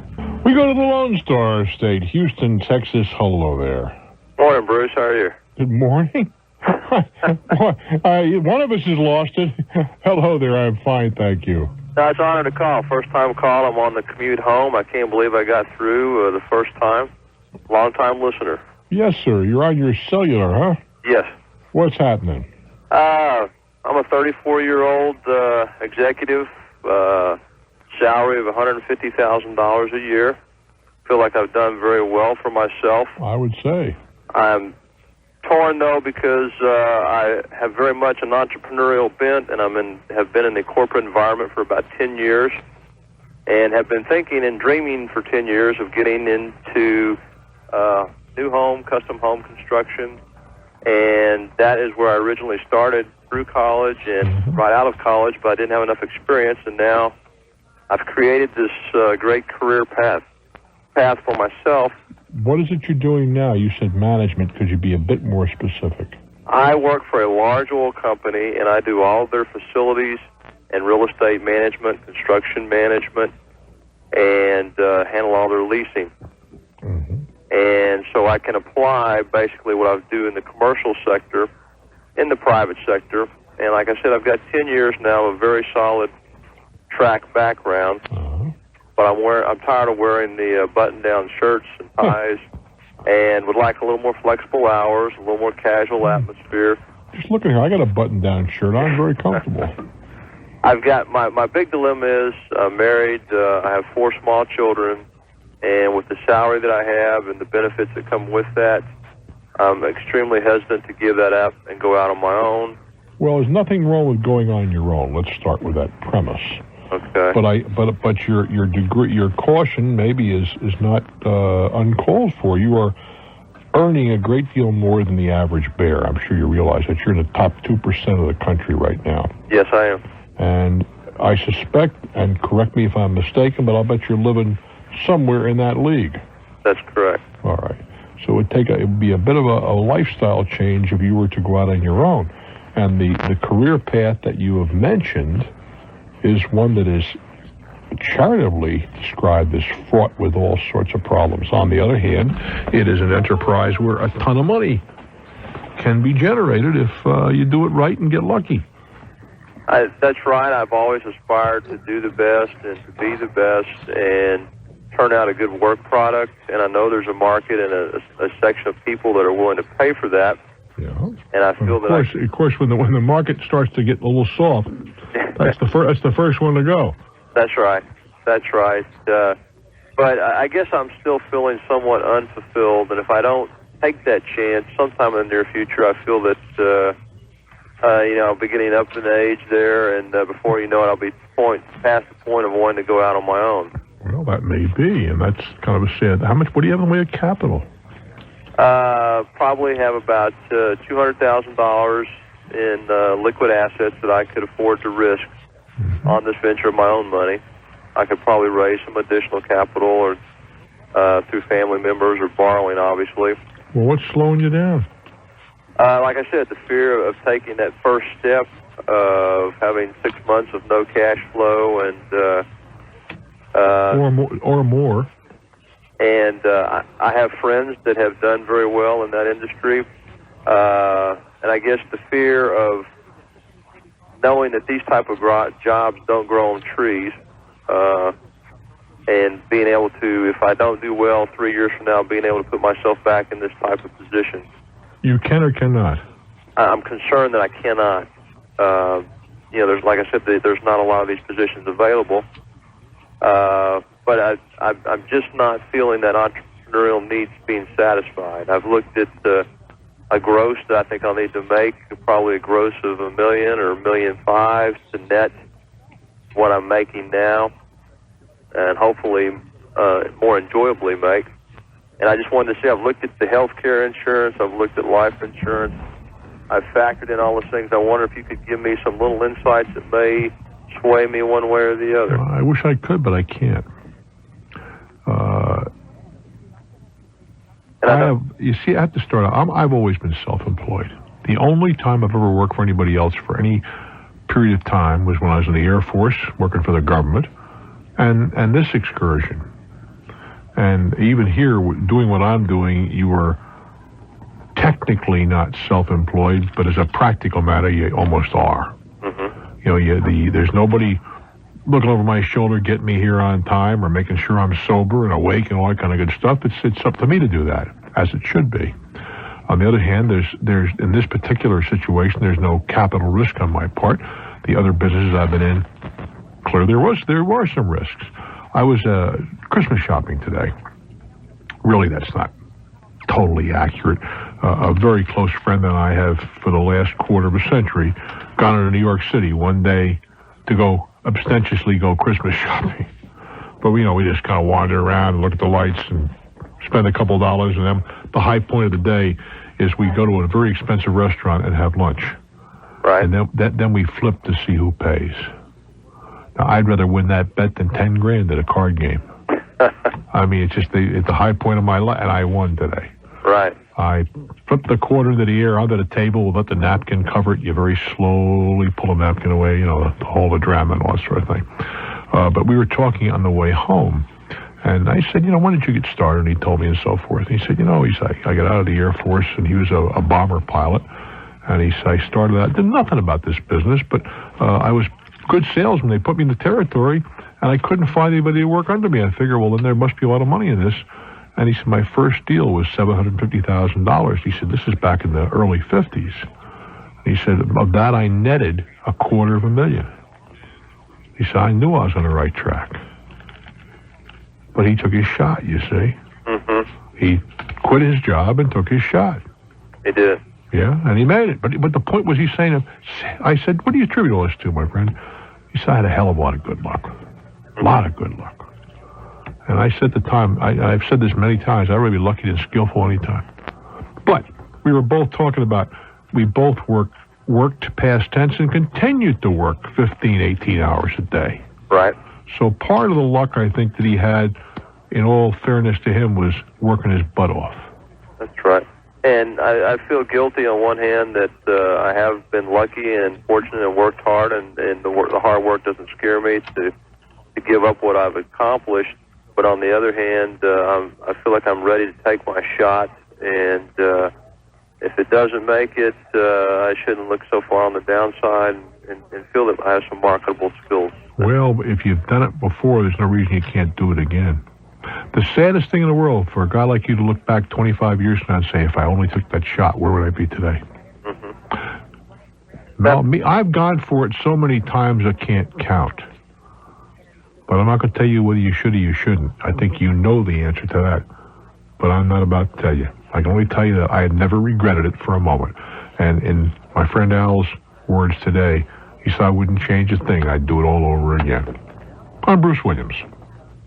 We go to the Lone Star State, Houston, Texas. Hello there. Morning, Bruce. How are you? Good morning. One of us has lost it. Hello there. I'm fine, thank you. No, it's an honor to call. First time call. I'm on the commute home. I can't believe I got through the first time. Long time listener. Yes, sir. You're on your cellular, huh? Yes. What's happening? I'm a 34-year-old executive, salary of $150,000 a year. Feel like I've done very well for myself. I would say. I'm torn, though, because I have very much an entrepreneurial bent, and have been in the corporate environment for about 10 years, and have been thinking and dreaming for 10 years of getting into new home, custom home construction, and that is where I originally started through college and right out of college, but I didn't have enough experience, and now I've created this great career path for myself. What is it you're doing now? You said management. Could you be a bit more specific? I work for a large oil company, and I do all of their facilities and real estate management, construction management, and handle all their leasing. And so I can apply basically what I do in the commercial sector, in the private sector. And like I said, I've got 10 years now of very solid track background. But I'm tired of wearing the button-down shirts and ties, and would like a little more flexible hours, a little more casual atmosphere. Just look at here. I got a button-down shirt. I'm very comfortable. I've got my big dilemma is I'm married. I have 4 small children, and with the salary that I have and the benefits that come with that, I'm extremely hesitant to give that up and go out on my own. Well, there's nothing wrong with going on your own. Let's start with that premise. Okay. But your caution maybe is not uncalled for. You are earning a great deal more than the average bear. I'm sure you realize that you're in the top 2% of the country right now. Yes, I am. And I suspect, and correct me if I'm mistaken, but I'll bet you're living somewhere in that league. That's correct. All right. So it would be a bit of a lifestyle change if you were to go out on your own. And the career path that you have mentioned is one that is charitably described as fraught with all sorts of problems. On the other hand, it is an enterprise where a ton of money can be generated if you do it right and get lucky. That's right. I've always aspired to do the best and to be the best and turn out a good work product. And I know there's a market and a section of people that are willing to pay for that. Yeah. And I feel of course, when the market starts to get a little soft, that's the first one to go. That's right. That's right. But I guess I'm still feeling somewhat unfulfilled. And if I don't take that chance, sometime in the near future, I feel that I'll be getting up in age there, and before you know it, I'll be past the point of wanting to go out on my own. Well, that may be, and that's kind of a sad. What do you have in the way of capital? Probably have about $200,000 in liquid assets that I could afford to risk on this venture of my own money. I could probably raise some additional capital or through family members or borrowing, obviously. Well, what's slowing you down? Like I said, the fear of taking that first step of having 6 months of no cash flow and or more. And I have friends that have done very well in that industry, and I guess the fear of knowing that these type of jobs don't grow on trees, and being able to, if I don't do well 3 years from now, being able to put myself back in this type of position. You can or cannot? I'm concerned that I cannot. There's, like I said, there's not a lot of these positions available. But I'm just not feeling that entrepreneurial needs being satisfied. I've looked at a gross that I think I'll need to make, probably a gross of $1 million or $1.5 million to net what I'm making now, and hopefully more enjoyably make. And I just wanted to say, I've looked at the health care insurance, I've looked at life insurance, I've factored in all those things. I wonder if you could give me some little insights that may sway me one way or the other. I wish I could, but I can't. I have to start out. I've always been self-employed. The only time I've ever worked for anybody else for any period of time was when I was in the Air Force, working for the government, and this excursion. And even here, doing what I'm doing, you are technically not self-employed, but as a practical matter, you almost are. Mm-hmm. There's nobody looking over my shoulder, getting me here on time, or making sure I'm sober and awake and all that kind of good stuff. It's up to me to do that, as it should be. On the other hand, there's in this particular situation, there's no capital risk on my part. The other businesses I've been in, clearly there were some risks. I was Christmas shopping today. Really, that's not totally accurate. A very close friend and I have, for the last quarter of a century, gone into New York City one day to go abstentiously go Christmas shopping. But we just kind of wander around and look at the lights and spend a couple of dollars, and then the high point of the day is we go to a very expensive restaurant and have lunch. Right. And then we flip to see who pays. Now, I'd rather win that bet than $10,000 at a card game. I mean, it's just it's the high point of my life, and I won today. Right. I flipped the quarter into the air under the table. We'll let the napkin cover it. You very slowly pull the napkin away, the whole the drama and all that sort of thing. But we were talking on the way home, and I said, when did you get started? And he told me and so forth. And he said, I got out of the Air Force, and he was a bomber pilot. And he said, I started out, did nothing about this business, but I was good salesman. They put me in the territory, and I couldn't find anybody to work under me. I figured, well, then there must be a lot of money in this. And he said, my first deal was $750,000. He said, this is back in the early 50s. And he said, of that I netted $250,000. He said, I knew I was on the right track. But he took his shot, you see. Mm-hmm. He quit his job and took his shot. He did. Yeah, and he made it. But the point was, he's saying, I said, what do you attribute all this to, my friend? He said, I had a hell of a lot of good luck. A lot of good luck. And I said at the time, I've said this many times, I'd rather be lucky than skillful any time. But we were both talking about, we both worked past tense and continued to work 15, 18 hours a day. Right. So part of the luck I think that he had, in all fairness to him, was working his butt off. That's right. And I feel guilty on one hand that I have been lucky and fortunate and worked hard, and the hard work doesn't scare me to give up what I've accomplished. But on the other hand, I feel like I'm ready to take my shot, and if it doesn't make it, I shouldn't look so far on the downside and feel that I have some marketable skills. Well, if you've done it before, there's no reason you can't do it again. The saddest thing in the world for a guy like you to look back 25 years from now and say, if I only took that shot, where would I be today? Mm-hmm. Now, I've gone for it so many times I can't count. But I'm not going to tell you whether you should or you shouldn't. I think you know the answer to that. But I'm not about to tell you. I can only tell you that I had never regretted it for a moment. And in my friend Al's words today, he said I wouldn't change a thing. I'd do it all over again. I'm Bruce Williams.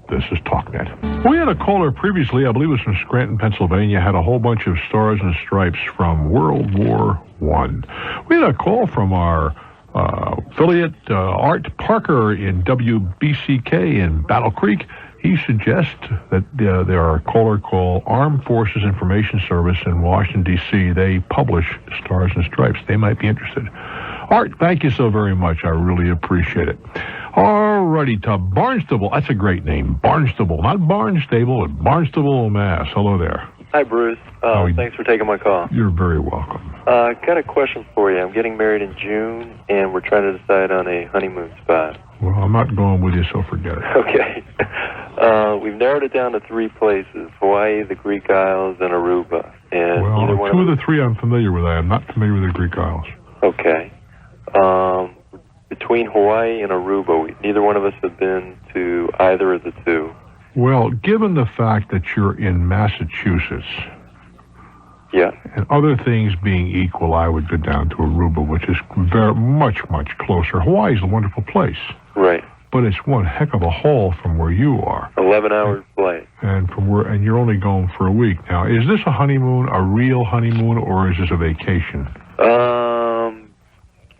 This is Talknet. We had a caller previously, I believe it was from Scranton, Pennsylvania, had a whole bunch of stars and stripes from World War I. We had a call from our affiliate, Art Parker in WBCK in Battle Creek. He suggests that there are a caller called Armed Forces Information Service in Washington, D.C. They publish Stars and Stripes. They might be interested. Art, thank you so very much. I really appreciate it. All righty, to Barnstable. That's a great name. Barnstable. Not Barnstable, but Barnstable, Mass. Hello there. Hi, Bruce. Thanks for taking my call. You're very welcome. Got a question for you. I'm getting married in June, and we're trying to decide on a honeymoon spot. Well, I'm not going with you, so forget it. Okay. We've narrowed it down to 3 places: Hawaii, the Greek Isles, and Aruba. And well, either one 2 of the 3 I'm familiar with. I am not familiar with the Greek Isles. Okay. Between Hawaii and Aruba, neither one of us have been to either of the 2. Well, given the fact that you're in Massachusetts, yeah, and other things being equal, I would go down to Aruba, which is very much closer. Hawaii's a wonderful place. Right. But it's one heck of a haul from where you are. 11 hours flight. And you're only going for a week. Now, is this a honeymoon, a real honeymoon, or is this a vacation?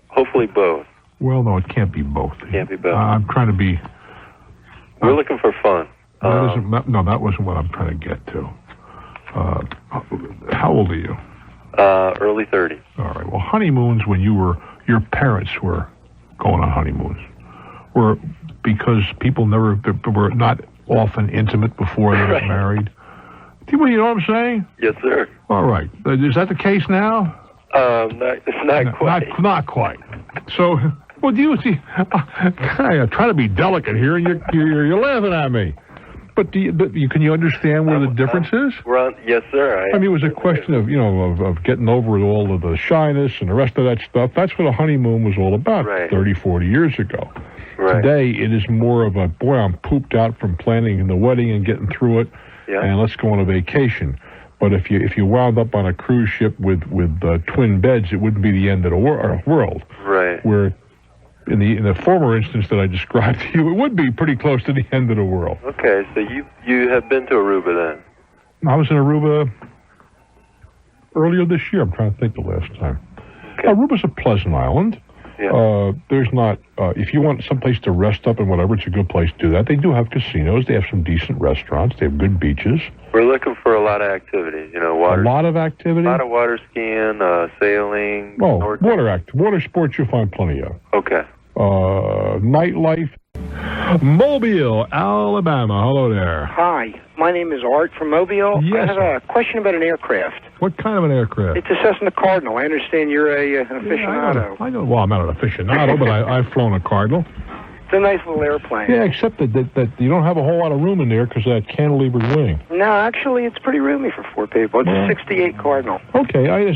Hopefully both. Well, no, it can't be both. Can't be both. I'm trying to be... We're looking for fun. That wasn't what I'm trying to get to. How old are you? Early 30s. All right. Well, honeymoons, when your parents were going on honeymoons, were because people were not often intimate before they got married. You know what I'm saying? Yes, sir. All right. Is that the case now? Not quite. Not quite. So, well, do you see? I try to be delicate here, and you're laughing at me. But can you understand where the difference is? Yes, sir. I mean, it was a question of getting over all of the shyness and the rest of that stuff. That's what a honeymoon was all about 30, 40 years ago. Right. Today, it is more of a, boy, I'm pooped out from planning the wedding and getting through it, and let's go on a vacation. But if you wound up on a cruise ship with twin beds, it wouldn't be the end of the world. Right. Where in the former instance that I described to you, it would be pretty close to the end of the world. Okay, so you have been to Aruba then? I was in Aruba earlier this year. I'm trying to think the last time. Okay. Aruba's a pleasant island. Yeah. There's not, if you want someplace to rest up and whatever, it's a good place to do that. They do have casinos. They have some decent restaurants. They have good beaches. We're looking for a lot of activities, water. A lot of activity? A lot of water skiing, sailing. Oh, water sports you'll find plenty of. Okay. Nightlife. Mobile, Alabama. Hello there. Hi, my name is Art from Mobile. Yes. I have a question about an aircraft. What kind of an aircraft? It's a Cessna Cardinal. I understand you're an aficionado. I know. Well, I'm not an aficionado, but I've flown a Cardinal. It's a nice little airplane. Yeah, except that you don't have a whole lot of room in there because of that cantilevered wing. No, actually, it's pretty roomy for 4 people. It's a 68 Cardinal. Okay, I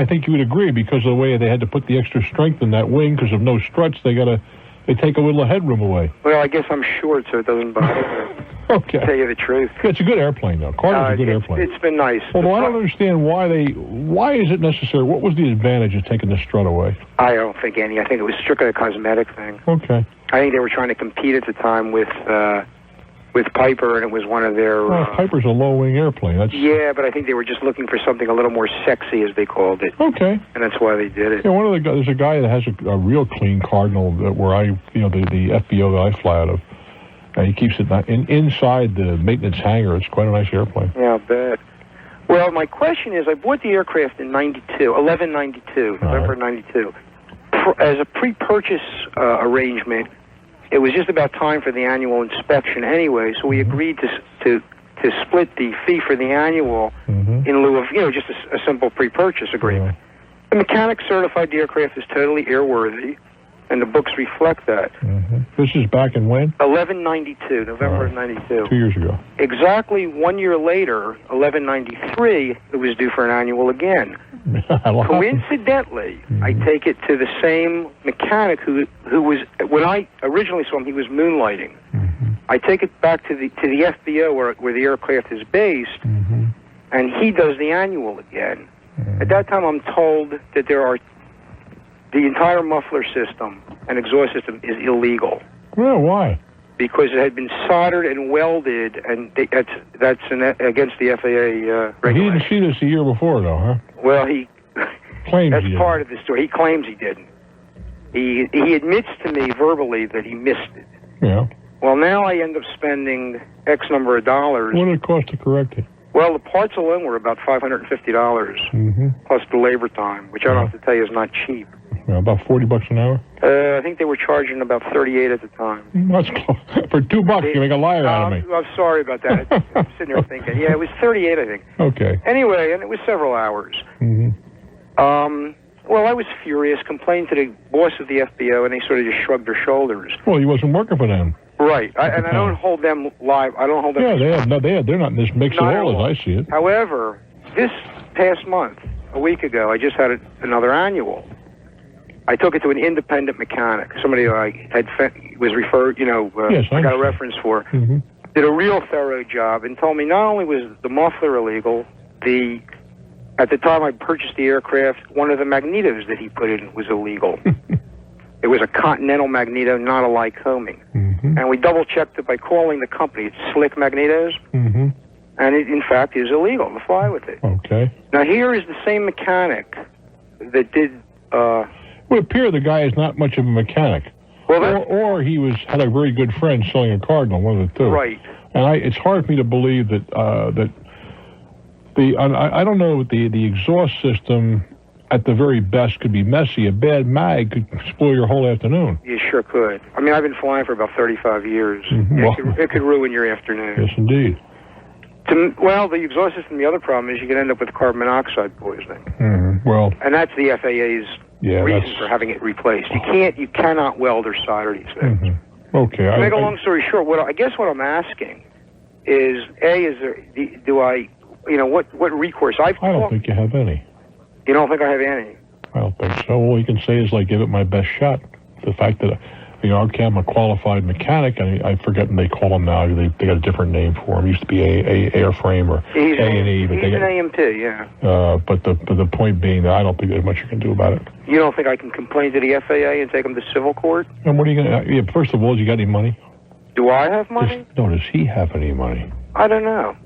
think you would agree because of the way they had to put the extra strength in that wing because of no struts. They take a little headroom away. Well, I guess I'm short, so it doesn't bother me. Okay. To tell you the truth. Yeah, it's a good airplane, though. Cardinal's a good airplane. It's been nice. Although I don't understand why is it necessary? What was the advantage of taking the strut away? I don't think any. I think it was strictly a cosmetic thing. Okay. I think they were trying to compete at the time with Piper, and it was one of their... Piper's a low-wing airplane. Yeah, but I think they were just looking for something a little more sexy, as they called it. Okay. And that's why they did it. Yeah, there's a guy that has a real clean Cardinal where the FBO that I fly out of, and he keeps it inside the maintenance hangar. It's quite a nice airplane. Yeah, I bet. Well, my question is, I bought the aircraft in 1192, November 92. As a pre-purchase arrangement, it was just about time for the annual inspection anyway, so we agreed to split the fee for the annual in lieu of, just a simple pre-purchase agreement. The mechanic certified the aircraft is totally airworthy, and the books reflect that. This is back in when? 1192, November of 92. 2 years ago. Exactly 1 year later, 1193, it was due for an annual again. Coincidentally, I take it to the same mechanic who was, when I originally saw him, he was moonlighting. I take it back to the FBO where the aircraft is based, and he does the annual again. At that time, I'm told that the entire muffler system and exhaust system is illegal. Well, why? Because it had been soldered and welded, and that's against the FAA regulations. He didn't see this a year before, though, huh? Well, he claims that's he part of the story. He claims he didn't. He admits to me verbally that he missed it. Yeah. Well, now I end up spending X number of dollars. What did it cost to correct it? Well, the parts alone were about $550 plus the labor time, which I don't have to tell you is not cheap. Yeah, about $40 an hour. I think they were charging about $38 at the time. That's close. For $2, you make a liar out of me. I'm sorry about that. I'm sitting there thinking, yeah, it was $38, I think. Okay. Anyway, and it was several hours. Well, I was furious, complained to the boss of the FBO, and they sort of just shrugged their shoulders. Well, he wasn't working for them. Right, and I don't hold them live. I don't hold them. Yeah, they're not in this mix at all, as I see it. However, this past month, a week ago, I just had another annual. I took it to an independent mechanic, somebody I was referred, I got a reference for. Did a real thorough job and told me not only was the muffler illegal, at the time I purchased the aircraft, one of the magnetos that he put in was illegal. It was a Continental magneto, not a Lycoming. And we double-checked it by calling the company. It's Slick Magnetos. And it, in fact, is illegal to fly with it. Okay. Now, here is the same mechanic that did... It would appear the guy is not much of a mechanic. Well, or he had a very good friend selling a Cardinal, one of the two. Right. And it's hard for me to believe that I don't know, the exhaust system at the very best could be messy. A bad mag could spoil your whole afternoon. You sure could. I mean, I've been flying for about 35 years. It could ruin your afternoon. Yes, indeed. Well, the exhaust system, the other problem is you can end up with carbon monoxide poisoning. Well, and that's the FAA's reason for having it replaced. You cannot weld or solder these things. Okay. To make a long story short, I guess what I'm asking is, what recourse I don't think you have any. You don't think I have any? I don't think so. All you can say is, give it my best shot. The fact that, I'm a qualified mechanic, and I forget what they call them now. They got a different name for them. It used to be a airframe or A&E. He's an AM2, yeah. But the point being that I don't think there's much you can do about it. You don't think I can complain to the FAA and take them to civil court? And what are you going to... first of all, you got any money? Do I have money? Does he have any money? I don't know.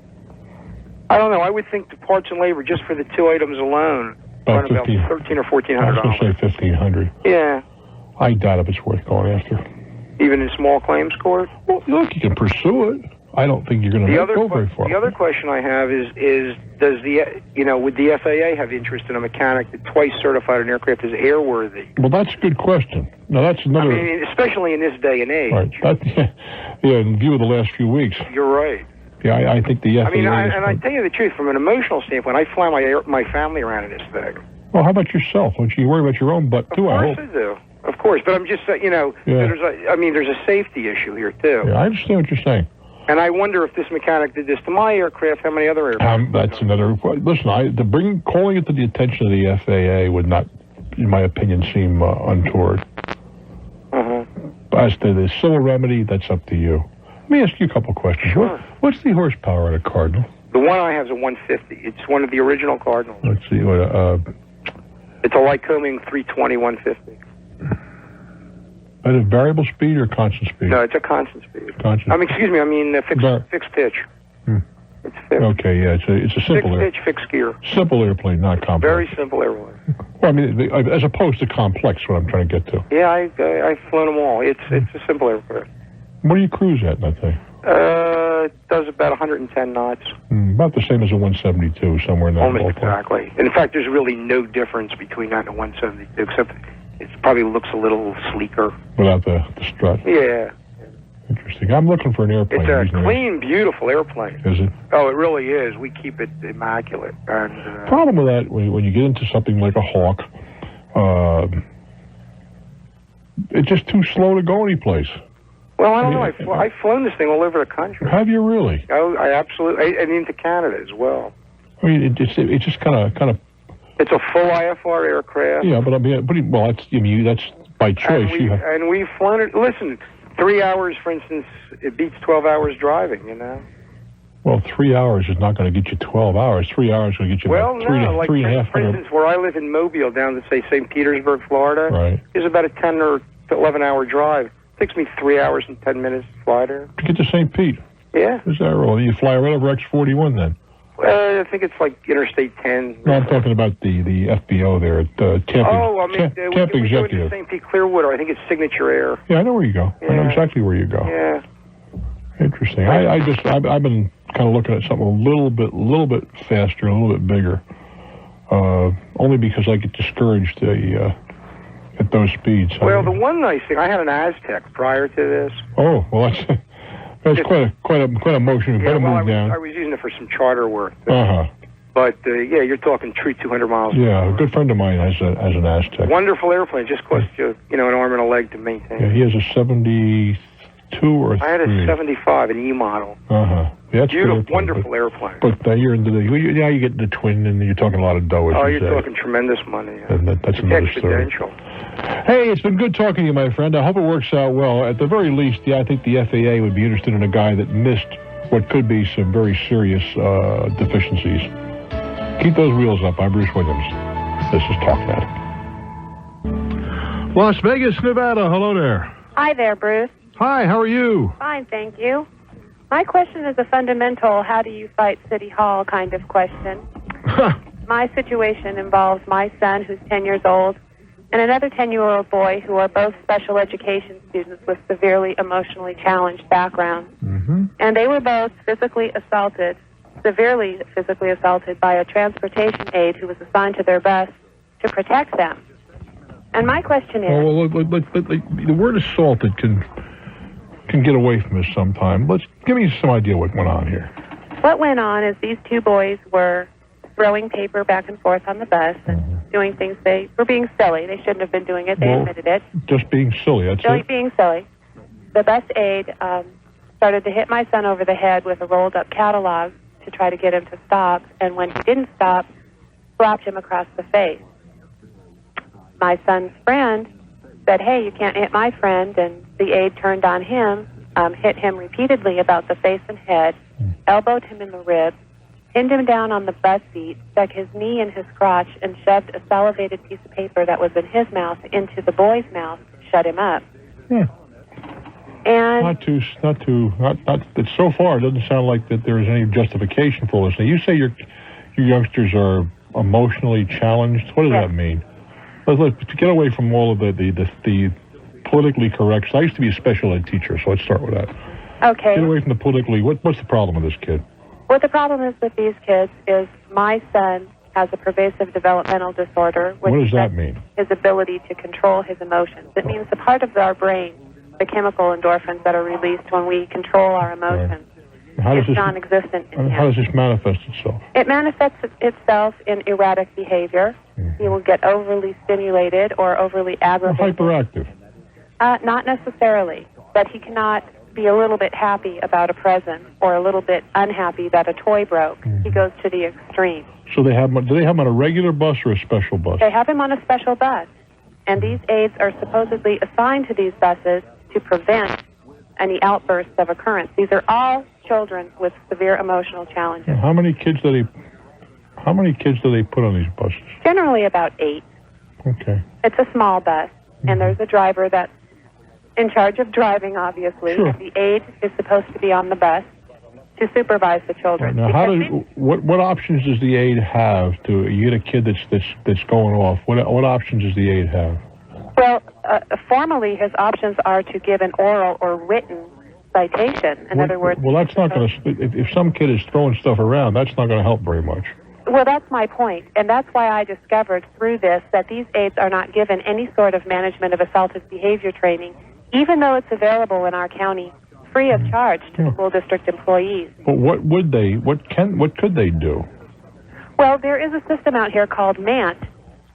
I would think the parts and labor just for the two items alone run about $1,300 or $1,400. I was going to say $1,500. Yeah. I doubt if it's worth going after. Even in small claims court? Well, look, you can pursue it. I don't think you're going to go very far. The other question I have is does would the FAA have interest in a mechanic that twice certified an aircraft as airworthy? Well, that's a good question. Now, that's another... I mean, especially in this day and age. Right. In view of the last few weeks. You're right. Yeah, I think the FAA... I tell you the truth, from an emotional standpoint, I fly my family around in this thing. Well, how about yourself? Don't you worry about your own butt, too, I hope? Of course I do. Of course, but I'm just saying, there's a safety issue here, too. Yeah, I understand what you're saying. And I wonder if this mechanic did this to my aircraft, how many other aircraft? That's another... Listen, calling it to the attention of the FAA would not, in my opinion, seem untoward. As to the civil remedy, that's up to you. Let me ask you a couple questions. Sure. What's the horsepower at a Cardinal? The one I have is a 150. It's one of the original Cardinals. Let's see. It's a Lycoming 320 150. At a variable speed or constant speed? No, it's a constant speed. Constant. Fixed pitch. It's fixed. Okay, yeah, it's a simple fixed pitch, fixed gear. Simple airplane, not complex. Very simple airplane. Well, I mean, as opposed to complex, what I'm trying to get to. Yeah, I've flown them all. It's a simple airplane. What do you cruise at, that thing? It does about 110 knots. About the same as a 172, somewhere in that Almost ballpark. exactly. In fact, there's really no difference between that and a 172, except it probably looks a little sleeker. Without the strut? Yeah. Interesting. I'm looking for an airplane. It's a clean, beautiful airplane. Is it? Oh, it really is. We keep it immaculate. And problem with that, when you get into something like a Hawk, it's just too slow to go anyplace. Well, I don't know. I've flown this thing all over the country. Have you really? I absolutely, and into Canada as well. I mean, it's just kind of. It's a full IFR aircraft. Yeah, but I mean, that's by choice. And we've flown it. Listen, 3 hours, for instance, it beats 12 hours driving. You know. Well, 3 hours is not going to get you 12 hours. 3 hours is going to get you about three and a half. For instance, where I live in Mobile, down to say St. Petersburg, Florida, is about a 10 or 11 hour drive. Takes me 3 hours and 10 minutes to fly there. To get to St. Pete? Yeah. Is that right? You fly right over X-41 then? I think it's like Interstate 10. No, I'm talking about the FBO there at Tampa. Oh, I mean, Tampa we go Executive. to St. Pete Clearwater. I think it's Signature Air. Yeah, I know where you go. Yeah. I know exactly where you go. Yeah. Interesting. I've been kind of looking at something a little bit faster, a little bit bigger. Only because I get discouraged at those speeds. Well, the one nice thing, I had an Aztec prior to this. Oh, well, that's quite a motion. Yeah, Move down. I was using it for some charter work. Uh-huh. But, yeah, you're talking true 200 miles. Yeah, a good friend of mine has an Aztec. Wonderful airplane. Just cost you, an arm and a leg to maintain. Yeah, he has a 72 or 3. I had a 75, an E model. Uh-huh. Yeah, that's beautiful, wonderful airplane. But you're into now you get the twin, and you're talking a lot of dough. Oh, you're talking tremendous money. Yeah. And that's another story. Hey, it's been good talking to you, my friend. I hope it works out well. At the very least, I think the FAA would be interested in a guy that missed what could be some very serious deficiencies. Keep those wheels up. I'm Bruce Williams. This is Talknet. Las Vegas, Nevada. Hello there. Hi there, Bruce. Hi, how are you? Fine, thank you. My question is a fundamental how do you fight City Hall kind of question. My situation involves my son, who's 10 years old, and another 10-year-old boy who are both special education students with severely emotionally challenged backgrounds. Mm-hmm. And they were both severely physically assaulted by a transportation aide who was assigned to their bus to protect them. And my question is... Well, the word assaulted can get away from us sometime. Give me some idea what went on here. What went on is these two boys were throwing paper back and forth on the bus and doing things they were being silly. They shouldn't have been doing it. They admitted it. Just being silly, that's it? Being silly. The bus aide started to hit my son over the head with a rolled-up catalog to try to get him to stop, and when he didn't stop, slapped him across the face. My son's friend said, hey, you can't hit my friend, and the aide turned on him, hit him repeatedly about the face and head, elbowed him in the ribs, pinned him down on the bus seat, stuck his knee in his crotch, and shoved a salivated piece of paper that was in his mouth into the boy's mouth to shut him up. Yeah. And so far, it doesn't sound like that there is any justification for this. Now, you say your youngsters are emotionally challenged. What does that mean? Let's get away from all of the politically correct. So I used to be a special ed teacher, so let's start with that. Okay. Get away from the politically. What's the problem with this kid? What the problem is with these kids is my son has a pervasive developmental disorder. What does that mean? His ability to control his emotions. It means the part of our brain, the chemical endorphins that are released when we control our emotions, is non-existent in him. How does this manifest itself? It manifests itself in erratic behavior. He will get overly stimulated or overly aggravated. Hyperactive. Not necessarily, but he cannot be a little bit happy about a present or a little bit unhappy that a toy broke. He goes to the extreme. So do they have him on a regular bus or a special bus? They have him on a special bus, and these aides are supposedly assigned to these buses to prevent any outbursts of occurrence. These are all children with severe emotional challenges. How many kids do they put on these buses? Generally about 8. Okay. It's a small bus, and there's a driver that's in charge of driving, obviously. Sure. And the aide is supposed to be on the bus to supervise the children. Now, what options does the aide have to you get a kid that's going off? What options does the aide have? Well, formally, his options are to give an oral or written citation. In other words, well, that's not going to. If some kid is throwing stuff around, that's not going to help very much. Well, that's my point, and that's why I discovered through this that these aides are not given any sort of management of assaultive behavior training, even though it's available in our county free of charge to school district employees. But what could they do? Well, there is a system out here called MANT,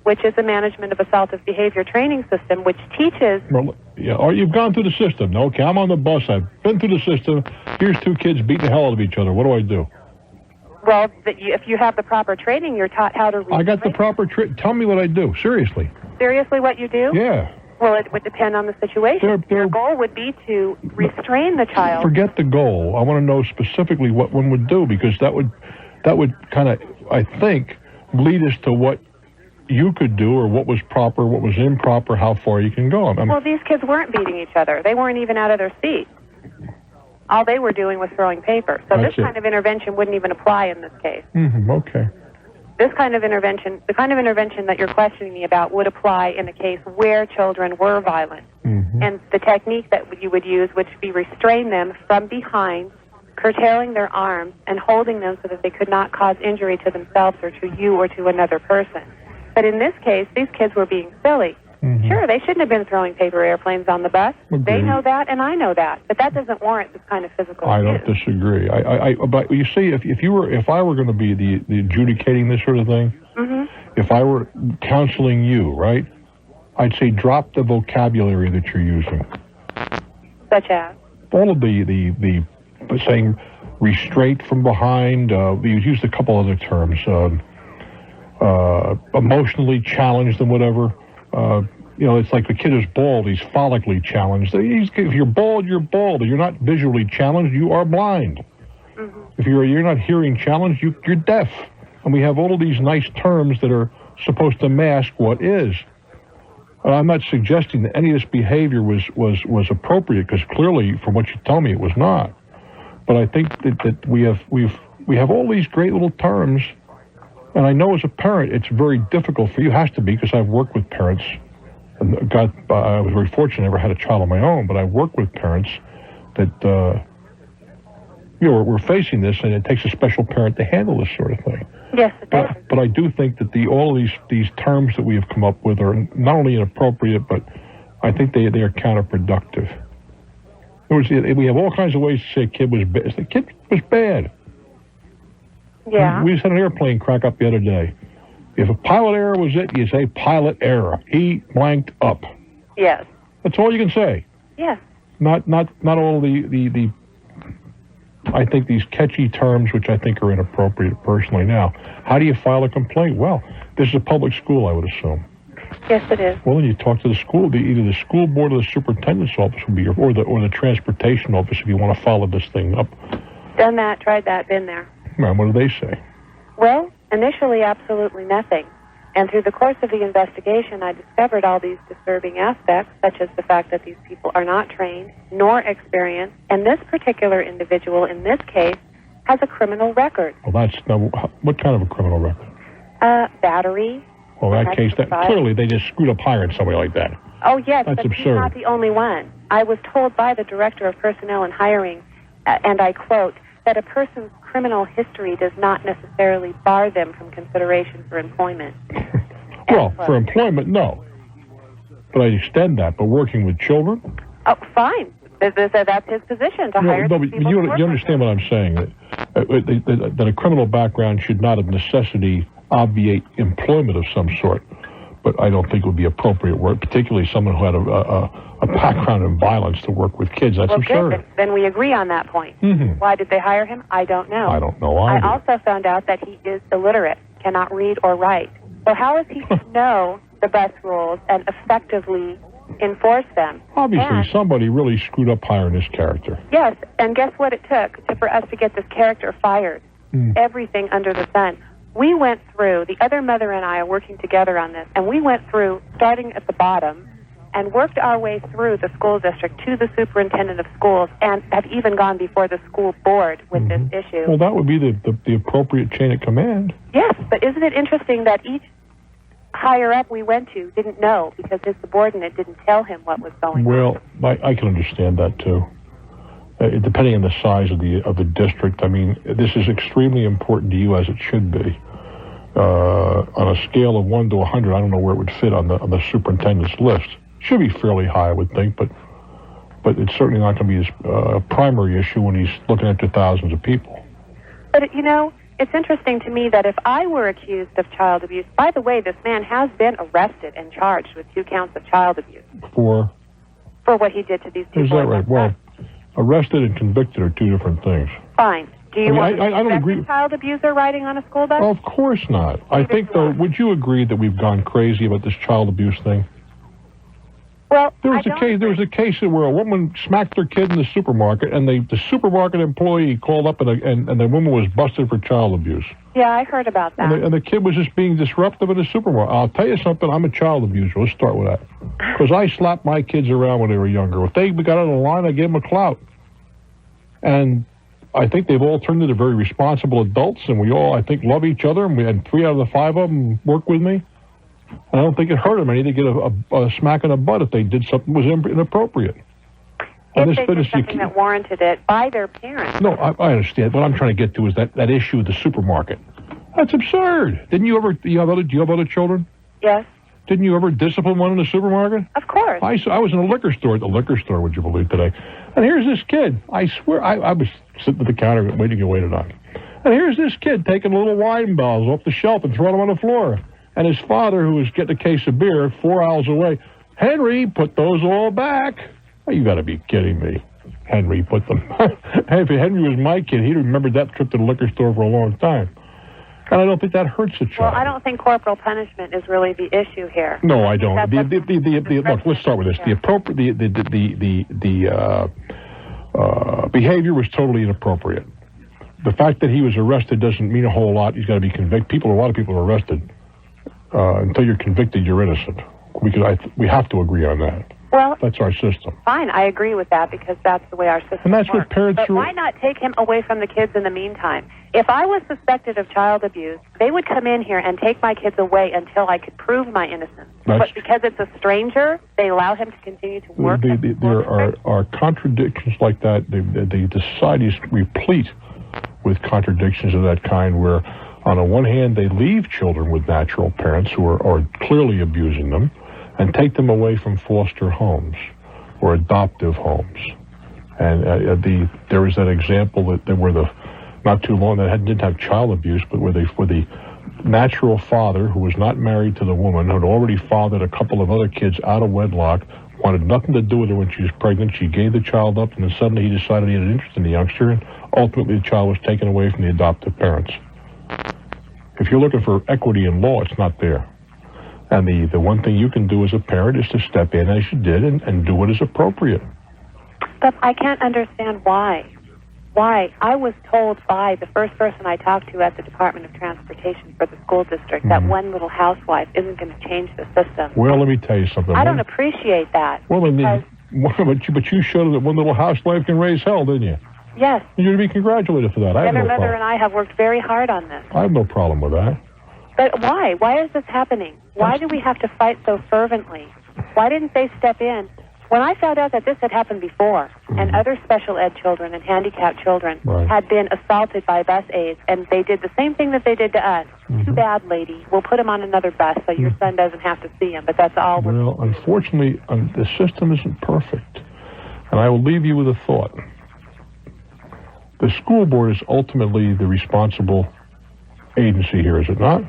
which is a management of assaultive behavior training system, which teaches... Well, yeah, or you've gone through the system. Okay, I'm on the bus. I've been through the system. Here's 2 kids beating the hell out of each other. What do I do? Well, if you have the proper training, you're taught how to read. I got the proper Tell me what I do. Seriously. Seriously, what you do? Yeah. Well, it would depend on the situation. Your goal would be to restrain the child. Forget the goal. I want to know specifically what one would do, because that would kind of, I think, lead us to what you could do, or what was proper, what was improper, how far you can go. Well, these kids weren't beating each other. They weren't even out of their seats. All they were doing was throwing paper. So this kind of intervention wouldn't even apply in this case. Okay. This kind of intervention, the kind of intervention that you're questioning me about, would apply in a case where children were violent. And the technique that you would use would be restrain them from behind, curtailing their arms, and holding them so that they could not cause injury to themselves or to you or to another person. But in this case, these kids were being silly. Sure, they shouldn't have been throwing paper airplanes on the bus. They know that, and I know that. But that doesn't warrant this kind of physical I abuse. don't disagree. But you see, if I were going to be the adjudicating this sort of thing, if I were counseling you, right, I'd say drop the vocabulary that you're using. Such as? All of the saying restraint from behind. You used a couple other terms. Emotionally challenged and whatever. It's like the kid is bald. He's follically challenged. If you're bald, you're bald. If you're not visually challenged, you are blind. If you're not hearing challenged, you're deaf. And we have all of these nice terms that are supposed to mask what is. I'm not suggesting that any of this behavior was appropriate, because clearly, from what you tell me, it was not. But I think that we have all these great little terms. And I know as a parent, it's very difficult for you. It has to be, because I've worked with parents. And I was very fortunate, I never had a child of my own, but I've worked with parents that, we're facing this, and it takes a special parent to handle this sort of thing. Yes, it does. But I do think that all of these terms that we have come up with are not only inappropriate, but I think they are counterproductive. In other words, we have all kinds of ways to say a kid was bad. The kid was bad. Yeah. We just had an airplane crack up the other day. If a pilot error was it, you say pilot error. He blanked up. Yes. That's all you can say. Yes. Not all the I think these catchy terms, which I think are inappropriate personally. Now, how do you file a complaint? Well, this is a public school, I would assume. Yes, it is. Well, then you talk to the school. Either the school board or the superintendent's office would be, or the transportation office, if you want to follow this thing up. Done that, tried that, been there. Well, what do they say? Well, initially, absolutely nothing. And through the course of the investigation, I discovered all these disturbing aspects, such as the fact that these people are not trained nor experienced, and this particular individual, in this case, has a criminal record. Well, what kind of a criminal record? Battery. Well, in that case, clearly they just screwed up hiring somebody like that. Oh, yes, That's but absurd. he's not the only one. I was told by the Director of Personnel and Hiring, and I quote, that a person's criminal history does not necessarily bar them from consideration for employment. Well, for employment, no. But I extend that. But working with children? Oh, fine. That's his position, to hire but people you to work understand what I'm saying, that a criminal background should not of necessity obviate employment of some sort. But I don't think it would be appropriate work, particularly someone who had a background in violence, to work with kids. That's absurd. Good. Then we agree on that point. Why did they hire him? I don't know. I don't know I either. also found out that he is illiterate, cannot read or write. So how is he to know the bus rules and effectively enforce them. Obviously, somebody really screwed up hiring this character. Yes, and guess what it took for us to get this character fired? Everything under the sun. We went through, the other mother and I are working together on this, and we went through, starting at the bottom, and worked our way through the school district to the superintendent of schools, and have even gone before the school board with this issue. Well, that would be the appropriate chain of command. Yes, but isn't it interesting that each higher up we went to didn't know because his subordinate didn't tell him what was going on? Well, I can understand that too. Depending on the size of the district, I mean, this is extremely important to you, as it should be. On a scale of 1 to 100, I don't know where it would fit on the superintendent's list. Should be fairly high, I would think, but it's certainly not going to be his primary issue when he's looking after thousands of people. But, you know, it's interesting to me that if I were accused of child abuse, by the way, this man has been arrested and charged with 2 counts of child abuse. For what he did to these people. Is that right? Well, arrested and convicted are 2 different things. Fine. Do you want I don't agree. a child abuser riding on a school bus? Of course not. I think, though, would you agree that we've gone crazy about this child abuse thing? Well, there was a case where a woman smacked her kid in the supermarket, and the supermarket employee called up, and the woman was busted for child abuse. Yeah, I heard about that. And the kid was just being disruptive in the supermarket. I'll tell you something, I'm a child abuser. Let's start with that. Because I slapped my kids around when they were younger. If they got on the line, I gave them a clout. And I think they've all turned into very responsible adults, and we all, I think, love each other, and we had 3 out of the 5 of them work with me. I don't think it hurt them any to get a smack in the butt if they did something that was inappropriate. If they did something that warranted it by their parents. No, I understand. What I'm trying to get to is that issue of the supermarket. That's absurd. Do you have other children? Yes. Didn't you ever discipline one in the supermarket? Of course. I was in a liquor store, would you believe, today. And here's this kid. I swear, I was sitting at the counter waiting to get waited on. And here's this kid taking little wine bottles off the shelf and throwing them on the floor. And his father, who was getting a case of beer 4 hours away, Henry, put those all back. Oh, you got to be kidding me. Henry put them. If Henry was my kid, he'd remembered that trip to the liquor store for a long time. And I don't think that hurts a child. Well, I don't think corporal punishment is really the issue here. No, I don't. Look, let's start with this. The behavior was totally inappropriate. The fact that he was arrested doesn't mean a whole lot. He's got to be convicted. A lot of people are arrested. Until you're convicted, you're innocent. We have to agree on that. Well, that's our system. Fine, I agree with that because that's the way our system And that's works. what parents But why not take him away from the kids in the meantime? If I was suspected of child abuse, they would come in here and take my kids away until I could prove my innocence. But because it's a stranger, they allow him to continue to work. There are contradictions like that. The society is replete with contradictions of that kind where, on the one hand, they leave children with natural parents who are clearly abusing them and take them away from foster homes or adoptive homes. And there was that example that where not too long that didn't have child abuse, but where the natural father, who was not married to the woman, had already fathered a couple of other kids out of wedlock, wanted nothing to do with her when she was pregnant. She gave the child up, and then suddenly he decided he had an interest in the youngster, and ultimately the child was taken away from the adoptive parents. If you're looking for equity in law, it's not there. And the one thing you can do as a parent is to step in, as you did, and do what is appropriate. But I can't understand why. Why? I was told by the first person I talked to at the Department of Transportation for the school district that one little housewife isn't going to change the system. Well, let me tell you something. I don't appreciate that. Well, but you showed that one little housewife can raise hell, didn't you? Yes. You're to be congratulated for that. My mother and I have worked very hard on this. I have no problem with that. But why? Why is this happening? Why do we have to fight so fervently? Why didn't they step in? When I found out that this had happened before, and other special ed children and handicapped children had been assaulted by bus aides, and they did the same thing that they did to us. Too bad, lady. We'll put him on another bus so your son doesn't have to see him, but that's all we're Well, unfortunately, the system isn't perfect. And I will leave you with a thought. The school board is ultimately the responsible agency here, is it not?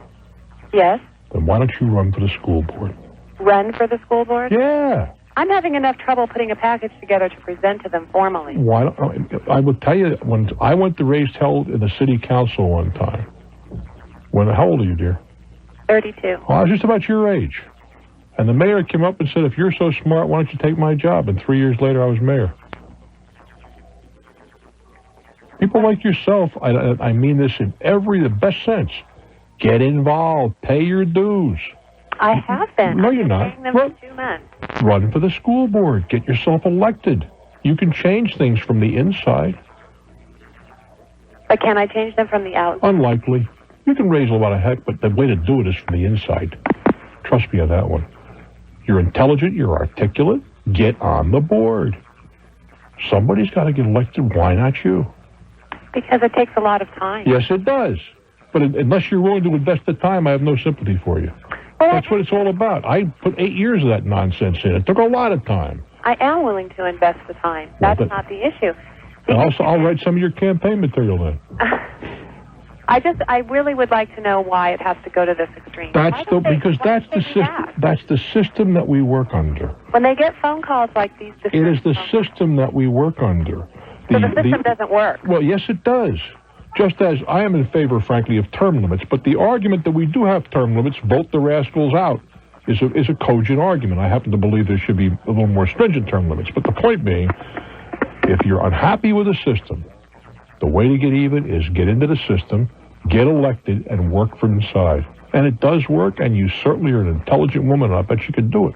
Yes. Then why don't you run for the school board? Run for the school board? Yeah. I'm having enough trouble putting a package together to present to them formally. I will tell you, when I went to raise hell in the city council one time, how old are you, dear? 32. Well, I was just about your age. And the mayor came up and said, if you're so smart, why don't you take my job? And 3 years later, I was mayor. People like yourself, I mean this in the best sense. Get involved. Pay your dues. I have been. No, you're not. Paying them for 2 months. Run for the school board. Get yourself elected. You can change things from the inside. But can I change them from the outside? Unlikely. You can raise a lot of heck, but the way to do it is from the inside. Trust me on that one. You're intelligent. You're articulate. Get on the board. Somebody's got to get elected. Why not you? Because it takes a lot of time. Yes, it does. But unless you're willing to invest the time, I have no sympathy for you. Well, that's what it's all about. I put 8 years of that nonsense in. It took a lot of time. I am willing to invest the time. That's not the issue. And also, I'll write some of your campaign material then. I really would like to know why it has to go to this extreme. That's the system that we work under. When they get phone calls like these, It is the system that we work under. So the system doesn't work. Well, yes, it does. Just as I am in favor, frankly, of term limits, but the argument that we do have term limits, vote the rascals out, is a cogent argument. I happen to believe there should be a little more stringent term limits. But the point being, if you're unhappy with the system, the way to get even is get into the system, get elected, and work from inside. And it does work, and you certainly are an intelligent woman, and I bet you could do it.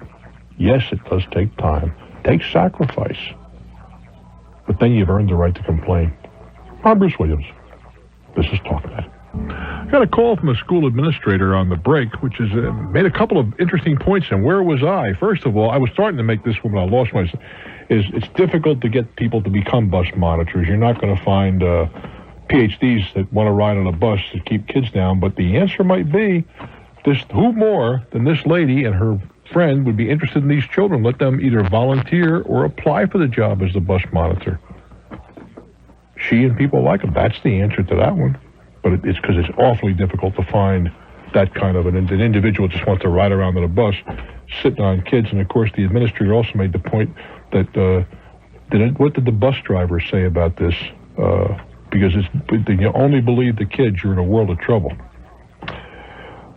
Yes, it does take time. It takes sacrifice. But then you've earned the right to complain. I'm Bruce Williams. This is Talknet. I got a call from a school administrator on the break, which has made a couple of interesting points. And where was I? First of all, I was starting to make this when I lost my... It's difficult to get people to become bus monitors. You're not going to find PhDs that want to ride on a bus to keep kids down. But the answer might be, who more than this lady and her friend would be interested in these children? Let them either volunteer or apply for the job as the bus monitor. She and people like them. That's the answer to that one. But it's because it's awfully difficult to find that kind of an individual that just wants to ride around on a bus, sitting on kids. And, of course, the administrator also made the point that, what did the bus driver say about this? Because you only believe the kids, you're in a world of trouble.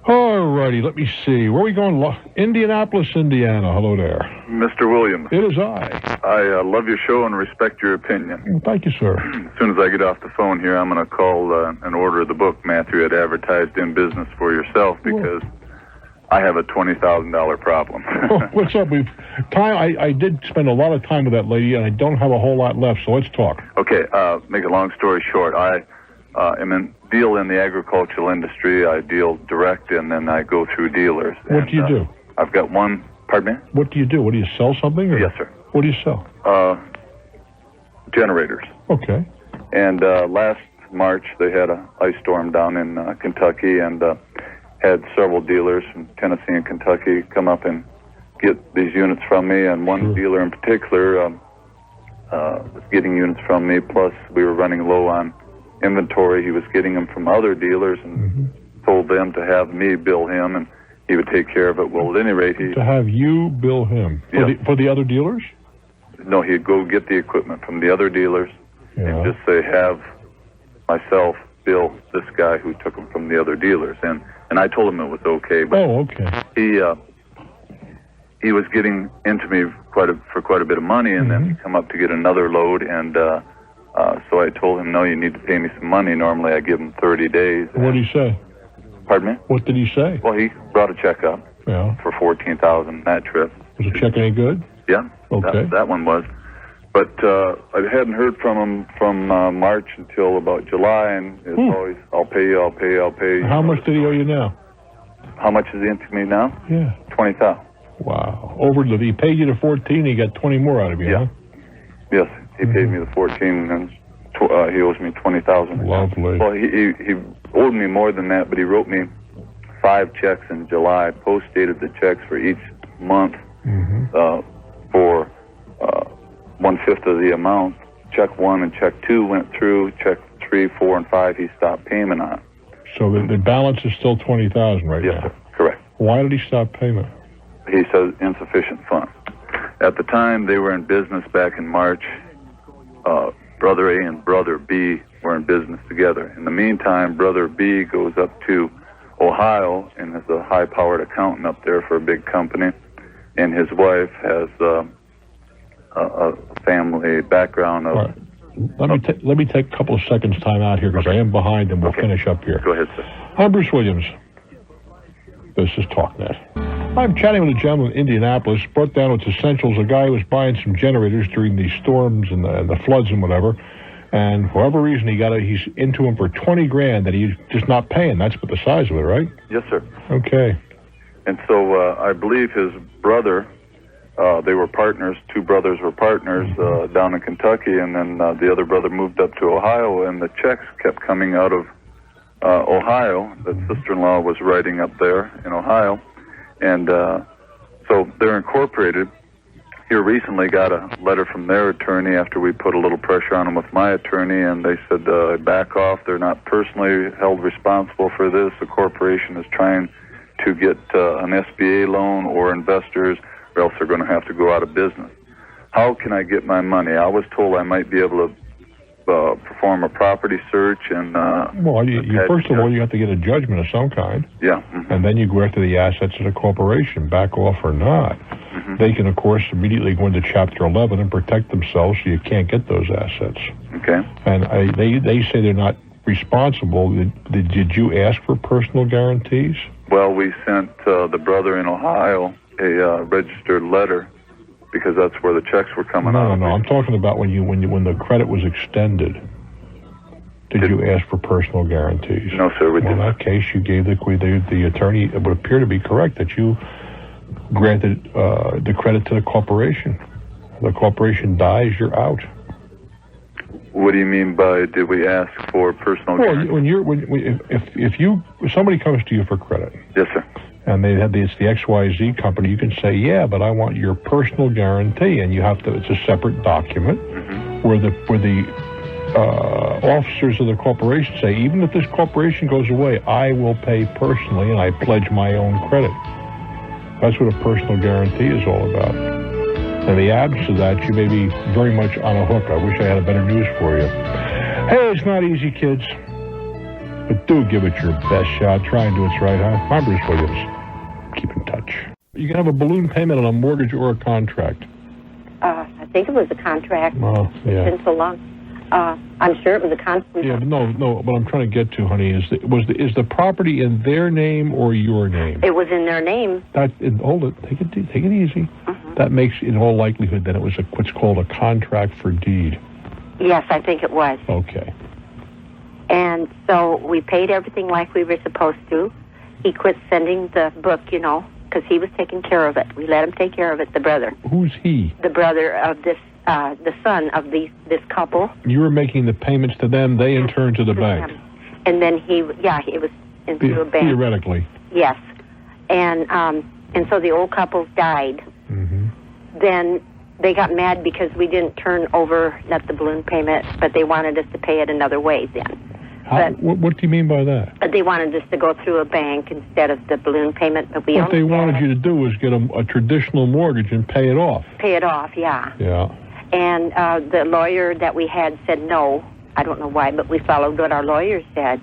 All righty, let me see. Where are we going? Indianapolis, Indiana. Hello there. Mr. Williams. It is I. I love your show and respect your opinion. Well, thank you, sir. As soon as I get off the phone here, I'm going to call and order the book Matthew had advertised in business for yourself because I have a $20,000 problem. What's up? I did spend a lot of time with that lady, and I don't have a whole lot left, so let's talk. Okay, make a long story short. I deal in the agricultural industry. I deal direct, and then I go through dealers. What do you do? I've got one. Pardon me? What do you do? What do you sell something? Or? Yes, sir. What do you sell? Generators. Okay. And last March, they had an ice storm down in Kentucky, and had several dealers from Tennessee and Kentucky come up and get these units from me. And one dealer in particular was getting units from me. Plus, we were running low on inventory. He was getting them from other dealers and told them to have me bill him, and he would take care of it. Well, at any rate, to have you bill him for the other dealers? No, he'd go get the equipment from the other dealers and just say, have myself bill this guy who took them from the other dealers. And I told him it was okay. But he was getting into me for quite a bit of money, and then he'd come up to get another load, and so I told him, no, you need to pay me some money. Normally I give him 30 days. What did he say? Pardon me? What did he say? Well, he brought a check up for $14,000 that trip. Was the check any good? Yeah. Okay. That one was. But I hadn't heard from him from March until about July, and it's always, I'll pay you. How much did he owe you now? How much is he into me now? Yeah. $20,000. Wow. He paid you the 14, he got 20 more out of you, huh? Yes. He paid me the 14, and he owes me $20,000. Lovely. Well, he owed me more than that, but he wrote me 5 checks in July, post-dated the checks for each month for 1/5 of the amount. Check 1 and check 2 went through. Check 3, 4, and 5 he stopped payment on. So the balance is still $20,000 right now? Yes, sir. Correct. Why did he stop payment? He says insufficient funds. At the time, they were in business back in March. Brother A and Brother B were in business together. In the meantime, Brother B goes up to Ohio and is a high-powered accountant up there for a big company. and his wife has a family background of... Right. Let me take a couple of seconds time out here because I am behind and we'll finish up here. Go ahead, sir. I'm Bruce Williams. This is Talknet. I'm chatting with a gentleman in Indianapolis, brought down with essentials, a guy who was buying some generators during the storms and the floods and whatever, and for whatever reason he's into them for $20,000 that he's just not paying. That's what the size of it, right? Yes, sir. Okay. And so I believe his brother, they were partners, two brothers were partners down in Kentucky, and then the other brother moved up to Ohio, and the checks kept coming out of Ohio. That sister-in-law was writing up there in Ohio, and so they're incorporated. Here recently got a letter from their attorney after we put a little pressure on them with my attorney, and they said back off. They're not personally held responsible for this. The corporation is trying to get an SBA loan or investors, or else they're going to have to go out of business. How can I get my money? I was told I might be able to perform a property search and... first of all, you have to get a judgment of some kind. Yeah. And then you go after the assets of the corporation, back off or not. They can, of course, immediately go into Chapter 11 and protect themselves so you can't get those assets. Okay. And they say they're not responsible. Did you ask for personal guarantees? Well, we sent the brother in Ohio a registered letter because that's where the checks were coming out. No. I'm talking about when the credit was extended. Did you ask for personal guarantees? No, sir, we didn't. In that case, you gave the attorney, it would appear to be correct, that you granted the credit to the corporation. The corporation dies, you're out. What do you mean by did we ask for personal guarantees? If somebody comes to you for credit. Yes, sir. And it's the XYZ company, you can say, yeah, but I want your personal guarantee, and you have to. It's a separate document where the officers of the corporation say, even if this corporation goes away, I will pay personally, and I pledge my own credit. That's what a personal guarantee is all about. In the absence of that, you may be very much on a hook. I wish I had better news for you. Hey, it's not easy, kids. But do give it your best shot. Try and do what's right, huh? I'm Bruce Williams. Keep in touch. You can have a balloon payment on a mortgage or a contract. I think it was a contract. Oh, yeah. It's been so long. I'm sure it was a contract. Yeah, but no. What I'm trying to get to, honey, is the property in their name or your name? It was in their name. Hold it. Take it easy. That makes, in all likelihood, that it was what's called a contract for deed. Yes, I think it was. Okay. And so we paid everything like we were supposed to. He quit sending the book, because he was taking care of it. We let him take care of it, the brother. Who's he? The brother of this, the son of this couple. You were making the payments to them, they in turn to the bank. And then it was into a bank. Theoretically. Yes. And so the old couple died. Then they got mad because we didn't turn over, not the balloon payment, but they wanted us to pay it another way then. What do you mean by that? They wanted us to go through a bank instead of the balloon payment, but what they wanted you to do was get a traditional mortgage and pay it off. Pay it off, yeah. Yeah. And the lawyer that we had said no. I don't know why, but we followed what our lawyer said.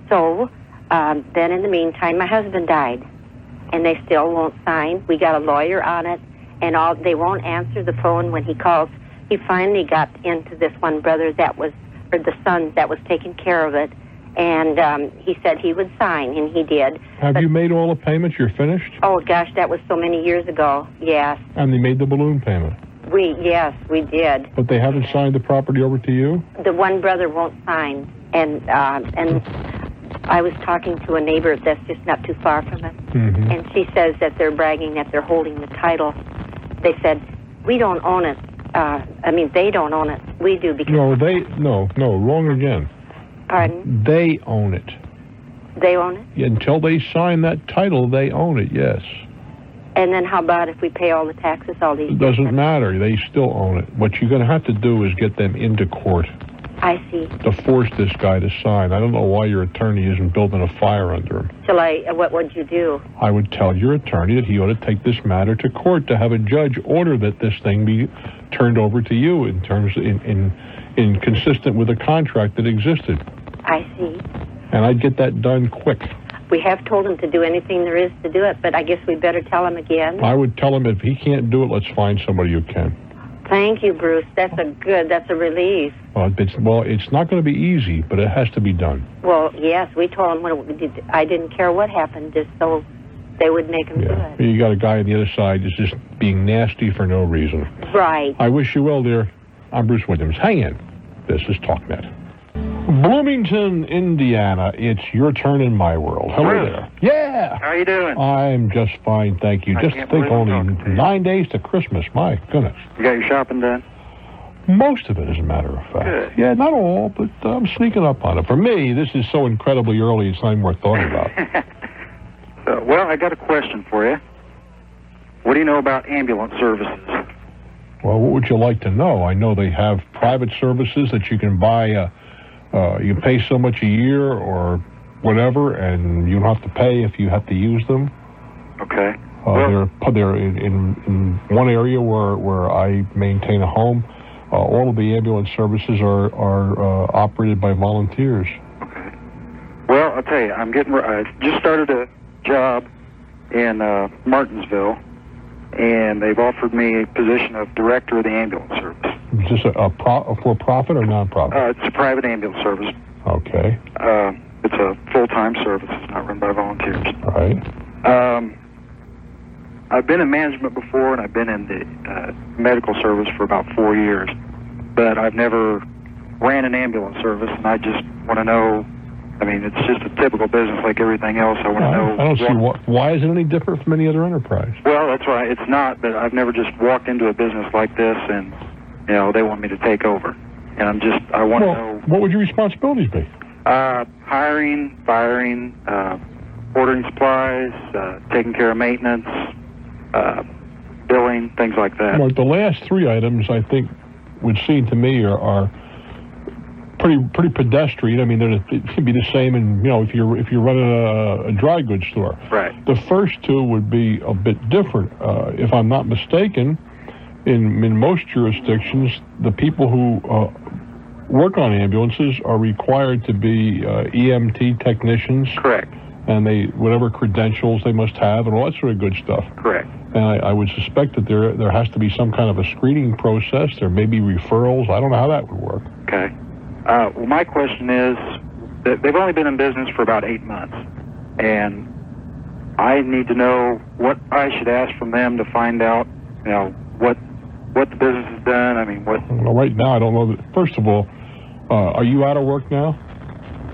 So then in the meantime, my husband died, and they still won't sign. We got a lawyer on it, and they won't answer the phone when he calls. He finally got into this one brother or the son that was taking care of it, and he said he would sign, and he did. Have you made all the payments? You're finished? Oh, gosh, that was so many years ago, yes. And they made the balloon payment? Yes, we did. But they haven't signed the property over to you? The one brother won't sign, and I was talking to a neighbor that's just not too far from us, and she says that they're bragging that they're holding the title. They said, we don't own it. They don't own it. We do because... No, wrong again. Pardon? They own it. They own it? Yeah, until they sign that title, they own it, yes. And then how about if we pay all the taxes, all these... It doesn't matter. They still own it. What you're going to have to do is get them into court. I see. To force this guy to sign. I don't know why your attorney isn't building a fire under him. What would you do? I would tell your attorney that he ought to take this matter to court to have a judge order that this thing be turned over to you in terms in consistent with the contract that existed. I see. And I'd get that done quick. We have told him to do anything there is to do it, but I guess we better tell him again. I would tell him if he can't do it, let's find somebody who can. Thank you, Bruce. That's a relief. It's not going to be easy, but it has to be done. Well, yes, we told him I didn't care what happened, just so they would make him do it. You got a guy on the other side that's just being nasty for no reason. Right. I wish you well, dear. I'm Bruce Williams. Hang in. This is Talknet. Bloomington, Indiana. It's your turn in my world. Hello Bruce. there. Yeah. How you doing? I'm just fine, thank you. I Just can't think believe I'm only talking to you. 9 days to Christmas. My goodness. You got your shopping done? Most of it, as a matter of fact. Good. Yeah, not all, but I'm sneaking up on it. For me, this is so incredibly early, it's not even worth talking about. Well, I got a question for you. What do you know about ambulance services? Well, what would you like to know? I know they have private services that you can buy. You can pay so much a year or whatever, and you don't have to pay if you have to use them. Okay. They're in one area where I maintain a home. All of the ambulance services are operated by volunteers. Okay. Well, I'll tell you, I just started a job in Martinsville, and they've offered me a position of director of the ambulance service. Is this a for-profit or non-profit? It's a private ambulance service. Okay. It's a full-time service. It's not run by volunteers. Right. I've been in management before, and I've been in the medical service for about 4 years, but I've never ran an ambulance service, and I just want to know. I mean, it's just a typical business like everything else. I want to know. I don't see why is it any different from any other enterprise? Well, that's right. It's not, but I've never just walked into a business like this, and they want me to take over, and I want to know. What would your responsibilities be? Hiring, firing, ordering supplies, taking care of maintenance, billing, things like that. Well, the last three items, I think, would seem to me are pretty pedestrian. I mean, it could be the same, and if you're running a dry goods store. Right. The first two would be a bit different. If I'm not mistaken, in most jurisdictions, the people who work on ambulances are required to be EMT technicians. Correct. And whatever credentials they must have and all that sort of good stuff. Correct. And I would suspect that there has to be some kind of a screening process. There may be referrals. I don't know how that would work. Okay. Well, my question is that they've only been in business for about 8 months, and I need to know what I should ask from them to find out, what the business has done. I mean, what? Well, right now, I don't know. First of all, are you out of work now?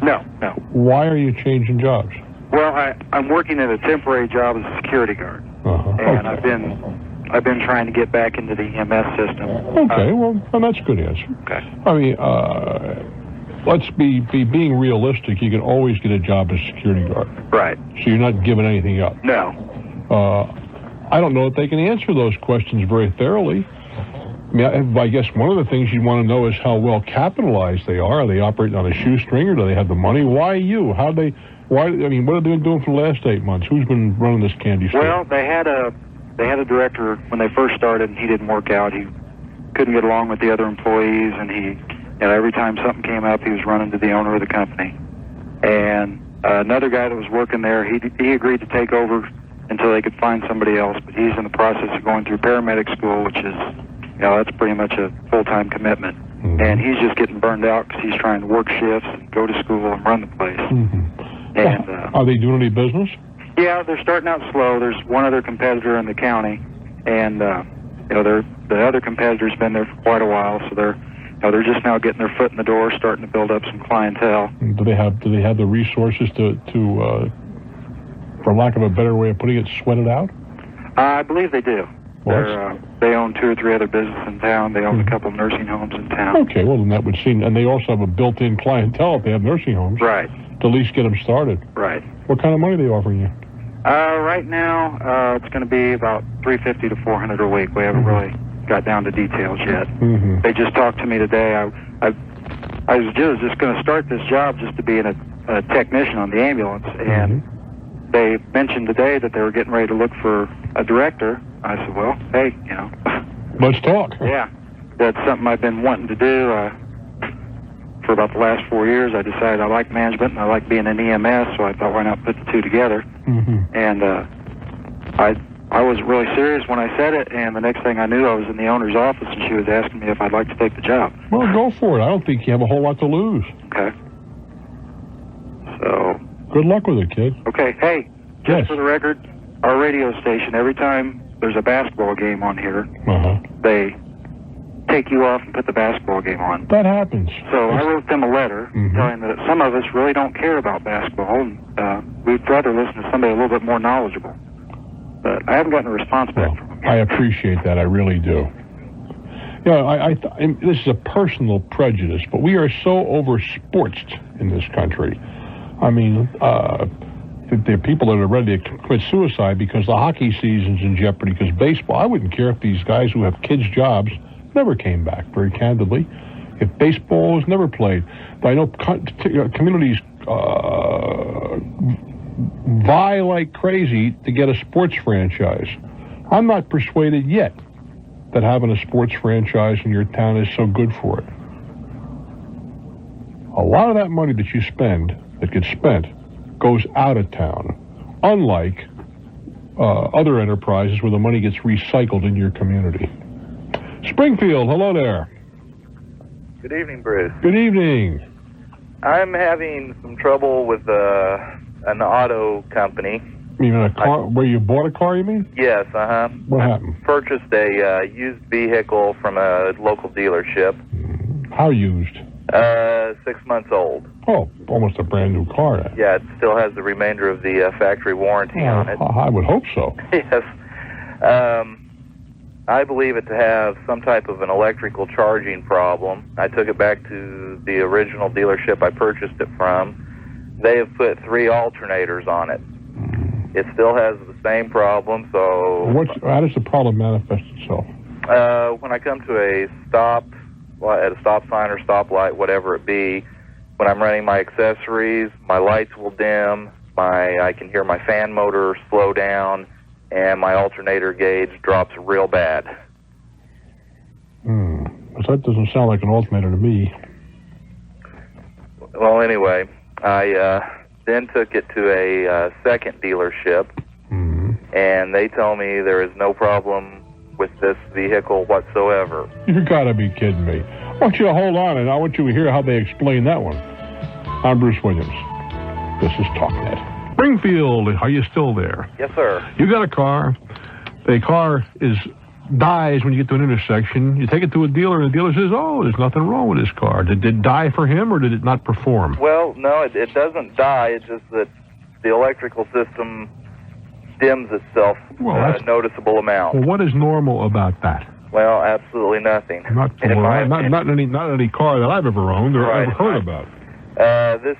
No. Why are you changing jobs? Well, I'm working at a temporary job as a security guard, and okay. I've been trying to get back into the EMS system. Okay, well, that's a good answer. Okay. I mean, let's be being realistic. You can always get a job as a security guard. Right. So you're not giving anything up. No. I don't know if they can answer those questions very thoroughly. I mean, I guess one of the things you'd want to know is how well capitalized they are. Are they operating on a shoestring, or do they have the money? Why you? What have they been doing for the last 8 months? Who's been running this candy store? Well, they had a director when they first started, and he didn't work out. He couldn't get along with the other employees, and every time something came up, he was running to the owner of the company. And another guy that was working there, he agreed to take over until they could find somebody else. But he's in the process of going through paramedic school, which is, that's pretty much a full-time commitment. Mm-hmm. And he's just getting burned out because he's trying to work shifts and go to school and run the place. Mm-hmm. And are they doing any business? Yeah, they're starting out slow. There's one other competitor in the county, and the other competitor's been there for quite a while, so they're just now getting their foot in the door, starting to build up some clientele. Do they have the resources to for lack of a better way of putting it, sweat it out? I believe they do. They own 2 or 3 other businesses in town. They own a couple of nursing homes in town. Okay, well then that would seem, and they also have a built-in clientele if they have nursing homes. Right. To at least get them started. Right. What kind of money are they offering you? Right now, it's going to be about $350 to $400 a week. We haven't really got down to details yet. Mm-hmm. They just talked to me today. I was just going to start this job just to be a technician on the ambulance, and they mentioned today that they were getting ready to look for a director. I said, well, hey, let's talk. Yeah, that's something I've been wanting to do for about the last 4 years, I decided I like management and I like being an EMS, so I thought, why not put the two together? And I was really serious when I said it, and the next thing I knew, I was in the owner's office, and she was asking me if I'd like to take the job. Well, go for it. I don't think you have a whole lot to lose. Okay. So. Good luck with it, kid. Okay. Hey, just for the record, our radio station, every time there's a basketball game on here, they take you off and put the basketball game on. That happens. So I wrote them a letter telling them that some of us really don't care about basketball, and we'd rather listen to somebody a little bit more knowledgeable. But I haven't gotten a response back from them. I appreciate that. I really do. Yeah, this is a personal prejudice, but we are so oversportsed in this country. I mean, there are people that are ready to commit suicide because the hockey season's in jeopardy, because baseball, I wouldn't care if these guys who have kids' jobs never came back, very candidly, if baseball was never played. But I know communities vie like crazy to get a sports franchise. I'm not persuaded yet that having a sports franchise in your town is so good for it. A lot of that money that you spend, that gets spent, goes out of town, unlike other enterprises where the money gets recycled in your community. Springfield, hello there. Good evening, Bruce. Good evening. I'm having some trouble with an auto company. You mean a car, where you bought a car, you mean? Yes, What happened? Purchased a used vehicle from a local dealership. How used? 6 months old. Oh, almost a brand new car then. Yeah, it still has the remainder of the factory warranty on it. I would hope so. Yes. I believe it to have some type of an electrical charging problem. I took it back to the original dealership I purchased it from. They have put 3 alternators on it. It still has the same problem, so... How does the problem manifest itself? When I come to a stop, at a stop sign or stoplight, whatever it be, when I'm running my accessories, my lights will dim, I can hear my fan motor slow down, and my alternator gauge drops real bad. That doesn't sound like an alternator to me. Well, anyway, I then took it to a second dealership, and they tell me there is no problem with this vehicle whatsoever. You gotta be kidding me. I want you to hold on, and I want you to hear how they explain that one. I'm Bruce Williams. This is Talknet. Springfield, are you still there? Yes, sir. You got a car. The car dies when you get to an intersection. You take it to a dealer, and the dealer says, oh, there's nothing wrong with this car. Did it die for him, or did it not perform? Well, no, it doesn't die. It's just that the electrical system dims itself a noticeable amount. Well, what is normal about that? Well, absolutely nothing. Not any car that I've ever owned or ever heard about. This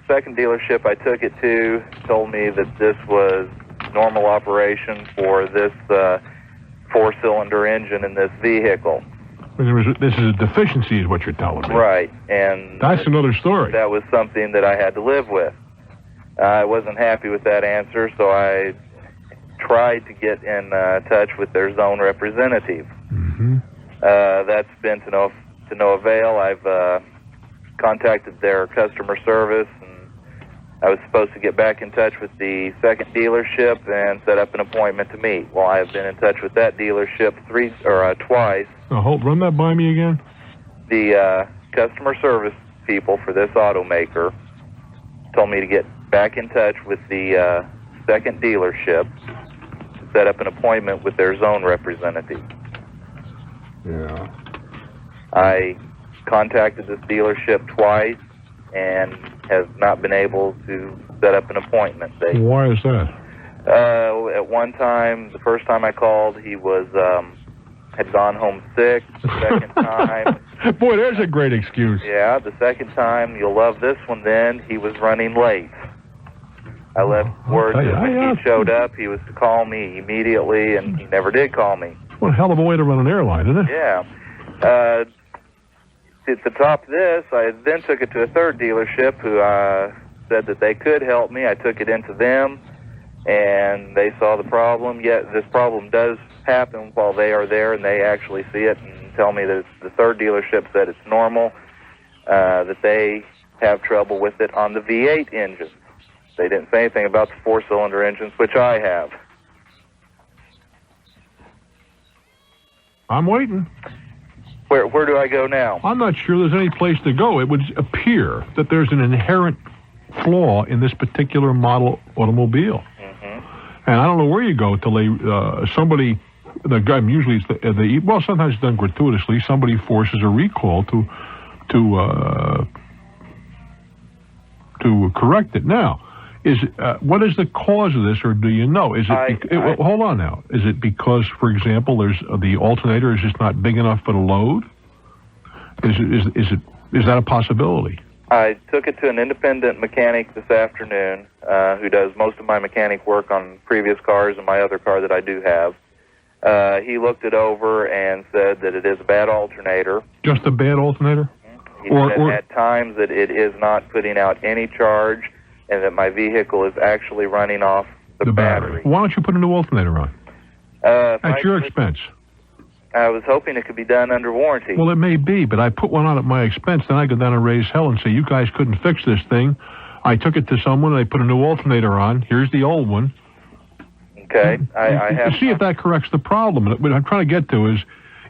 second dealership I took it to told me that this was normal operation for this 4-cylinder engine in this vehicle. This is a deficiency, is what you're telling me. Right, and that's another story. That was something that I had to live with. I wasn't happy with that answer, so I tried to get in touch with their zone representative. That's been to no avail. I've contacted their customer service, and I was supposed to get back in touch with the second dealership and set up an appointment to meet. Well, I have been in touch with that dealership twice. Run that by me again. The customer service people for this automaker told me to get back in touch with the second dealership to set up an appointment with their zone representative. Yeah. I contacted this dealership twice and have not been able to set up an appointment. Why is that? At one time, the first time I called, he was had gone home sick. The second time... Boy, there's a great excuse. Yeah, the second time, you'll love this one then, he was running late. I left word that when he showed up, he was to call me immediately, and he never did call me. What a hell of a way to run an airline, isn't it? Yeah. To top this, I then took it to a third dealership who said that they could help me. I took it into them, and they saw the problem. Yet this problem does happen while they are there, and they actually see it and tell me that the third dealership said it's normal. that they have trouble with it on the V8 engines. They didn't say anything about the 4-cylinder engines, which I have. I'm waiting. Where do I go now? I'm not sure there's any place to go. It would appear that there's an inherent flaw in this particular model automobile. And I don't know where you go till somebody, the guy, usually it's well, sometimes it's done gratuitously. Somebody forces a recall to correct it. Now, what is the cause of this, or do you know? Is it? Hold on now. Is it because, for example, there's the alternator is just not big enough for the load? Is that a possibility? I took it to an independent mechanic this afternoon, who does most of my mechanic work on previous cars and my other car that I do have. He looked it over and said that it is a bad alternator. Just a bad alternator? He said at times that it is not putting out any charge, and that my vehicle is actually running off the battery. Why don't you put a new alternator on? At your expense. I was hoping it could be done under warranty. Well, it may be, but I put one on at my expense, then I go down and raise hell and say, you guys couldn't fix this thing. I took it to someone, and they put a new alternator on. Here's the old one. Okay. I have... See if that corrects the problem. And what I'm trying to get to is,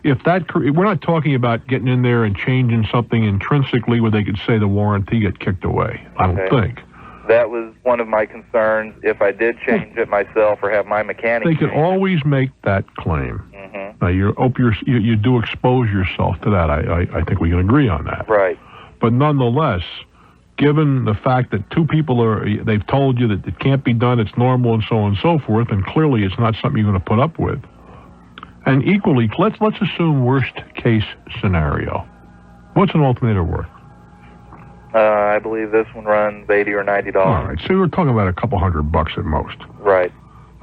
if that... We're not talking about getting in there and changing something intrinsically where they could say the warranty get kicked away. I don't think. That was one of my concerns. If I did change it myself or have my mechanic they can always make that claim. Now, you do expose yourself to that. I think we can agree on that. Right. But nonetheless, given the fact that two people they've told you that it can't be done, it's normal, and so on and so forth, and clearly it's not something you're going to put up with. And equally, let's assume worst case scenario. What's an alternator worth? I believe this one runs $80 or $90. All right, so we're talking about a couple $100 at most. Right.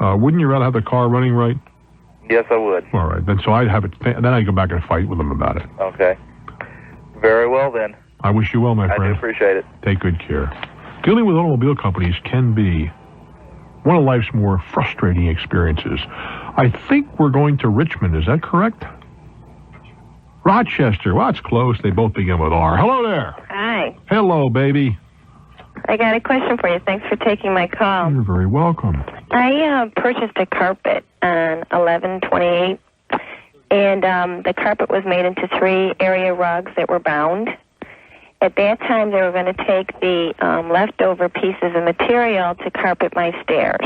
Wouldn't you rather have the car running right? Yes, I would. All right, then so I'd have it. Then I'd go back and fight with them about it. Okay. Very well then. I wish you well, my friend. I do appreciate it. Take good care. Dealing with automobile companies can be one of life's more frustrating experiences. I think we're going to Richmond. Is that correct? Rochester. Well, it's close. They both begin with R. Hello there. Hi. Hello, baby. I got a question for you. Thanks for taking my call. You're very welcome. I purchased a carpet on 11/28, and the carpet was made into 3 area rugs that were bound. At that time, they were going to take the leftover pieces of material to carpet my stairs.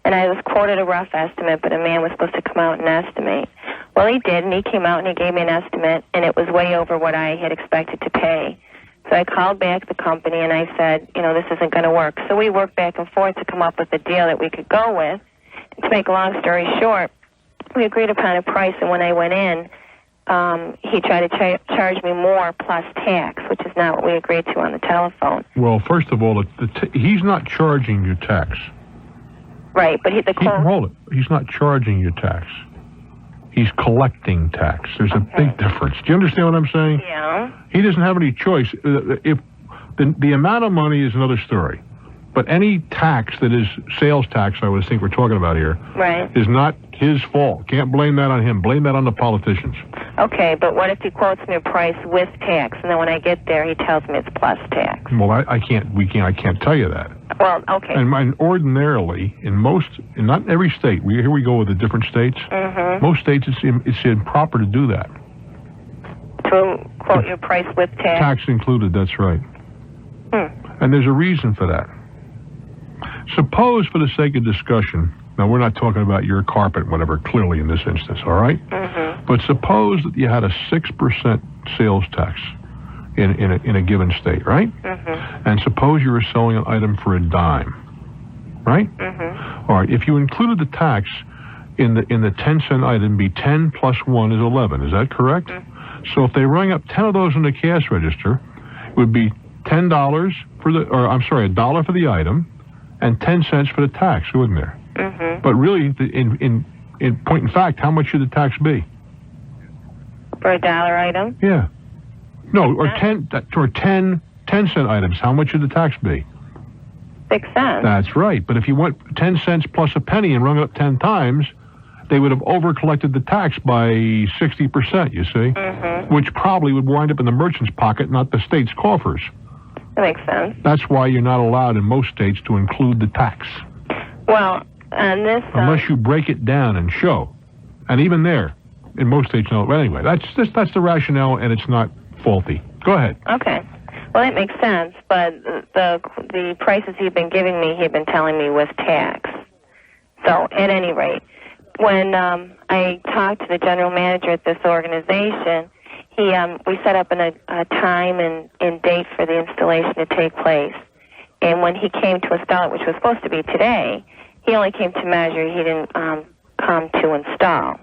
And I was quoted a rough estimate, but a man was supposed to come out and estimate. Well, he did, and he came out and he gave me an estimate, and it was way over what I had expected to pay. So I called back the company, and I said, this isn't going to work. So we worked back and forth to come up with a deal that we could go with. And to make a long story short, we agreed upon a price, and when I went in, he tried to charge me more plus tax, which is not what we agreed to on the telephone. Well, first of all, he's not charging you tax. Right, but hold it. He's not charging you tax. He's collecting tax. There's a big difference. Do you understand what I'm saying? Yeah. He doesn't have any choice. If the amount of money is another story, but any tax that is sales tax, I would think we're talking about here, right, is not his fault. Can't blame that on him. Blame that on the politicians. Okay, but what if he quotes me a price with tax, and then when I get there, he tells me it's plus tax? Well, I can't tell you that. Well, okay. And ordinarily, in not every state, here we go with the different states. Mm-hmm. Most states, it's improper to do that. To quote your price with tax? Tax included, that's right. And there's a reason for that. Suppose, for the sake of discussion, now we're not talking about your carpet, whatever, clearly in this instance, all right? Mm-hmm. But suppose that you had a 6% sales tax in a given state, right? Mm-hmm. And suppose you were selling an item for a dime, right? Mm-hmm. All right, if you included the tax in the 10-cent item, be 10 plus 1 is 11, is that correct? Mm-hmm. So if they rang up 10 of those in the cash register, it would be $10 for $1 for the item and 10 cents for the tax, wouldn't there? Mm-hmm. But really, in point in fact, how much should the tax be? For a dollar item? Yeah. No, or 10 cent items, how much should the tax be? 6 cents. That's right. But if you went 10 cents plus a penny and rung it up 10 times, they would have over-collected the tax by 60%, you see, which probably would wind up in the merchant's pocket, not the state's coffers. That makes sense. That's why you're not allowed in most states to include the tax. Well, and this... Unless you break it down and show. And even there, in most states, no. But anyway, that's the rationale, and it's not faulty. Go ahead. Okay. Well, that makes sense, but the prices he'd been giving me, he'd been telling me was tax. So, at any rate, when I talked to the general manager at this organization, we set up a time and date for the installation to take place. And when he came to install it, which was supposed to be today, he only came to measure. He didn't come to install.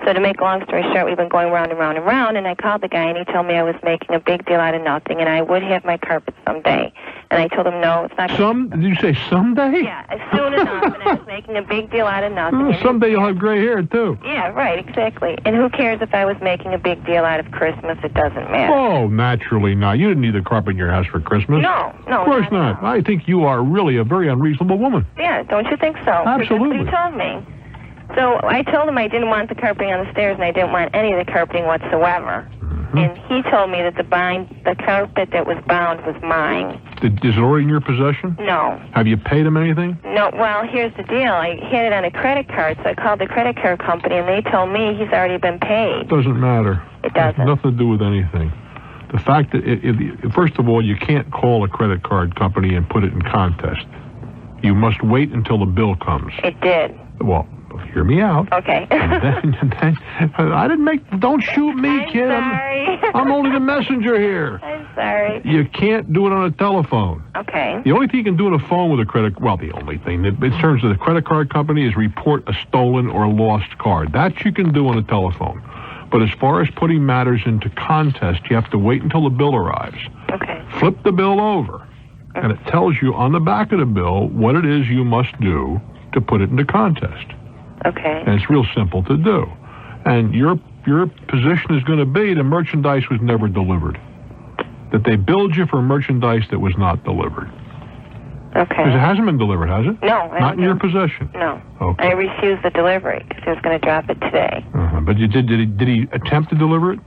So to make a long story short, we've been going round and round and round, and I called the guy, and he told me I was making a big deal out of nothing, and I would have my carpet someday. And I told him, no, it's not going to... Did you say someday? Yeah, as soon enough, and I was making a big deal out of nothing. Well, someday you'll have gray hair, too. Yeah, right, exactly. And who cares if I was making a big deal out of Christmas? It doesn't matter. Oh, naturally not. You didn't need the carpet in your house for Christmas. No. Of course not. I think you are really a very unreasonable woman. Yeah, don't you think so? Absolutely. That's what he told me. So I told him I didn't want the carpeting on the stairs, and I didn't want any of the carpeting whatsoever. And he told me that the carpet that was bound was mine. Is it already in your possession? No. Have you paid him anything? No. Well, here's the deal. I had it on a credit card, so I called the credit card company, and they told me he's already been paid. Doesn't matter. It doesn't. It has nothing to do with anything. The fact that, first of all, you can't call a credit card company and put it in contest. You must wait until the bill comes. It did. Well, hear me out. Okay. and then I didn't make... Don't shoot me, kid. Sorry. I'm only the messenger here. I'm sorry. You can't do it on a telephone. Okay. The only thing you can do on a phone with a credit... Well, the only thing, in terms of the credit card company, is report a stolen or lost card. That you can do on a telephone. But as far as putting matters into contest, you have to wait until the bill arrives. Okay. Flip the bill over, and it tells you on the back of the bill what it is you must do to put it into contest. Okay. And it's real simple to do. And your position is going to be the merchandise was never delivered. That they billed you for merchandise that was not delivered. Okay. Because it hasn't been delivered, has it? No. Not in your possession? No. Okay. I refused the delivery because he was going to drop it today. But you did he attempt to deliver it?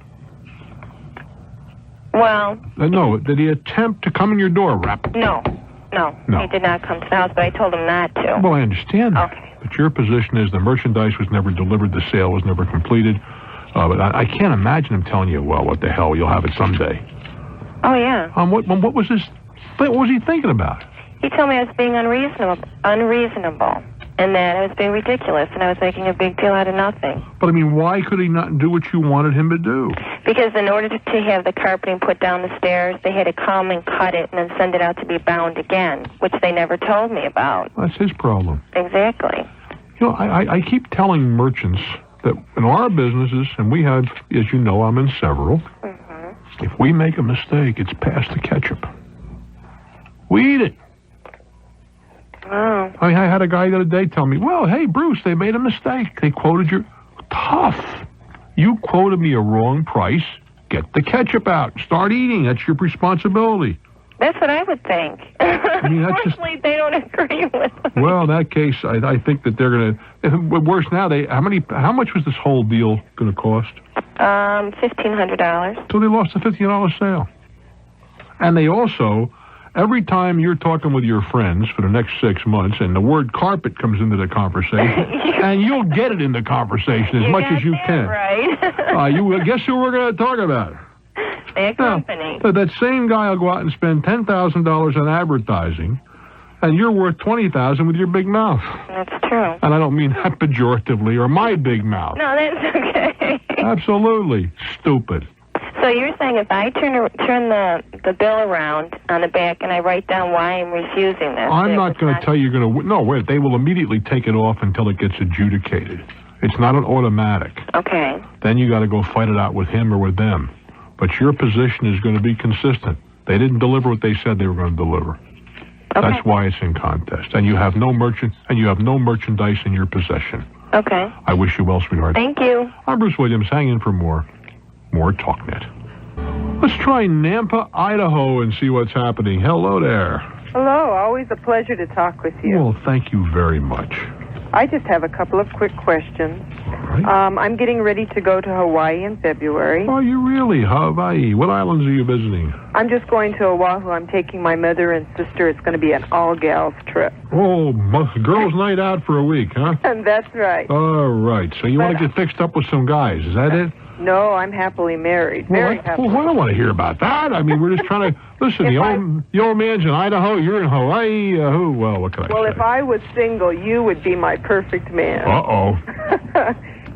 Well... No. Did he attempt to come in your door, Rap? No. He did not come to the house, but I told him not to. Well, I understand that. Okay. But your position is the merchandise was never delivered, the sale was never completed. But I can't imagine him telling you, well, what the hell, you'll have it someday. Oh, yeah. What was this? What was he thinking about? He told me I was being unreasonable, and that I was being ridiculous, and I was making a big deal out of nothing. But, I mean, why could he not do what you wanted him to do? Because in order to have the carpeting put down the stairs, they had to come and cut it and then send it out to be bound again, which they never told me about. That's his problem. Exactly. You know, I keep telling merchants that in our businesses, and we have, as you know, I'm in several, if we make a mistake, it's past the ketchup. We eat it. Oh. I had a guy the other day tell me, well, hey, Bruce, they made a mistake. They quoted you. Tough. You quoted me a wrong price. Get the ketchup out. Start eating. That's your responsibility. That's what I would think. I mean, that's just... Unfortunately, they don't agree with me. Well, in that case, I think that they're going to... Worse now, how much was this whole deal going to cost? $1,500. So they lost a $50 sale. And they also... Every time you're talking with your friends for the next 6 months and the word carpet comes into the conversation, and you'll get it in the conversation as much as you can. Right. Guess who we're going to talk about? Their company. So that same guy will go out and spend $10,000 on advertising, and you're worth $20,000 with your big mouth. That's true. And I don't mean that pejoratively, or my big mouth. No, that's okay. Absolutely. Stupid. So you're saying if I turn the bill around on the back and I write down why I'm refusing this... I'm not going to tell you you're going to... No, wait. They will immediately take it off until it gets adjudicated. It's not an automatic. Okay. Then you got to go fight it out with him or with them. But your position is going to be consistent. They didn't deliver what they said they were going to deliver. Okay. That's why it's in contest. And you have no merchandise in your possession. Okay. I wish you well, sweetheart. Thank you. I'm Bruce Williams. Hang in for more Talknet. Let's try Nampa, Idaho, and see what's happening. Hello there. Hello. Always a pleasure to talk with you. Well, thank you very much. I just have a couple of quick questions. I'm getting ready to go to Hawaii in February. Oh, you really? Hawaii. What islands are you visiting? I'm just going to Oahu. I'm taking my mother and sister. It's going to be an all-gals trip. Oh, girls' night out for a week, huh? And that's right. All right. So you want to get fixed up with some guys, is that it? No, I'm happily married. Very happily. Well, I don't want to hear about that. I mean, we're just trying to... Listen, the old man's in Idaho, you're in Hawaii. Well, what can I say? Well, if I was single, you would be my perfect man. Uh-oh.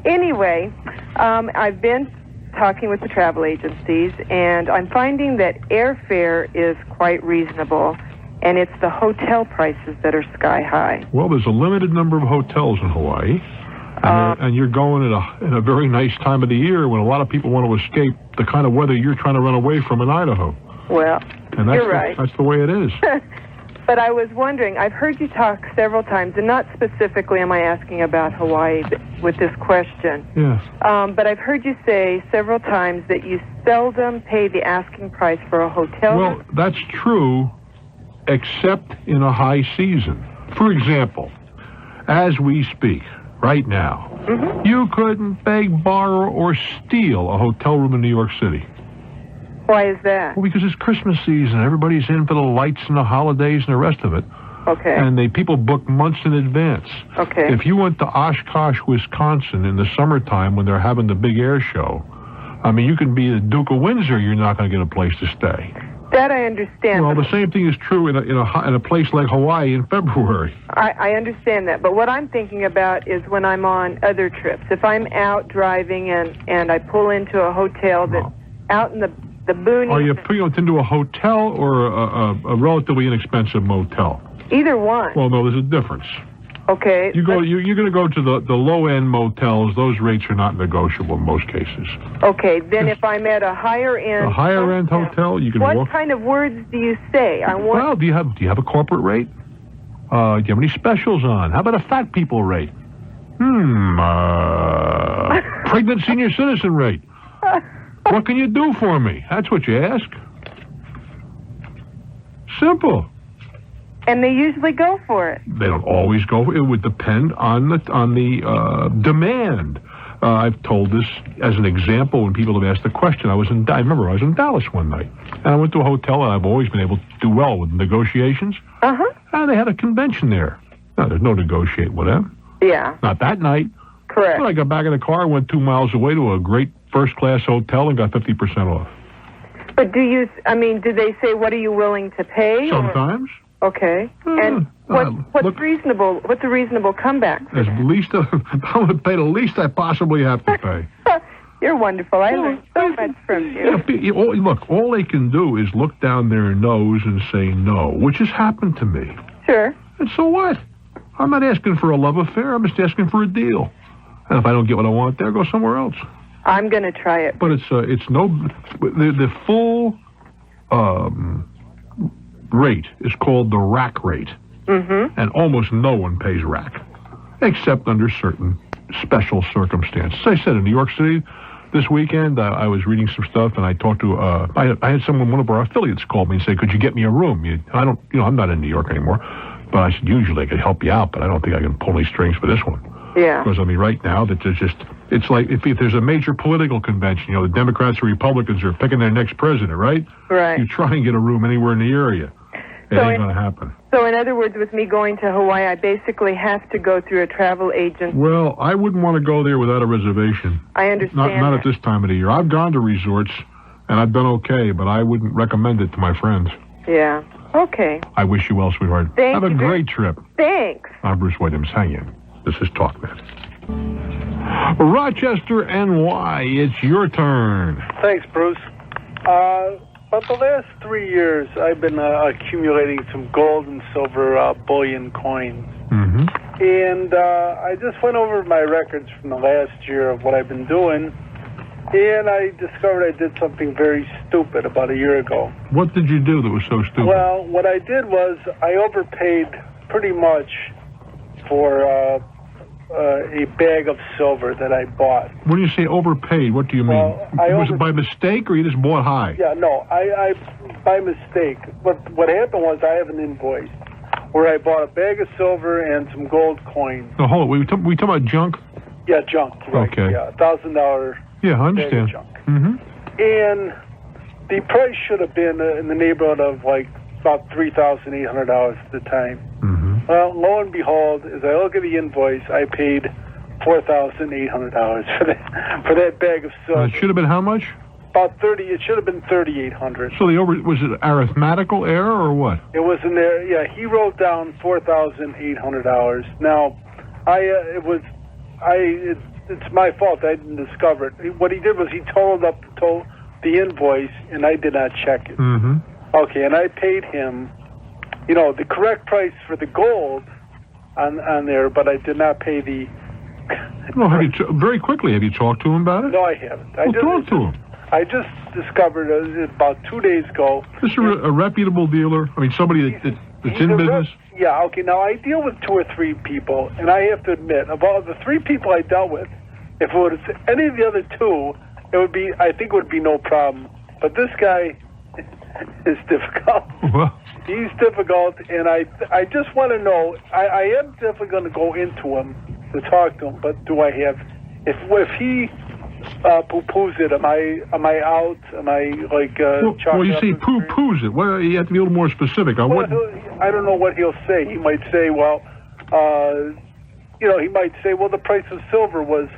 Anyway, I've been talking with the travel agencies, and I'm finding that airfare is quite reasonable, and it's the hotel prices that are sky high. Well, there's a limited number of hotels in Hawaii, and you're going in a very nice time of the year when a lot of people want to escape the kind of weather you're trying to run away from in Idaho. Well, you're right. That's the way it is. But I was wondering, I've heard you talk several times, and not specifically am I asking about Hawaii with this question. Yes. But I've heard you say several times that you seldom pay the asking price for a hotel. Well, that's true, except in a high season. For example, as we speak, right now, you couldn't beg, borrow, or steal a hotel room in New York City. Why is that? Well, because it's Christmas season. Everybody's in for the lights and the holidays and the rest of it. Okay. And people book months in advance. Okay. If you went to Oshkosh, Wisconsin in the summertime when they're having the big air show, I mean, you can be the Duke of Windsor, you're not going to get a place to stay. That I understand. Well, the same thing is true in a place like Hawaii in February. I understand that. But what I'm thinking about is when I'm on other trips. If I'm out driving and I pull into a hotel that's out in the boonies. Are you putting it into a hotel or a relatively inexpensive motel? Either one. Well, no, there's a difference. Okay. You're going to go to the low-end motels. Those rates are not negotiable in most cases. Okay. Then if I'm at a higher-end... A higher-end hotel, you can What kind of words do you say? Well, do you have a corporate rate? Do you have any specials on? How about a fat people rate? Pregnant senior citizen rate. What can you do for me? That's what you ask. Simple. And they usually go for it. They don't always go. It would depend on the demand. I've told this as an example when people have asked the question. I remember I was in Dallas one night, and I went to a hotel, and I've always been able to do well with negotiations. And they had a convention there. Now, there's no negotiate with them. Yeah. Not that night. Correct. But I got back in the car, went 2 miles away to a great first-class hotel and got 50% off. But do they say, what are you willing to pay? Sometimes. Okay. And what's reasonable? What's a reasonable comeback? I'm going to pay the least I possibly have to pay. You're wonderful. I learned so much from you. Look, all they can do is look down their nose and say no, which has happened to me. Sure. And so what? I'm not asking for a love affair. I'm just asking for a deal. And if I don't get what I want there, go somewhere else. I'm going to try it. But the full rate is called the rack rate. And almost no one pays rack, except under certain special circumstances. As I said, in New York City this weekend, I was reading some stuff, and I talked to, I had one of our affiliates called me and say, could you get me a room? I'm not in New York anymore, but I said, usually I could help you out, but I don't think I can pull any strings for this one. Yeah. Because, right now, that it's like if there's a major political convention, the Democrats or Republicans are picking their next president, right? Right. You try and get a room anywhere in the area. It ain't going to happen. So, in other words, with me going to Hawaii, I basically have to go through a travel agent. Well, I wouldn't want to go there without a reservation. I understand. Not at this time of the year. I've gone to resorts, and I've been okay, but I wouldn't recommend it to my friends. Yeah. Okay. I wish you well, sweetheart. Have a great trip. Thanks. I'm Bruce Williams. Hang in. This is Talknet. Rochester, NY, it's your turn. Thanks, Bruce. About the last 3 years, I've been accumulating some gold and silver bullion coins. And I just went over my records from the last year of what I've been doing, and I discovered I did something very stupid about a year ago. What did you do that was so stupid? Well, what I did was I overpaid pretty much for a bag of silver that I bought. When you say overpaid, what do you mean? Was it by mistake or you just bought high? Yeah, no, I by mistake. What happened was I have an invoice where I bought a bag of silver and some gold coins. No, hold on. We talking about junk? Yeah, junk. Right. Okay. Yeah, $1,000. Yeah, I understand. Bag of junk. And the price should have been in the neighborhood of like about $3,800 at the time. Well, lo and behold, as I look at the invoice, I paid $4,800 for that bag of silver. It should have been how much? About 30. It should have been $3,800. So was it arithmetical error or what? It was in there. Yeah, he wrote down $4,800. Now, it's my fault. I didn't discover it. What he did was he totaled the invoice, and I did not check it. Okay, and I paid him, the correct price for the gold on there, but I did not pay the. No, very quickly. Have you talked to him about it? No, I haven't. Talk to him. I just discovered about 2 days ago. This is a reputable dealer. I mean, somebody that's in business. Yeah. Okay. Now I deal with 2 or 3 people, and I have to admit, of all the 3 people I dealt with, if it was any of the other 2, I think it would be no problem. But this guy is difficult. Well. He's difficult, and I just want to know. I am definitely going to go into him to talk to him, but do I have? If he poo-poos it, am I out? Am I like? Well, you say poo-poos it. Well, you have to be a little more specific. I don't know what he'll say. He might say, well, he might say, well, the price of silver was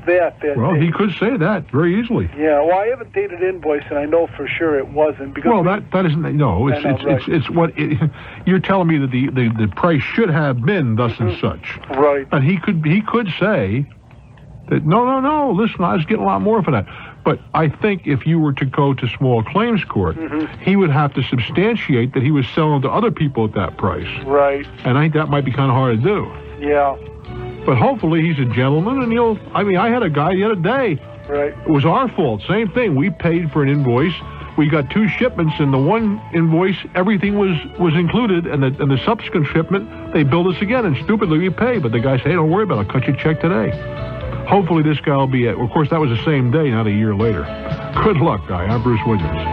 that. Well, he could say that very easily. Yeah. Well, I have a dated invoice, and I know for sure it wasn't because. Well, that isn't. No, it's what you're telling me that the price should have been thus and such. Right. And he could say that no. Listen, I was getting a lot more for that. But I think if you were to go to small claims court, he would have to substantiate that he was selling to other people at that price. Right. And I think that might be kind of hard to do. Yeah. But hopefully he's a gentleman, and I had a guy the other day. Right. It was our fault. Same thing. We paid for an invoice. We got 2 shipments, and the one invoice, everything was included, and the subsequent shipment, they billed us again, and stupidly we paid. But the guy said, hey, don't worry about it. I'll cut you a check today. Hopefully this guy will be of course, that was the same day, not a year later. Good luck, guy. I'm Bruce Williams.